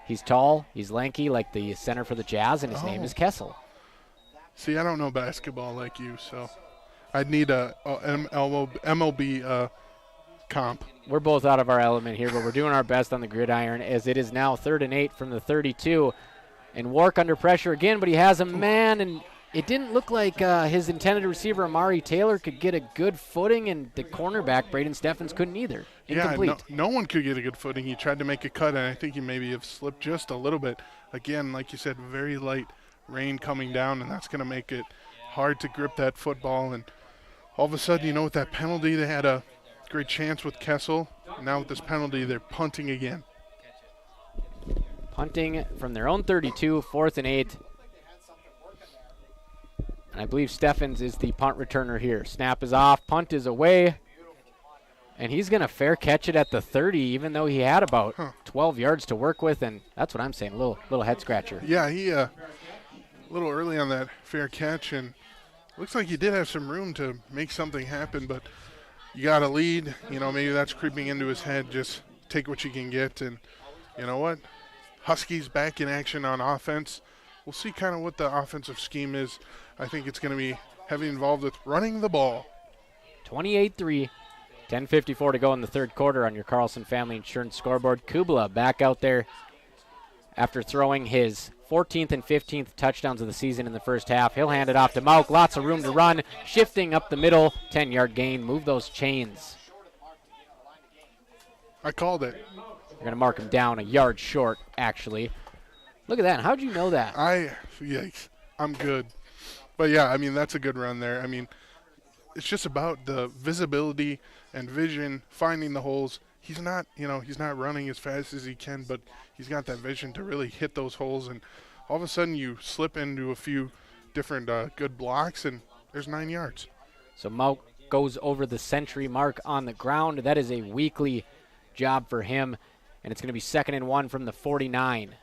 he's tall, he's lanky like the center for the Jazz, and his name is Kessel. See, I don't know basketball like you, so I'd need a MLB comp. We're both out of our element here, but we're doing our best on the gridiron as it is now 3rd and 8 from the 32. And Wark under pressure again, but he has a man, and it didn't look like his intended receiver, Amari Taylor, could get a good footing, and the cornerback, Braden Steffens, couldn't either. Incomplete. Yeah, no one could get a good footing. He tried to make a cut, and I think he maybe have slipped just a little bit. Again, like you said, very light rain coming down, and that's going to make it hard to grip that football. And all of a sudden, with that penalty, they had a great chance with Kessel. Now with this penalty, they're punting again. Punting from their own 32, 4th and 8. And I believe Steffens is the punt returner here. Snap is off, punt is away. And he's going to fair catch it at the 30, even though he had about 12 yards to work with. And that's what I'm saying, a little head scratcher. Yeah, he a little early on that fair catch. And looks like he did have some room to make something happen. But you got a lead. Maybe that's creeping into his head. Just take what you can get. And you know what? Huskies back in action on offense. We'll see kind of what the offensive scheme is. I think it's going to be heavily involved with running the ball. 28-3, 10:54 to go in the third quarter on your Carlson Family Insurance scoreboard. Kubla back out there after throwing his 14th and 15th touchdowns of the season in the first half. He'll hand it off to Mauk. Lots of room to run. Shifting up the middle. 10-yard gain. Move those chains. I called it. We're going to mark him down a yard short, actually. Look at that. How'd you know that? Yikes. I'm good. But, yeah, that's a good run there. It's just about the visibility and vision, finding the holes. He's not running as fast as he can, but he's got that vision to really hit those holes. And all of a sudden you slip into a few different good blocks, and there's 9 yards. So Mauk goes over the century mark on the ground. That is a weekly job for him. And it's going to be 2nd and 1 from the 49.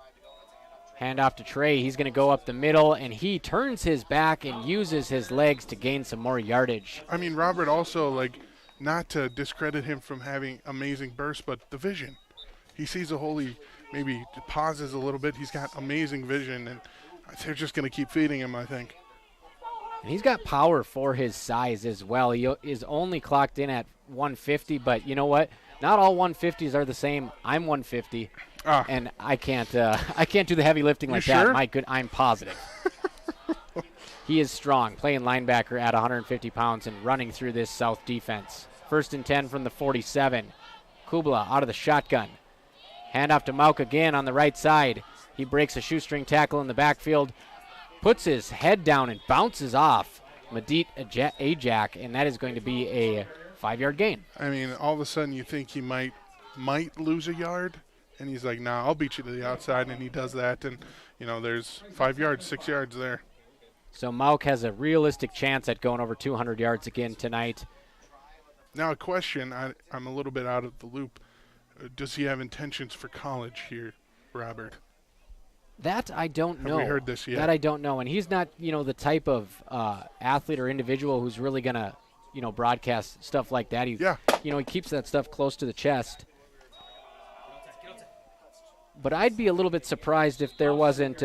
Hand off to Trey. He's going to go up the middle, and he turns his back and uses his legs to gain some more yardage. Robert also, not to discredit him from having amazing bursts, but the vision. He sees a hole, he maybe pauses a little bit. He's got amazing vision, and they're just going to keep feeding him, I think. And he's got power for his size as well. He is only clocked in at 150, but you know what? Not all 150s are the same. I'm 150, and I can't do the heavy lifting like that. Sure? My good, I'm positive. He is strong, playing linebacker at 150 pounds and running through this South defense. 1st and 10 from the 47. Kubla out of the shotgun. Hand off to Mauk again on the right side. He breaks a shoestring tackle in the backfield, puts his head down and bounces off Medit Ajak, and that is going to be a 5-yard gain. All of a sudden you think he might lose a yard, and he's like, nah, I'll beat you to the outside, and he does that, and, there's 5 yards, 6 yards there. So Mauk has a realistic chance at going over 200 yards again tonight. Now a question, I'm a little bit out of the loop. does he have intentions for college here, Robert? That I don't know. Have we heard this yet? That I don't know. And he's not, the type of athlete or individual who's really going to, broadcast stuff like that. He keeps that stuff close to the chest. But I'd be a little bit surprised if there wasn't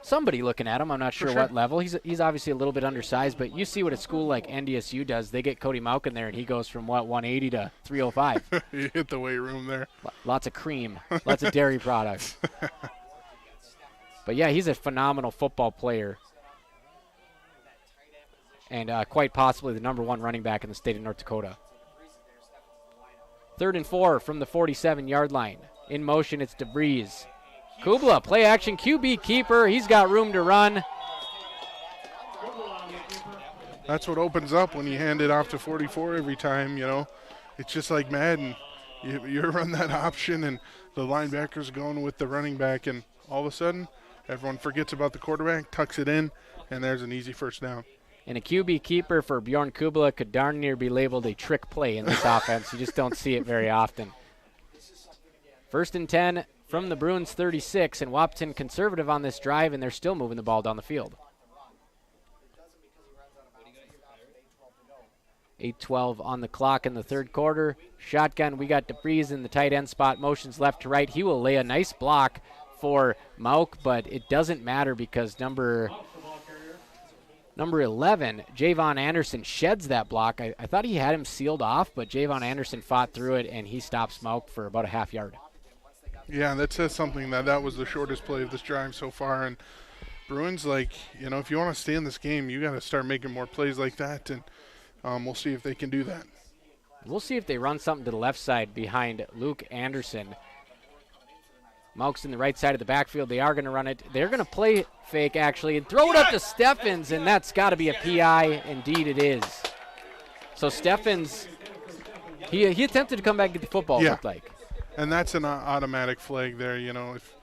somebody looking at him. I'm not sure what level. He's obviously a little bit undersized, but you see what a school like NDSU does. They get Cody Mauck in there, and he goes from, 180 to 305. You hit the weight room there. Lots of cream, lots of dairy products. But, yeah, he's a phenomenal football player and quite possibly the number 1 running back in the state of North Dakota. 3rd and 4 from the 47-yard line. In motion, it's DeVries. Kubla, play action, QB keeper. He's got room to run. That's what opens up when you hand it off to 44 every time, It's just like Madden. You run that option, and the linebacker's going with the running back, and all of a sudden, everyone forgets about the quarterback, tucks it in, and there's an easy first down. And a QB keeper for Bjorn Kubla could darn near be labeled a trick play in this offense. You just don't see it very often. 1st and 10 from the Bruins 36, and Wahpeton conservative on this drive, and they're still moving the ball down the field. 8:12 on the clock in the 3rd quarter. Shotgun, we got DeVries in the tight end spot, motions left to right. He will lay a nice block for Mauck, but it doesn't matter because number 11, Javon Anderson, sheds that block. I thought he had him sealed off, but Javon Anderson fought through it, and he stops Mauck for about a half yard. Yeah, that says something that was the shortest play of this drive so far. And Bruins, if you want to stay in this game, you got to start making more plays like that, and we'll see if they can do that. We'll see if they run something to the left side behind Luke Anderson. Mauck's in the right side of the backfield. They are going to run it. They're going to play fake, actually, and throw it up to Steffens, and that's got to be a PI. Indeed it is. So Steffens, he attempted to come back and get the football, it looked like. And that's an automatic flag there, if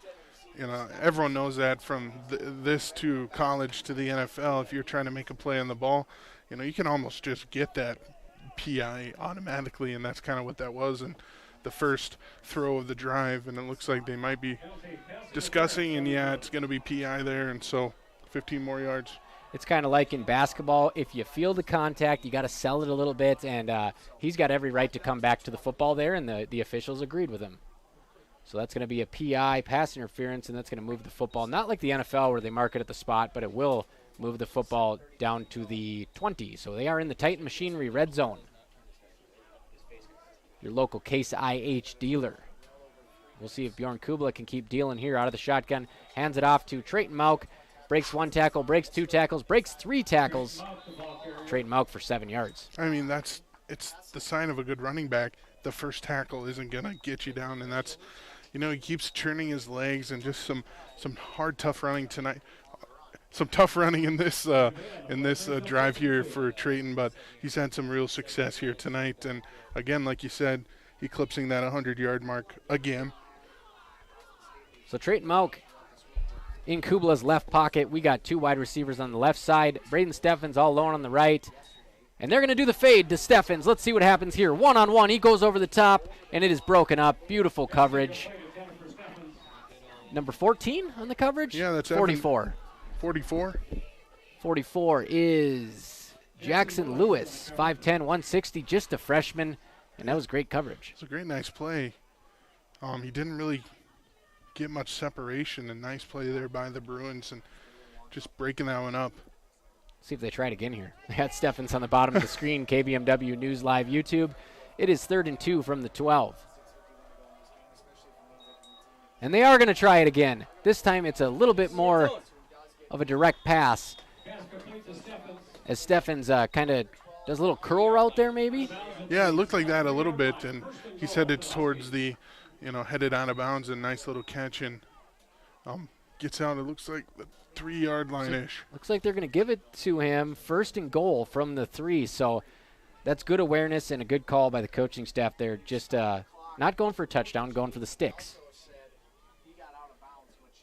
everyone knows that from this to college to the NFL. If you're trying to make a play on the ball, you can almost just get that PI automatically, and that's kind of what that was in the first throw of the drive. And it looks like they might be discussing, and it's going to be PI there, and so 15 more yards. It's kind of like in basketball. If you feel the contact, you got to sell it a little bit, and he's got every right to come back to the football there, and the officials agreed with him. So that's going to be a PI, pass interference, and that's going to move the football. Not like the NFL where they mark it at the spot, but it will move the football down to the 20. So they are in the Titan Machinery red zone. Your local Case IH dealer. We'll see if Bjorn Kubla can keep dealing here out of the shotgun. Hands it off to Trayton Mauck. Breaks 1 tackle, breaks 2 tackles, breaks 3 tackles. Trayton Mauck for 7 yards. I mean, it's the sign of a good running back. The first tackle isn't going to get you down, and that's, he keeps churning his legs, and just some hard, tough running tonight. Some tough running in this drive here for Trayton, but he's had some real success here tonight. And again, like you said, eclipsing that 100-yard mark again. So Trayton Mauck in Kubla's left pocket. We got 2 wide receivers on the left side. Braden Steffens all alone on the right. And they're going to do the fade to Steffens. Let's see what happens here. 1-on-1. He goes over the top, and it is broken up. Beautiful coverage. Number 14 on the coverage? Yeah, that's 44. 44? 44 is Jackson Lewis. 5'10", 160, just a freshman. And that was great coverage. It's a great, nice play. He didn't really get much separation, and nice play there by the Bruins, and just breaking that one up. See if they try it again here. They got Steffens on the bottom of the screen, KBMW News Live YouTube. It is 3rd and 2 from the 12. And they are going to try it again. This time it's a little bit more of a direct pass, as Steffens kind of does a little curl route there maybe. Yeah, it looked like that a little bit, and he's headed towards the headed out of bounds, and nice little catch, and gets out, it looks like the 3-yard line-ish. Looks like they're going to give it to him 1st and goal from the 3, so that's good awareness and a good call by the coaching staff there. Just not going for a touchdown, going for the sticks.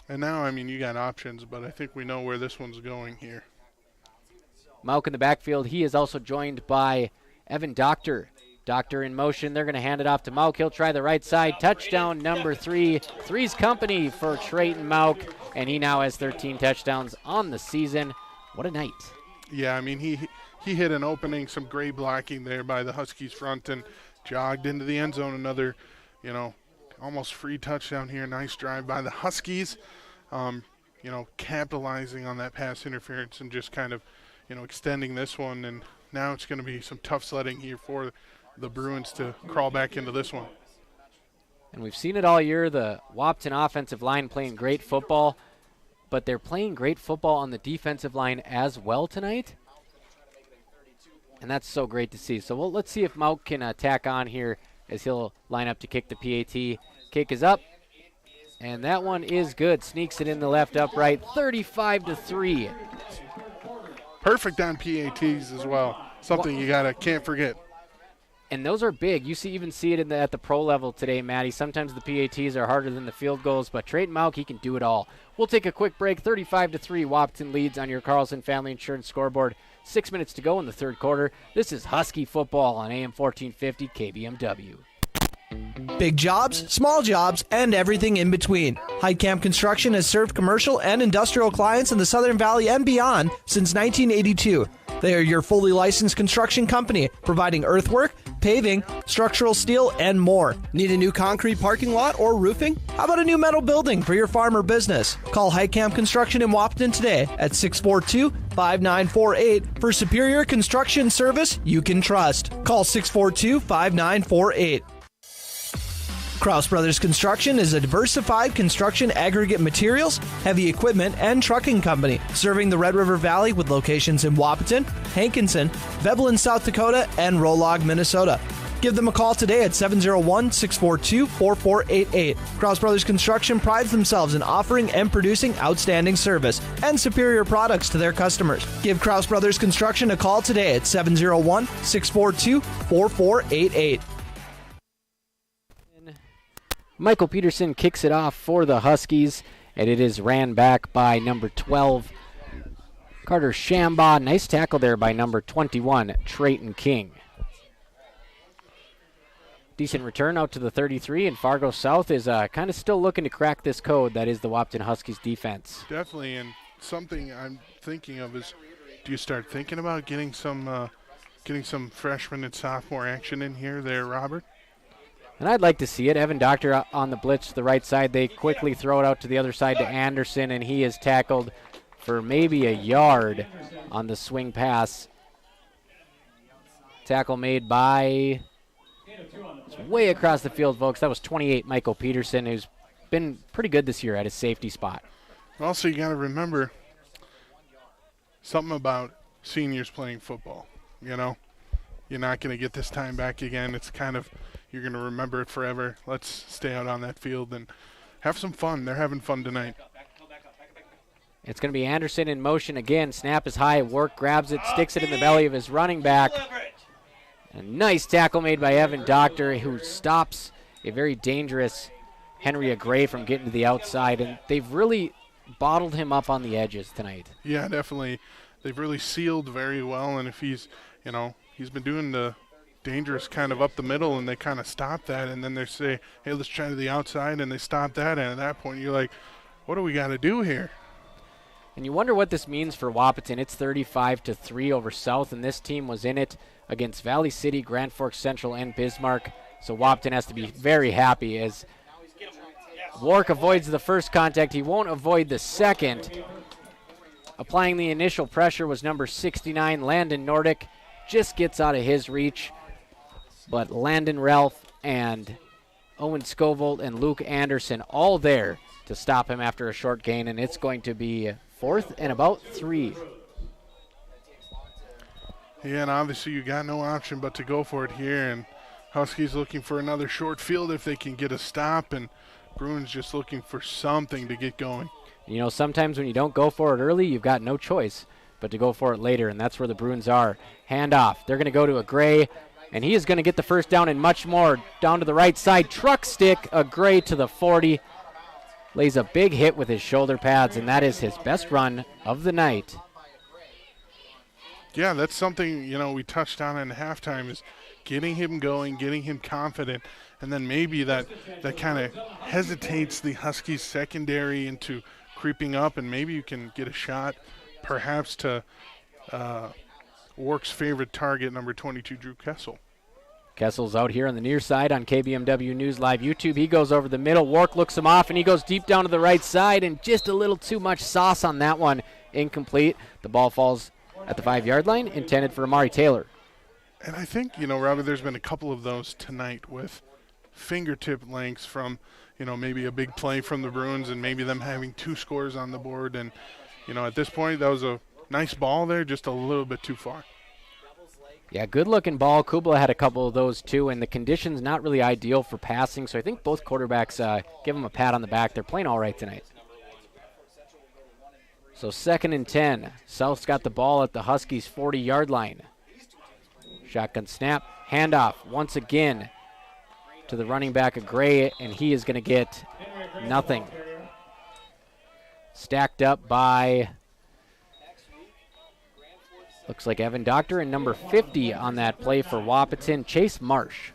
And now, you got options, but I think we know where this one's going here. Mauck in the backfield. He is also joined by Evan Doctor Doctor in motion. They're going to hand it off to Mauk. He'll try the right side. Touchdown number 3. Three's company for Trayton Mauk, and he now has 13 touchdowns on the season. What a night. Yeah, I mean, he hit an opening, some great blocking there by the Huskies front, and jogged into the end zone. Another, almost free touchdown here. Nice drive by the Huskies, capitalizing on that pass interference and just kind of, extending this one. And now it's going to be some tough sledding here for the Bruins to crawl back into this one. And we've seen it all year, the Wahpeton offensive line playing great football, but they're playing great football on the defensive line as well tonight. And that's so great to see. So let's see if Mauk can tack on here as he'll line up to kick the PAT. Kick is up, and that one is good. Sneaks it in the left upright, 35-3. Perfect on PATs as well. Something you can't forget. And those are big. You even see it at the pro level today, Maddie. Sometimes the PATs are harder than the field goals, but Trayton Mauk, he can do it all. We'll take a quick break. 35-3, Wahpeton leads on your Carlson Family Insurance scoreboard. 6 minutes to go in the third quarter. This is Husky football on AM 1450 KBMW. Big jobs, small jobs, and everything in between. Heitkamp Construction has served commercial and industrial clients in the Southern Valley and beyond since 1982. They are your fully licensed construction company, providing earthwork, paving, structural steel, and more. Need a new concrete parking lot or roofing? How about a new metal building for your farm or business? Call Heitkamp Construction in Wahpeton today at 642-5948 for superior construction service you can trust. Call 642-5948. Kraus Brothers Construction is a diversified construction aggregate materials, heavy equipment, and trucking company serving the Red River Valley with locations in Wahpeton, Hankinson, Veblen, South Dakota, and Rolog, Minnesota. Give them a call today at 701-642-4488. Kraus Brothers Construction prides themselves in offering and producing outstanding service and superior products to their customers. Give Kraus Brothers Construction a call today at 701-642-4488. Michael Peterson kicks it off for the Huskies, and it is ran back by number 12, Carter Shambaugh. Nice tackle there by number 21, Trayton King. Decent return out to the 33, and Fargo South is kind of still looking to crack this code that is the Wahpeton Huskies defense. Definitely, and something I'm thinking of is, do you start thinking about getting some freshman and sophomore action in here there, Robert? And I'd like to see it. Evan Doctor on the blitz to the right side. They quickly throw it out to the other side to Anderson, and he is tackled for maybe a yard on the swing pass. Tackle made by, it's way across the field, folks. That was 28, Michael Peterson, who's been pretty good this year at his safety spot. Also, you got to remember something about seniors playing football. You're not going to get this time back again. It's kind of, you're going to remember it forever. Let's stay out on that field and have some fun. They're having fun tonight. It's going to be Anderson in motion again. Snap is high. Work grabs it, sticks it in the belly of his running back. A nice tackle made by Evan Doctor, who stops a very dangerous Henry Gray from getting to the outside. And they've really bottled him up on the edges tonight. Yeah, definitely. They've really sealed very well. And if he's, he's been doing the dangerous kind of up the middle, and they kind of stop that, and then they say, hey, let's try to the outside, and they stop that, and at that point you're like, what do we got to do here? And you wonder what this means for Wahpeton. It's 35-3 over South, and this team was in it against Valley City, Grand Forks Central, and Bismarck, so Wahpeton has to be very happy as Wark avoids the first contact. He won't avoid the second. Applying the initial pressure was number 69, Landon Nordic. Just gets out of his reach. But Landon Ralph and Owen Scovold and Luke Anderson all there to stop him after a short gain, and it's going to be 4th and about 3. Yeah, and obviously you got no option but to go for it here, and Huskies looking for another short field if they can get a stop, and Bruins just looking for something to get going. Sometimes when you don't go for it early, you've got no choice but to go for it later, and that's where the Bruins are. Handoff. They're going to go to a Gray, and he is going to get the first down and much more. Down to the right side, truck stick, a Gray to the 40. Lays a big hit with his shoulder pads, and that is his best run of the night. Yeah, that's something, we touched on in halftime is getting him going, getting him confident, and then maybe that kind of hesitates the Huskies secondary into creeping up, and maybe you can get a shot perhaps to Wark's favorite target, number 22, Drew Kessel. Kessel's out here on the near side on KBMW News Live YouTube. He goes over the middle. Wark looks him off, and he goes deep down to the right side, and just a little too much sauce on that one. Incomplete. The ball falls at the 5-yard line, intended for Amari Taylor. And I think, Robbie, there's been a couple of those tonight with fingertip lengths from, maybe a big play from the Bruins and maybe them having 2 scores on the board. And, at this point, that was a nice ball there, just a little bit too far. Yeah, good-looking ball. Kubla had a couple of those, too, and the conditions not really ideal for passing, so I think both quarterbacks give them a pat on the back. They're playing all right tonight. So 2nd and 10. South's got the ball at the Huskies' 40-yard line. Shotgun snap, handoff once again to the running back of Gray, and he is going to get nothing. Stacked up by, looks like Evan Doctor, and number 50 on that play for Wahpeton, Chase Marsh.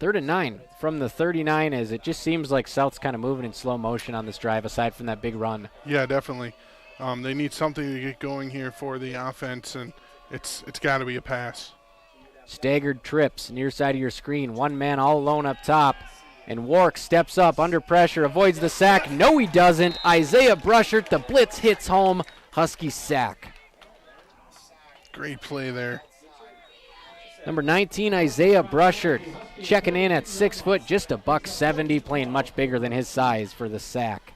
3rd and 9 from the 39, as it just seems like South's kind of moving in slow motion on this drive, aside from that big run. Yeah, definitely. They need something to get going here for the offense, and it's got to be a pass. Staggered trips near side of your screen. One man all alone up top. And Wark steps up under pressure, avoids the sack. No, he doesn't. Isaiah Brushert, the blitz hits home. Husky sack. Great play there. Number 19, Isaiah Brushert, checking in at 6 foot, just a $170, playing much bigger than his size for the sack.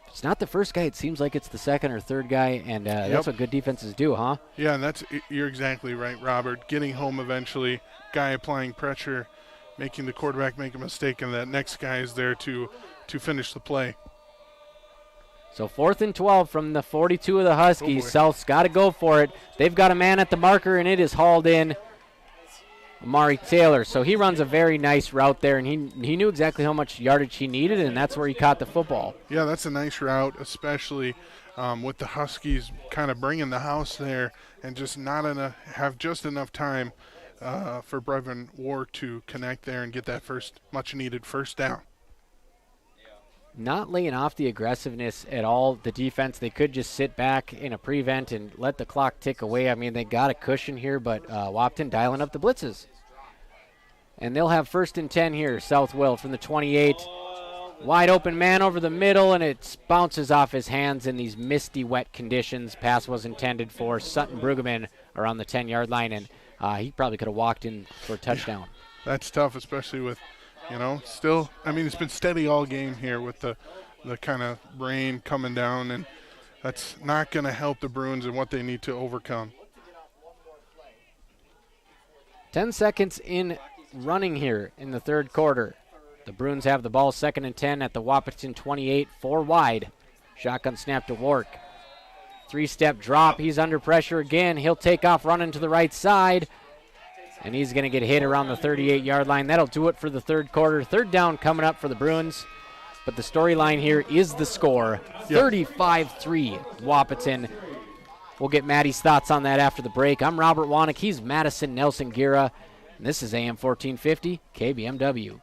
It's not the first guy. It seems like it's the second or third guy, and that's what good defenses do, huh? Yeah, and you're exactly right, Robert. Getting home eventually, guy applying pressure, making the quarterback make a mistake, and that next guy is there to finish the play. So 4th and 12 from the 42 of the Huskies. South's got to go for it. They've got a man at the marker, and it is hauled in. Amari Taylor. So he runs a very nice route there, and he knew exactly how much yardage he needed, and that's where he caught the football. Yeah, that's a nice route, especially with the Huskies kind of bringing the house there and just have just enough time for Brevin Wark to connect there and get that much-needed first down. Not laying off the aggressiveness at all. The defense, they could just sit back in a prevent and let the clock tick away. I mean, they got a cushion here, but Wahpeton dialing up the blitzes. And they'll have 1st and 10 here. South will from the 28. Wide open man over the middle, and it bounces off his hands in these misty, wet conditions. Pass was intended for Sutton Brueggemann around the 10-yard line, and he probably could have walked in for a touchdown. That's tough, especially with still, it's been steady all game here with the kind of rain coming down, and that's not going to help the Bruins in what they need to overcome. 10 seconds in running here in the 3rd quarter. The Bruins have the ball 2nd and 10 at the Wahpeton 28, 4 wide. Shotgun snap to Wark. 3-step drop. He's under pressure again. He'll take off running to the right side. And he's going to get hit around the 38-yard line. That'll do it for the 3rd quarter. 3rd down coming up for the Bruins. But the storyline here is the score. 35-3 Wahpeton. We'll get Maddie's thoughts on that after the break. I'm Robert Wanick. He's Madison Nelson Gira. And this is AM 1450 KBMW.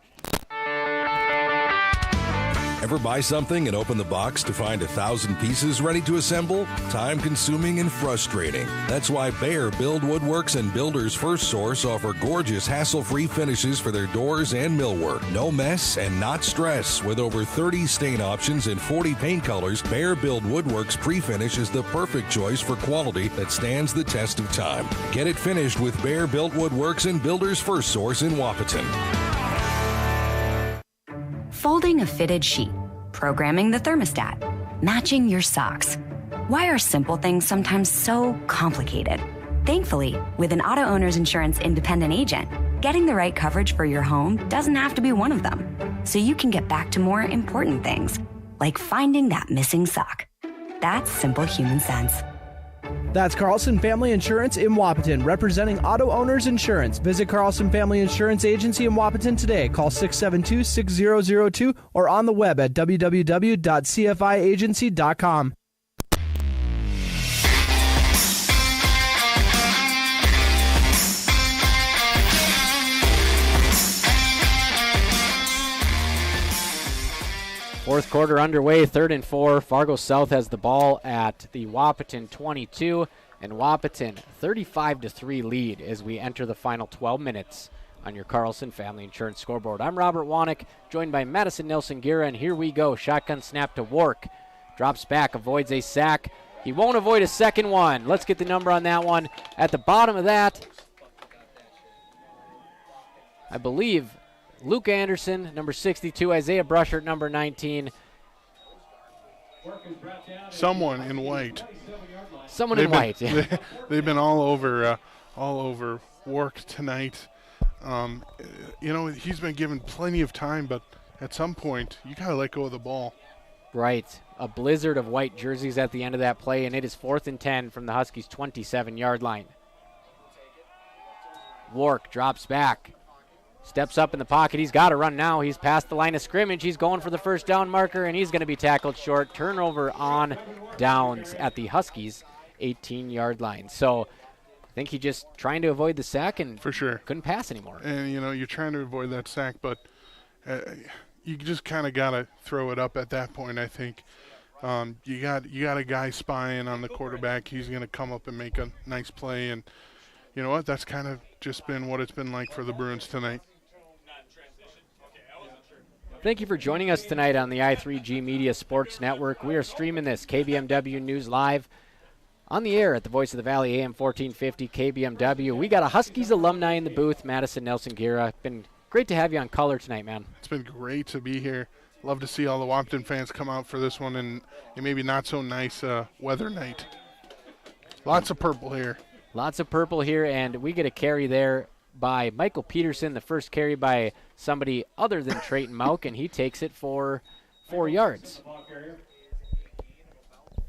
Ever buy something and open the box to find 1,000 pieces ready to assemble? Time-consuming and frustrating. That's why Bear Build Woodworks and Builders First Source offer gorgeous, hassle-free finishes for their doors and millwork. No mess and not stress. With over 30 stain options and 40 paint colors, Bear Build Woodworks Pre-Finish is the perfect choice for quality that stands the test of time. Get it finished with Bear Built Woodworks and Builders First Source in Wahpeton. Folding a fitted sheet, programming the thermostat, matching your socks. Why are simple things sometimes so complicated? Thankfully, with an auto owner's insurance independent agent, getting the right coverage for your home doesn't have to be one of them. So you can get back to more important things, like finding that missing sock. That's simple human sense. That's Carlson Family Insurance in Wahpeton, representing auto owners insurance. Visit Carlson Family Insurance Agency in Wahpeton today. Call 672-6002 or on the web at www.cfiagency.com. Fourth quarter underway, 3rd and 4. Fargo South has the ball at the Wahpeton 22, and Wahpeton 35-3 lead as we enter the final 12 minutes on your Carlson Family Insurance scoreboard. I'm Robert Wanek, joined by Madison Nelson-Gira, and here we go. Shotgun snap to Wark. Drops back, avoids a sack. He won't avoid a second one. Let's get the number on that one. At the bottom of that, I believe Luke Anderson, number 62, Isaiah Brushert, number 19. Someone in white. Someone in white. They've been all over Wark tonight. He's been given plenty of time, but at some point, you got to let go of the ball. Right. A blizzard of white jerseys at the end of that play, and it is 4th and 10 from the Huskies' 27-yard line. Wark drops back. Steps up in the pocket. He's got to run now. He's past the line of scrimmage. He's going for the first down marker, and he's going to be tackled short. Turnover on downs at the Huskies' 18-yard line. So I think he just trying to avoid the sack and for sure couldn't pass anymore. And, you're trying to avoid that sack, but you just kind of got to throw it up at that point, I think. You got a guy spying on the quarterback. He's going to come up and make a nice play, and you know what? That's kind of just been what it's been like for the Bruins tonight. Thank you for joining us tonight on the I3G Media Sports Network. We are streaming this KBMW News Live on the air at the Voice of the Valley, AM 1450 KBMW. We got a Huskies alumni in the booth, Madison Nelson-Gira. Been great to have you on color tonight, man. It's been great to be here. Love to see all the Wahpeton fans come out for this one and maybe not so nice weather night. Lots of purple here. Lots of purple here, and we get a carry there by Michael Peterson, the first carry by somebody other than Trayton Mauk, and he takes it for 4 yards.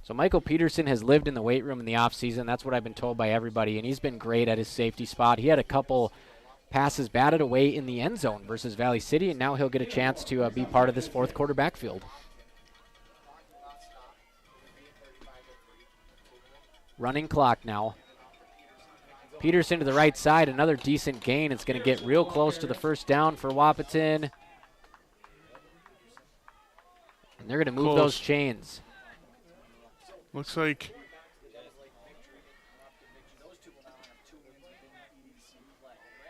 So Michael Peterson has lived in the weight room in the offseason. That's what I've been told by everybody, and he's been great at his safety spot. He had a couple passes batted away in the end zone versus Valley City, and now he'll get a chance to be part of this fourth quarter backfield. Running clock now. Peterson to the right side, another decent gain. It's going to get real close to the first down for Wahpeton. And they're going to move those chains. Looks like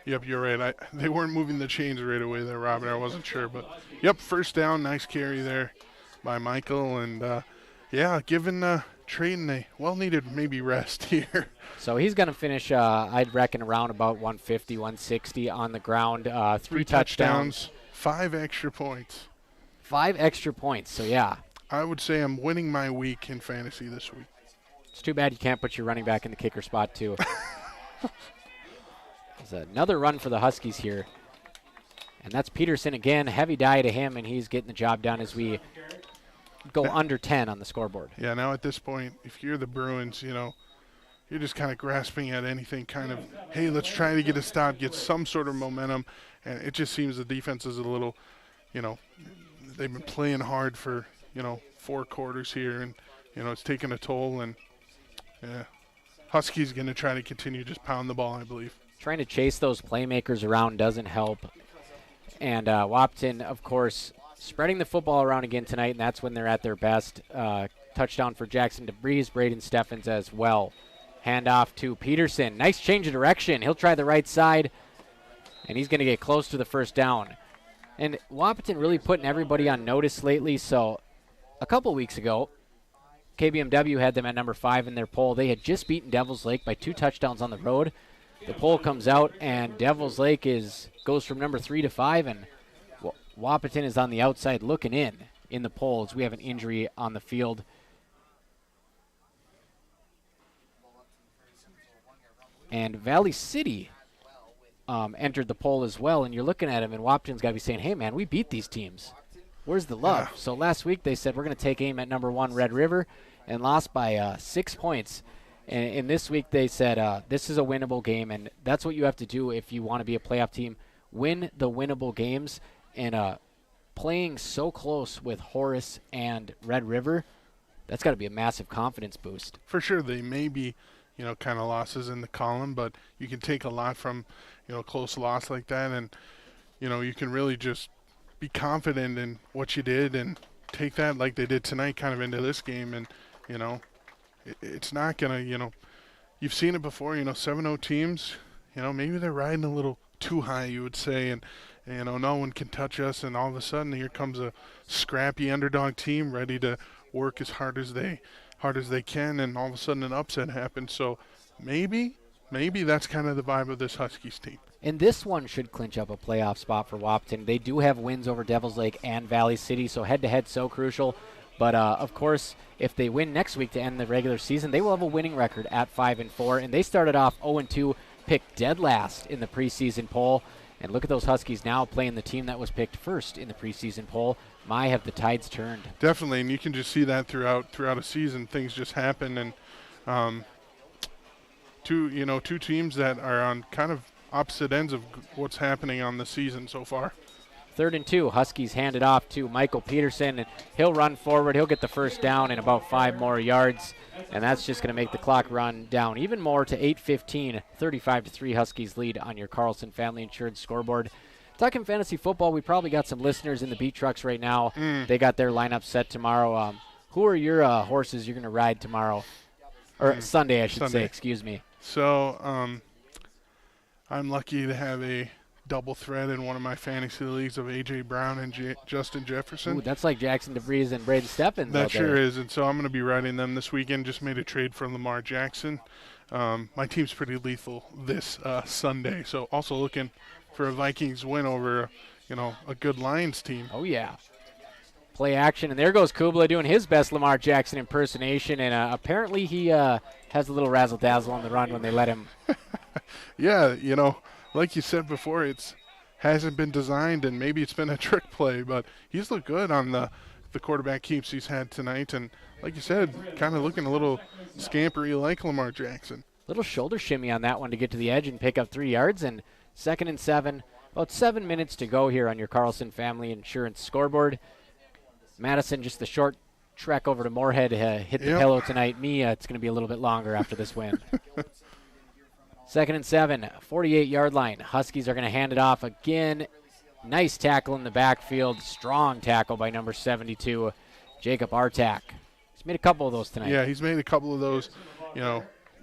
yep, you're right. They weren't moving the chains right away there, Robin. I wasn't sure, but yep, first down, nice carry there by Michael, and giving Trayton a well-needed maybe rest here. So he's going to finish, I'd reckon, around about 150, 160 on the ground. 3 touchdowns. 5 extra points. 5 extra points, so yeah. I would say I'm winning my week in fantasy this week. It's too bad you can't put your running back in the kicker spot, too. There's another run for the Huskies here. And that's Peterson again. Heavy die to him, and he's getting the job done as we go under 10 on the scoreboard. Yeah, now at this point, if you're the Bruins, you're just kind of grasping at anything, kind of, hey, let's try to get a stop, get some sort of momentum. And it just seems the defense is a little, they've been playing hard for, 4 quarters here. And, it's taken a toll. And, Huskies going to try to continue just pound the ball, I believe. Trying to chase those playmakers around doesn't help. And Wahpeton, of course, spreading the football around again tonight, and that's when they're at their best. Touchdown for Jackson DeBreeze, Braden Steffens as well. Handoff to Peterson. Nice change of direction. He'll try the right side, and he's going to get close to the first down. And Wahpeton really putting everybody on notice lately. So a couple weeks ago, KBMW had them at number 5 in their poll. They had just beaten Devils Lake by 2 touchdowns on the road. The poll comes out, and Devils Lake goes from number 3 to 5, and Wahpeton is on the outside looking in the polls. We have an injury on the field. And Valley City entered the poll as well, and you're looking at him, and Wahpeton's got to be saying, hey, man, we beat these teams. Where's the love? So last week they said we're going to take aim at number 1 Red River and lost by 6 points. And this week they said this is a winnable game, and that's what you have to do if you want to be a playoff team. Win the winnable games, and playing so close with Horace and Red River, that's got to be a massive confidence boost. For sure, they may be, kind of losses in the column, but you can take a lot from, a close loss like that, and, you can really just be confident in what you did and take that like they did tonight kind of into this game. And, it's not going to, you've seen it before, 7-0 teams, maybe they're riding a little too high, you would say, and no one can touch us, and all of a sudden here comes a scrappy underdog team ready to work as hard as they can, and all of a sudden an upset happens. So maybe that's kind of the vibe of this Huskies team. And this one should clinch up a playoff spot for Wahpeton. They do have wins over Devils Lake and Valley City, so head-to-head so crucial. But, of course, if they win next week to end the regular season, they will have a winning record at 5-4, and they started off 0-2, picked dead last in the preseason poll. And look at those Huskies now playing the team that was picked first in the preseason poll. Have the tides turned. Definitely, and you can just see that throughout a season. Things just happen, and two teams that are on kind of opposite ends of what's happening on the season so far. 3rd and 2, Huskies hand it off to Michael Peterson, and he'll run forward. He'll get the first down in about 5 more yards, and that's just going to make the clock run down even more to 8:15. 35-3 Huskies lead on your Carlson Family Insurance scoreboard. Talking fantasy football, we probably got some listeners in the beat trucks right now. They got their lineup set tomorrow. Who are your horses you're going to ride tomorrow? Or Sunday, I should say, excuse me. So I'm lucky to have a double threat in one of my fantasy leagues of A.J. Brown and Justin Jefferson. Ooh, that's like Jackson DeVries and Braden Stephens. That sure is, and so I'm going to be riding them this weekend. Just made a trade for Lamar Jackson. My team's pretty lethal this Sunday, so also looking for a Vikings win over, a good Lions team. Oh, yeah. Play action, and there goes Kubla doing his best Lamar Jackson impersonation, and apparently he has a little razzle-dazzle on the run when they let him. Yeah, like you said before, it hasn't been designed, and maybe it's been a trick play, but he's looked good on the quarterback keeps he's had tonight, and like you said, kind of looking a little scampery like Lamar Jackson. Little shoulder shimmy on that one to get to the edge and pick up 3 yards, and 2nd and 7. About 7 minutes to go here on your Carlson Family Insurance scoreboard. Madison, just the short trek over to Moorhead, hit the pillow tonight. It's going to be a little bit longer after this win. 2nd and 7, 48-yard line. Huskies are going to hand it off again. Nice tackle in the backfield. Strong tackle by number 72, Jacob Artak. He's made a couple of those tonight. Yeah, he's made a couple of those,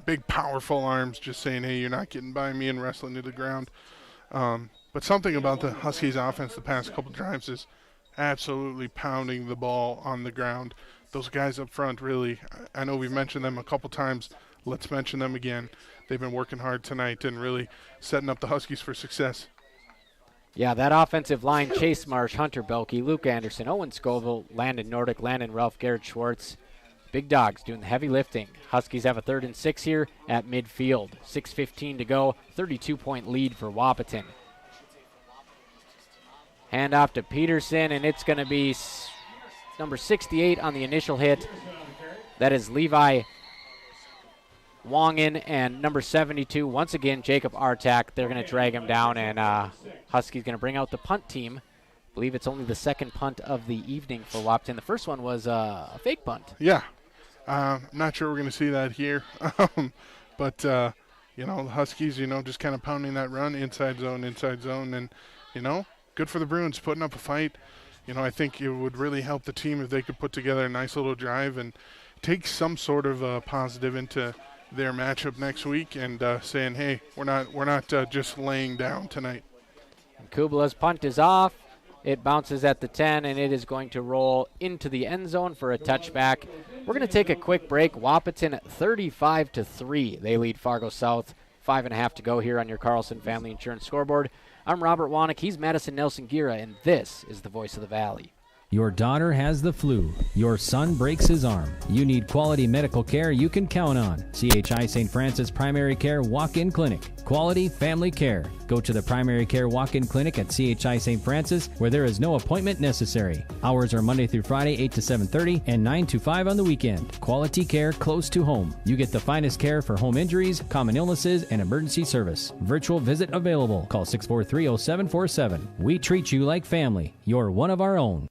big, powerful arms just saying, hey, you're not getting by me, and wrestling to the ground. But something about the Huskies' offense the past couple drives is absolutely pounding the ball on the ground. Those guys up front really, I know we've mentioned them a couple times. Let's mention them again. They've been working hard tonight and really setting up the Huskies for success. Yeah, that offensive line, Chase Marsh, Hunter Belke, Luke Anderson, Owen Scoville, Landon Nordic, Landon Ralph, Garrett Schwartz. Big dogs doing the heavy lifting. Huskies have a 3rd and 6 here at midfield. 6:15 to go, 32-point lead for Wahpeton. Hand off to Peterson, and it's going to be number 68 on the initial hit. That is Levi Wongan, and number 72, once again, Jacob Artak. They're going to drag him down, and Huskies going to bring out the punt team. I believe it's only the 2nd punt of the evening for Wahpeton. The first one was a fake punt. Yeah. Not sure we're going to see that here. But, the Huskies, just kind of pounding that run, inside zone, and, good for the Bruins, putting up a fight. I think it would really help the team if they could put together a nice little drive and take some sort of positive into their matchup next week and saying, hey, we're not just laying down tonight. And Kubla's punt is off. It bounces at the 10, and it is going to roll into the end zone for a touchback. We're going to take a quick break. Wahpeton 35-3. They lead Fargo South. 5.5 to go here on your Carlson Family Insurance scoreboard. I'm Robert Wanek. He's Madison Nelson Gira, and this is the Voice of the Valley. Your daughter has the flu. Your son breaks his arm. You need quality medical care you can count on. CHI St. Francis Primary Care Walk-In Clinic. Quality family care. Go to the Primary Care Walk-In Clinic at CHI St. Francis, where there is no appointment necessary. Hours are Monday through Friday, 8 to 7:30 and 9 to 5 on the weekend. Quality care close to home. You get the finest care for home injuries, common illnesses, and emergency service. Virtual visit available. Call 643-0747. We treat you like family. You're one of our own.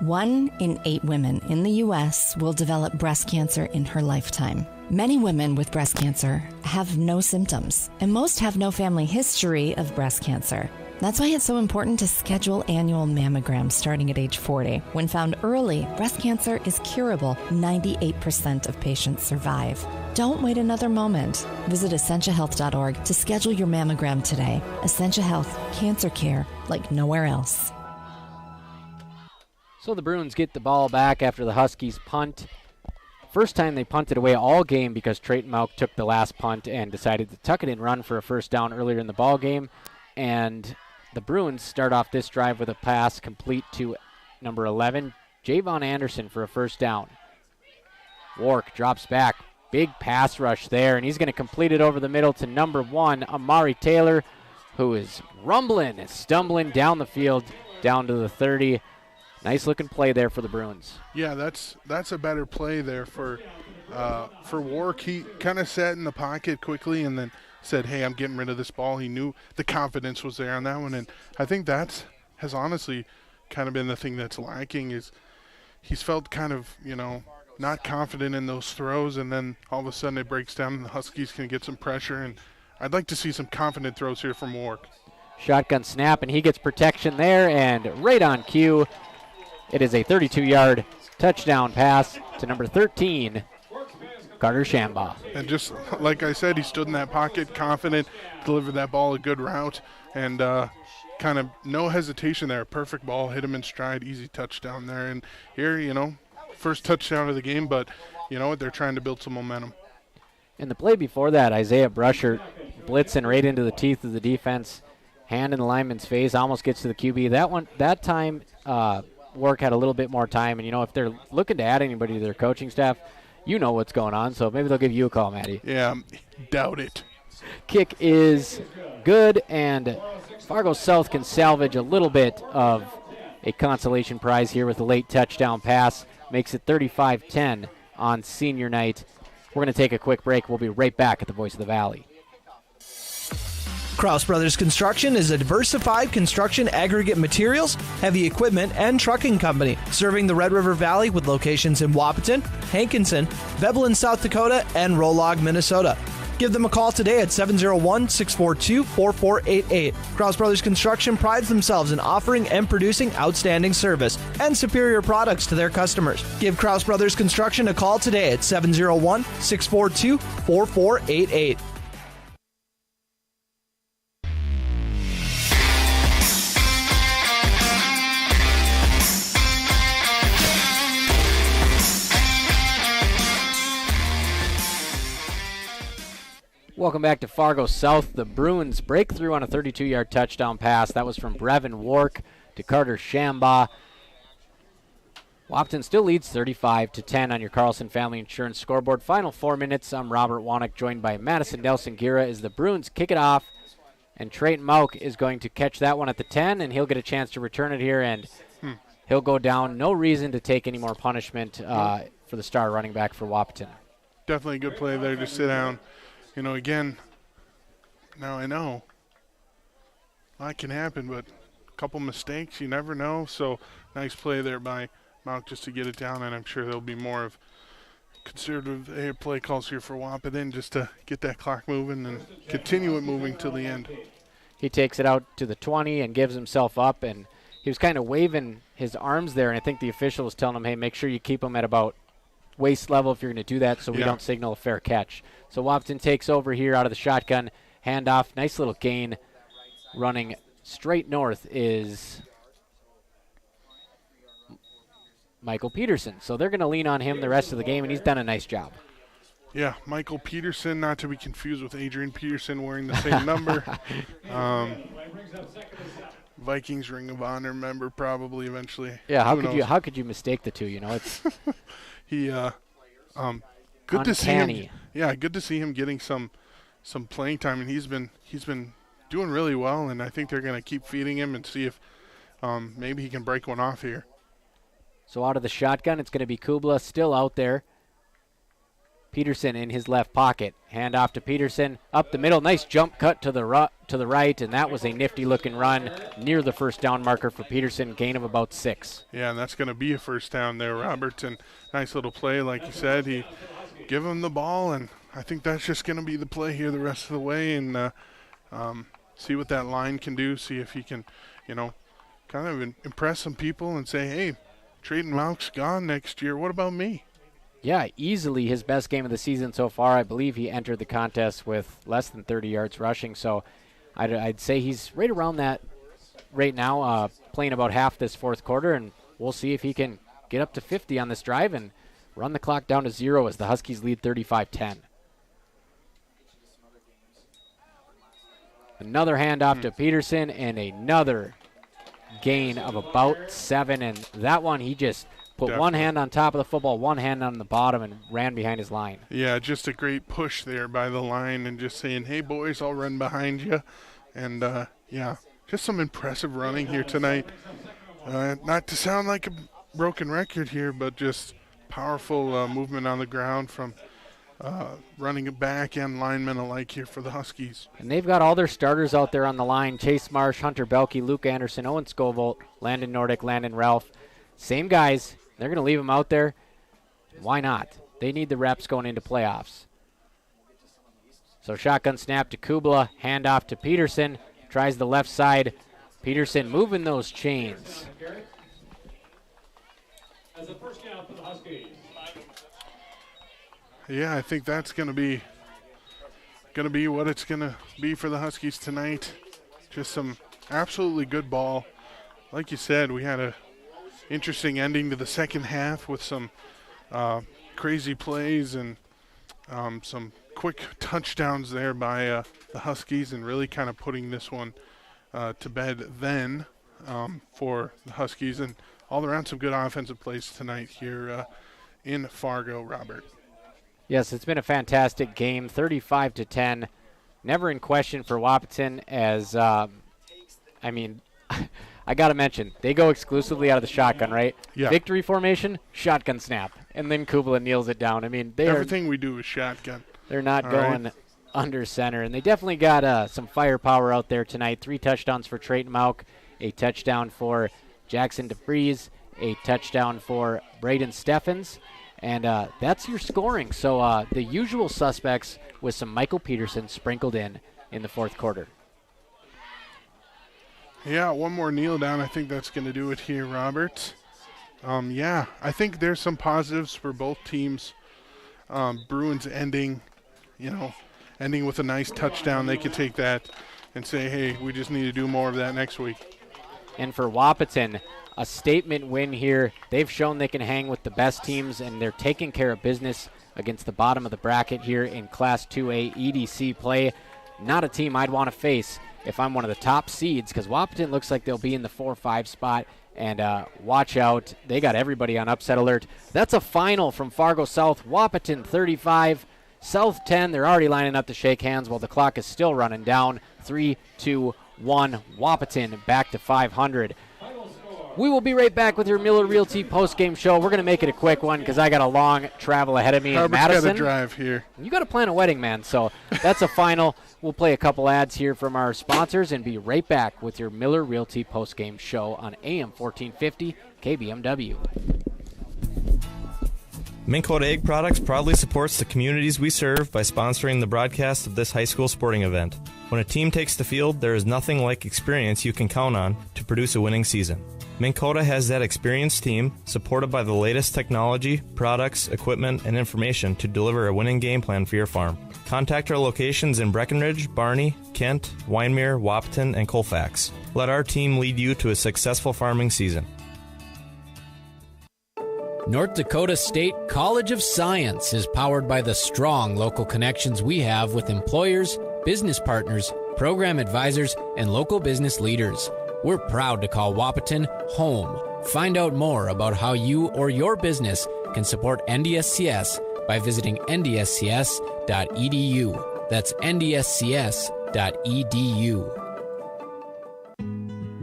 1 in 8 women in the U.S. will develop breast cancer in her lifetime. Many women with breast cancer have no symptoms, and most have no family history of breast cancer. That's why it's so important to schedule annual mammograms starting at age 40. When found early, breast cancer is curable. 98% of patients survive. Don't wait another moment. Visit EssentiaHealth.org to schedule your mammogram today. Essentia Health, cancer care like nowhere else. So the Bruins get the ball back after the Huskies punt. First time they punted away all game because Trayton Mauck took the last punt and decided to tuck it and run for a first down earlier in the ball game. And the Bruins start off this drive with a pass complete to number 11, Javon Anderson, for a first down. Wark drops back. Big pass rush there, and he's going to complete it over the middle to number 1, Amari Taylor, who is rumbling and stumbling down the field down to the 30. Nice looking play there for the Bruins. Yeah, that's a better play there for Wark. He kind of sat in the pocket quickly and then said, hey, I'm getting rid of this ball. He knew the confidence was there on that one, and I think that has honestly kind of been the thing that's lacking is he's felt kind of, not confident in those throws, and then all of a sudden it breaks down and the Huskies can get some pressure, and I'd like to see some confident throws here from Wark. Shotgun snap, and he gets protection there, and right on cue, it is a 32-yard touchdown pass to number 13, Carter Shambaugh. And just like I said, he stood in that pocket, confident, delivered that ball a good route, and kind of no hesitation there. Perfect ball, hit him in stride, easy touchdown there. And here, first touchdown of the game, but you know what? They're trying to build some momentum. In the play before that, Isaiah Brusher blitzing right into the teeth of the defense, hand in the lineman's face, almost gets to the QB. That time, Wark had a little bit more time, and if they're looking to add anybody to their coaching staff, you know what's going on, so maybe they'll give you a call, Matty. Yeah, doubt it. Kick is good, and Fargo South can salvage a little bit of a consolation prize here with a late touchdown pass. Makes it 35-10 on senior night. We're going to take a quick break. We'll be right back at the Voice of the Valley. Kraus Brothers Construction is a diversified construction aggregate materials, heavy equipment, and trucking company, serving the Red River Valley with locations in Wahpeton, Hankinson, Veblen, South Dakota, and Rolog, Minnesota. Give them a call today at 701-642-4488. Kraus Brothers Construction prides themselves in offering and producing outstanding service and superior products to their customers. Give Kraus Brothers Construction a call today at 701-642-4488. Welcome back to Fargo South. The Bruins break through on a 32-yard touchdown pass. That was from Brevin Wark to Carter Shambaugh. Wahpeton still leads 35-10 on your Carlson Family Insurance scoreboard. Final 4 minutes. I'm Robert Wannick, joined by Madison Nelson-Gira as the Bruins kick it off. And Trayton Mauck is going to catch that one at the 10, and he'll get a chance to return it here, and he'll go down. No reason to take any more punishment for the star running back for Wahpeton. Definitely a good play there to sit down. Again, now I know a lot can happen, but a couple mistakes, you never know. So nice play there by Mauck just to get it down, and I'm sure there'll be more of conservative play calls here for Wahpeton just to get that clock moving and continue it moving till the end. He takes it out to the 20 and gives himself up, and he was kind of waving his arms there, and I think the official was telling him, hey, make sure you keep him at about waist level if you're going to do that so we don't signal a fair catch. So Wahpeton takes over here out of the shotgun, handoff, nice little gain. Running straight north is Michael Peterson. So they're going to lean on him the rest of the game, and he's done a nice job. Yeah, Michael Peterson, not to be confused with Adrian Peterson wearing the same number. Vikings Ring of Honor member probably eventually. Yeah, how could you mistake the two? You know, it's he good uncanny. To see him. Yeah, good to see him getting some playing time, and he's been doing really well, and I think they're going to keep feeding him and see if maybe he can break one off here. So out of the shotgun, it's going to be Kubla still out there. Peterson in his left pocket. Hand off to Peterson. Up the middle. Nice jump cut to the right, and that was a nifty-looking run near the first down marker for Peterson. Gain of about 6. Yeah, and that's going to be a first down there, Robert. And nice little play, like you said. He give him the ball, and I think that's just going to be the play here the rest of the way, and see what that line can do. See if he can, kind of impress some people and say, hey, Trayton Mauch's gone next year. What about me? Yeah, easily his best game of the season so far. I believe he entered the contest with less than 30 yards rushing, so I'd say he's right around that right now, playing about half this fourth quarter, and we'll see if he can get up to 50 on this drive and run the clock down to 0 as the Huskies lead 35-10. Another handoff to Peterson and another gain of about 7, and that one he just put one hand on top of the football, one hand on the bottom, and ran behind his line. Yeah, just a great push there by the line and just saying, hey, boys, I'll run behind you. And, yeah, just some impressive running here tonight. Not to sound like a broken record here, but just powerful movement on the ground from running back and linemen alike here for the Huskies. And they've got all their starters out there on the line. Chase Marsh, Hunter Belke, Luke Anderson, Owen Scovolt, Landon Nordic, Landon Ralph. Same guys. They're going to leave them out there. Why not? They need the reps going into playoffs. So shotgun snap to Kubla, handoff to Peterson. Tries the left side. Peterson moving those chains. As a first down for the Huskies. Yeah, I think that's going to be what it's going to be for the Huskies tonight. Just some absolutely good ball. Like you said, we had a interesting ending to the second half with some crazy plays and some quick touchdowns there by the Huskies, and really kind of putting this one to bed then for the Huskies, and all around some good offensive plays tonight here in Fargo, Robert. Yes, it's been a fantastic game, 35-10. Never in question for Wahpeton as, I got to mention, they go exclusively out of the shotgun, right? Yeah. Victory formation, shotgun snap, and then Kubla kneels it down. I mean, everything we do is shotgun. They're not going under center, and they definitely got some firepower out there tonight. 3 touchdowns for Trayton Mauch, a touchdown for Jackson DeFries, a touchdown for Braden Steffens, and that's your scoring. So the usual suspects with some Michael Peterson sprinkled in the fourth quarter. Yeah, one more kneel down. I think that's going to do it here, Robert. Yeah, I think there's some positives for both teams. Bruins ending with a nice touchdown. They could take that and say, hey, we just need to do more of that next week. And for Wahpeton, a statement win here. They've shown they can hang with the best teams, and they're taking care of business against the bottom of the bracket here in Class 2A EDC play. Not a team I'd want to face if I'm one of the top seeds, because Wahpeton looks like they'll be in the 4-5 spot. And watch out, they got everybody on upset alert. That's a final from Fargo South. Wahpeton 35, South 10. They're already lining up to shake hands while the clock is still running down. 3, 2, 1. Wahpeton back to 500. We will be right back with your Miller Realty post-game show. We're going to make it a quick one because I got a long travel ahead of me in Madison. Got to drive here. You got to plan a wedding, man. So that's a final. We'll play a couple ads here from our sponsors and be right back with your Miller Realty post-game show on AM 1450 KBMW. Minn Kota Egg Products proudly supports the communities we serve by sponsoring the broadcast of this high school sporting event. When a team takes the field, there is nothing like experience you can count on to produce a winning season. Minn Kota has that experienced team, supported by the latest technology, products, equipment, and information to deliver a winning game plan for your farm. Contact our locations in Breckenridge, Barney, Kent, Wyndmere, Wahpeton, and Colfax. Let our team lead you to a successful farming season. North Dakota State College of Science is powered by the strong local connections we have with employers, business partners, program advisors, and local business leaders. We're proud to call Wahpeton home. Find out more about how you or your business can support NDSCS by visiting ndscs.edu. That's ndscs.edu.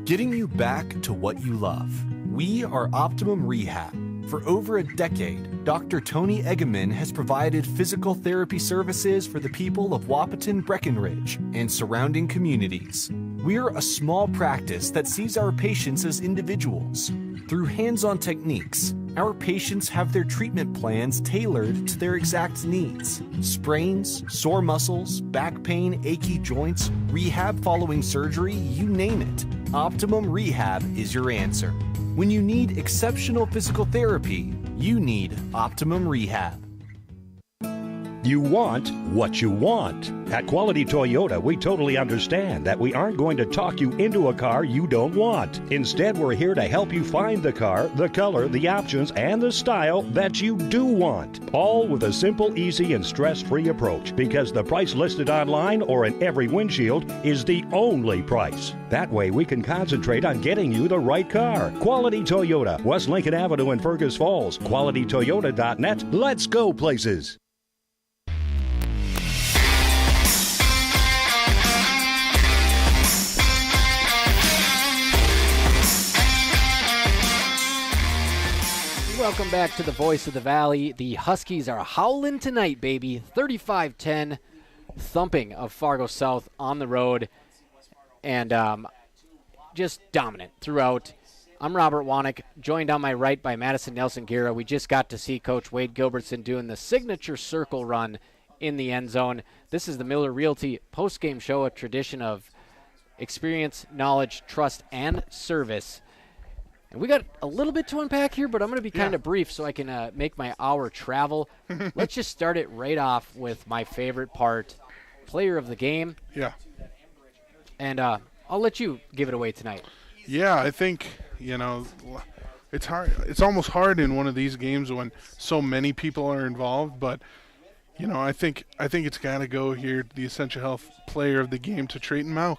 Getting you back to what you love. We are Optimum Rehab. For over a decade, Dr. Tony Egeman has provided physical therapy services for the people of Wahpeton, Breckenridge, and surrounding communities. We're a small practice that sees our patients as individuals. Through hands-on techniques, our patients have their treatment plans tailored to their exact needs. Sprains, sore muscles, back pain, achy joints, rehab following surgery, you name it. Optimum Rehab is your answer. When you need exceptional physical therapy, you need Optimum Rehab. You want what you want. At Quality Toyota, we totally understand that we aren't going to talk you into a car you don't want. Instead, we're here to help you find the car, the color, the options, and the style that you do want. All with a simple, easy, and stress-free approach, because the price listed online or in every windshield is the only price. That way, we can concentrate on getting you the right car. Quality Toyota, West Lincoln Avenue in Fergus Falls. QualityToyota.net. Let's go places. Welcome back to the Voice of the Valley. The Huskies are howling tonight, baby. 35-10 thumping of Fargo South on the road, and just dominant throughout. I'm Robert Wanek, joined on my right by Madison Nelson-Guerra. We just got to see Coach Wade Gilbertson doing the signature circle run in the end zone. This is the Miller Realty postgame show, a tradition of experience, knowledge, trust, and service. And we got a little bit to unpack here, but I'm going to be kind of brief so I can make my hour travel. Let's just start it right off with my favorite part, player of the game. Yeah. And I'll let you give it away tonight. Yeah, I think, it's hard. It's almost hard in one of these games when so many people are involved, but I think it's got to go here, the Essentia Health player of the game, to Trayton Mauck.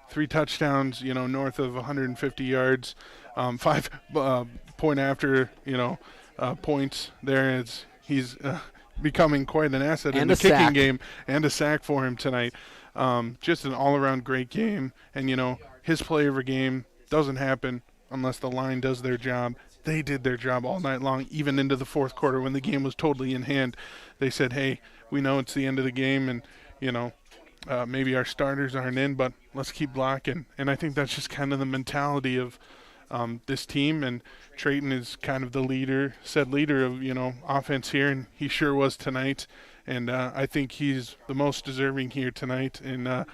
3 touchdowns, north of 150 yards. 5 point after, points there. He's becoming quite an asset in the kicking game, and a sack for him tonight. Just an all-around great game. And, his play of a game doesn't happen unless the line does their job. They did their job all night long, even into the fourth quarter when the game was totally in hand. They said, hey, we know it's the end of the game, and, maybe our starters aren't in, but let's keep blocking. And I think that's just kind of the mentality of this team, and Trayton is kind of the leader of, offense here, and he sure was tonight. And I think he's the most deserving here tonight in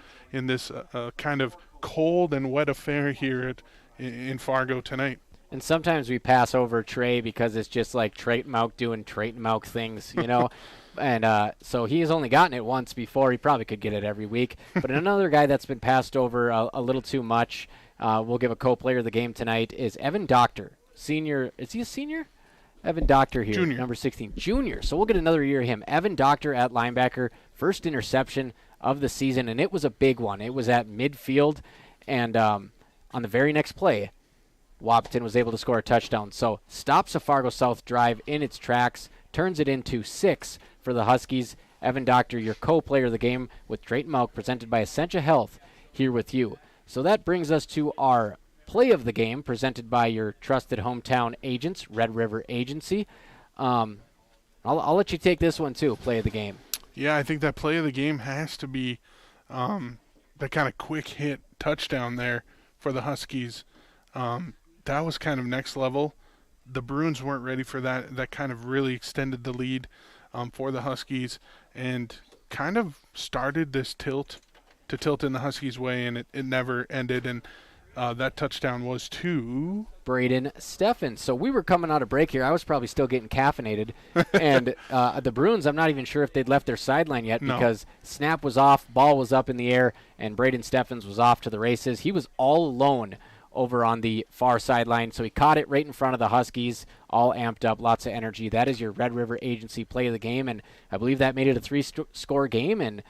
this kind of cold and wet affair here in Fargo tonight. And sometimes we pass over Trey because it's just like Trayton Mauck doing Trayton Mauck things, And so he has only gotten it once before. He probably could get it every week. But another guy that's been passed over a little too much, we'll give a co-player of the game tonight, is Evan Doctor, senior. Is he a senior? Evan Doctor here, Junior. Number 16. Junior. So we'll get another year of him. Evan Doctor at linebacker, first interception of the season, and it was a big one. It was at midfield, and on the very next play, Wahpeton was able to score a touchdown. So stops a Fargo South drive in its tracks, turns it into 6 for the Huskies. Evan Doctor, your co-player of the game with Trayton Mauck, presented by Essentia Health, here with you. So that brings us to our play of the game, presented by your trusted hometown agents, Red River Agency. I'll let you take this one too, play of the game. Yeah, I think that play of the game has to be that kind of quick hit touchdown there for the Huskies. That was kind of next level. The Bruins weren't ready for that. That kind of really extended the lead for the Huskies and kind of started this tilt in the Huskies' way, and it never ended. And that touchdown was to Braden Steffens. So we were coming out of break here. I was probably still getting caffeinated. And the Bruins, I'm not even sure if they'd left their sideline yet because snap was off, ball was up in the air, and Braden Steffens was off to the races. He was all alone over on the far sideline. So he caught it right in front of the Huskies, all amped up, lots of energy. That is your Red River Agency play of the game, and I believe that made it a 3-score game, and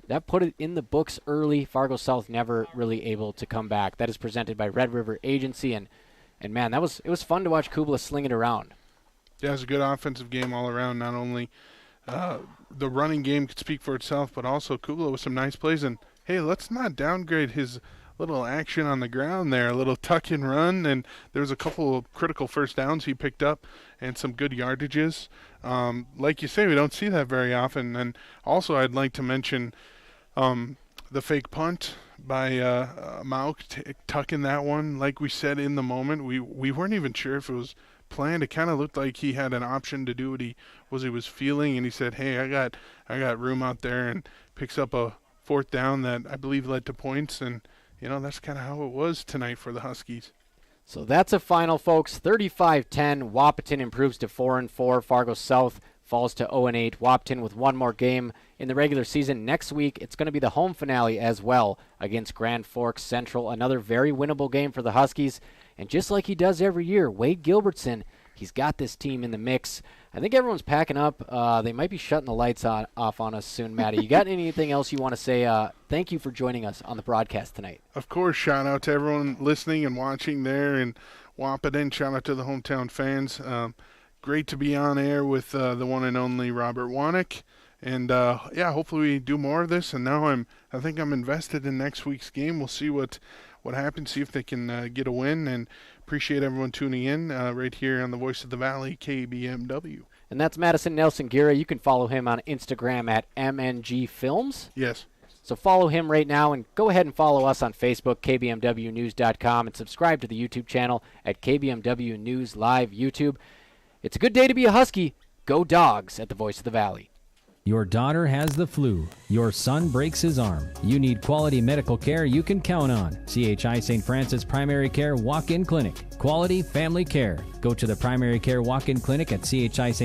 that put it in the books early. Fargo South never really able to come back. That is presented by Red River Agency, and man, it was fun to watch Kubla sling it around. Yeah, it was a good offensive game all around. Not only the running game could speak for itself, but also Kubla with some nice plays. And, hey, let's not downgrade his little action on the ground there, a little tuck and run. And there was a couple of critical first downs he picked up and some good yardages. Like you say, we don't see that very often. And also I'd like to mention the fake punt by Mauk tucking that one. Like we said in the moment, we weren't even sure if it was planned. It kind of looked like he had an option to do what he was feeling, and he said, hey, I got room out there, and picks up a fourth down that I believe led to points. And that's kind of how it was tonight for the Huskies. So that's a final, folks. 35-10. Wahpeton improves to 4-4. Fargo South falls to 0-8. Wahpeton with one more game in the regular season. Next week, it's going to be the home finale as well against Grand Forks Central. Another very winnable game for the Huskies. And just like he does every year, Wade Gilbertson, he's got this team in the mix. I think everyone's packing up. They might be shutting the lights off on us soon, Maddie. You got anything else you want to say? Thank you for joining us on the broadcast tonight. Of course, shout out to everyone listening and watching there in Wahpeton. Shout out to the hometown fans. Great to be on air with the one and only Robert Wanek. And, hopefully we do more of this. And now I think I'm invested in next week's game. We'll see what happens, see if they can get a win. And appreciate everyone tuning in right here on the Voice of the Valley, KBMW. And that's Madison Nelson Gira. You can follow him on Instagram at MNG Films. Yes. So follow him right now, and go ahead and follow us on Facebook, kbmwnews.com, and subscribe to the YouTube channel at KBMW News Live YouTube. It's a good day to be a Husky. Go Dogs at the Voice of the Valley. Your daughter has the flu. Your son breaks his arm. You need quality medical care you can count on. CHI St. Francis Primary Care Walk-In Clinic. Quality family care. Go to the Primary Care Walk-In Clinic at CHI St.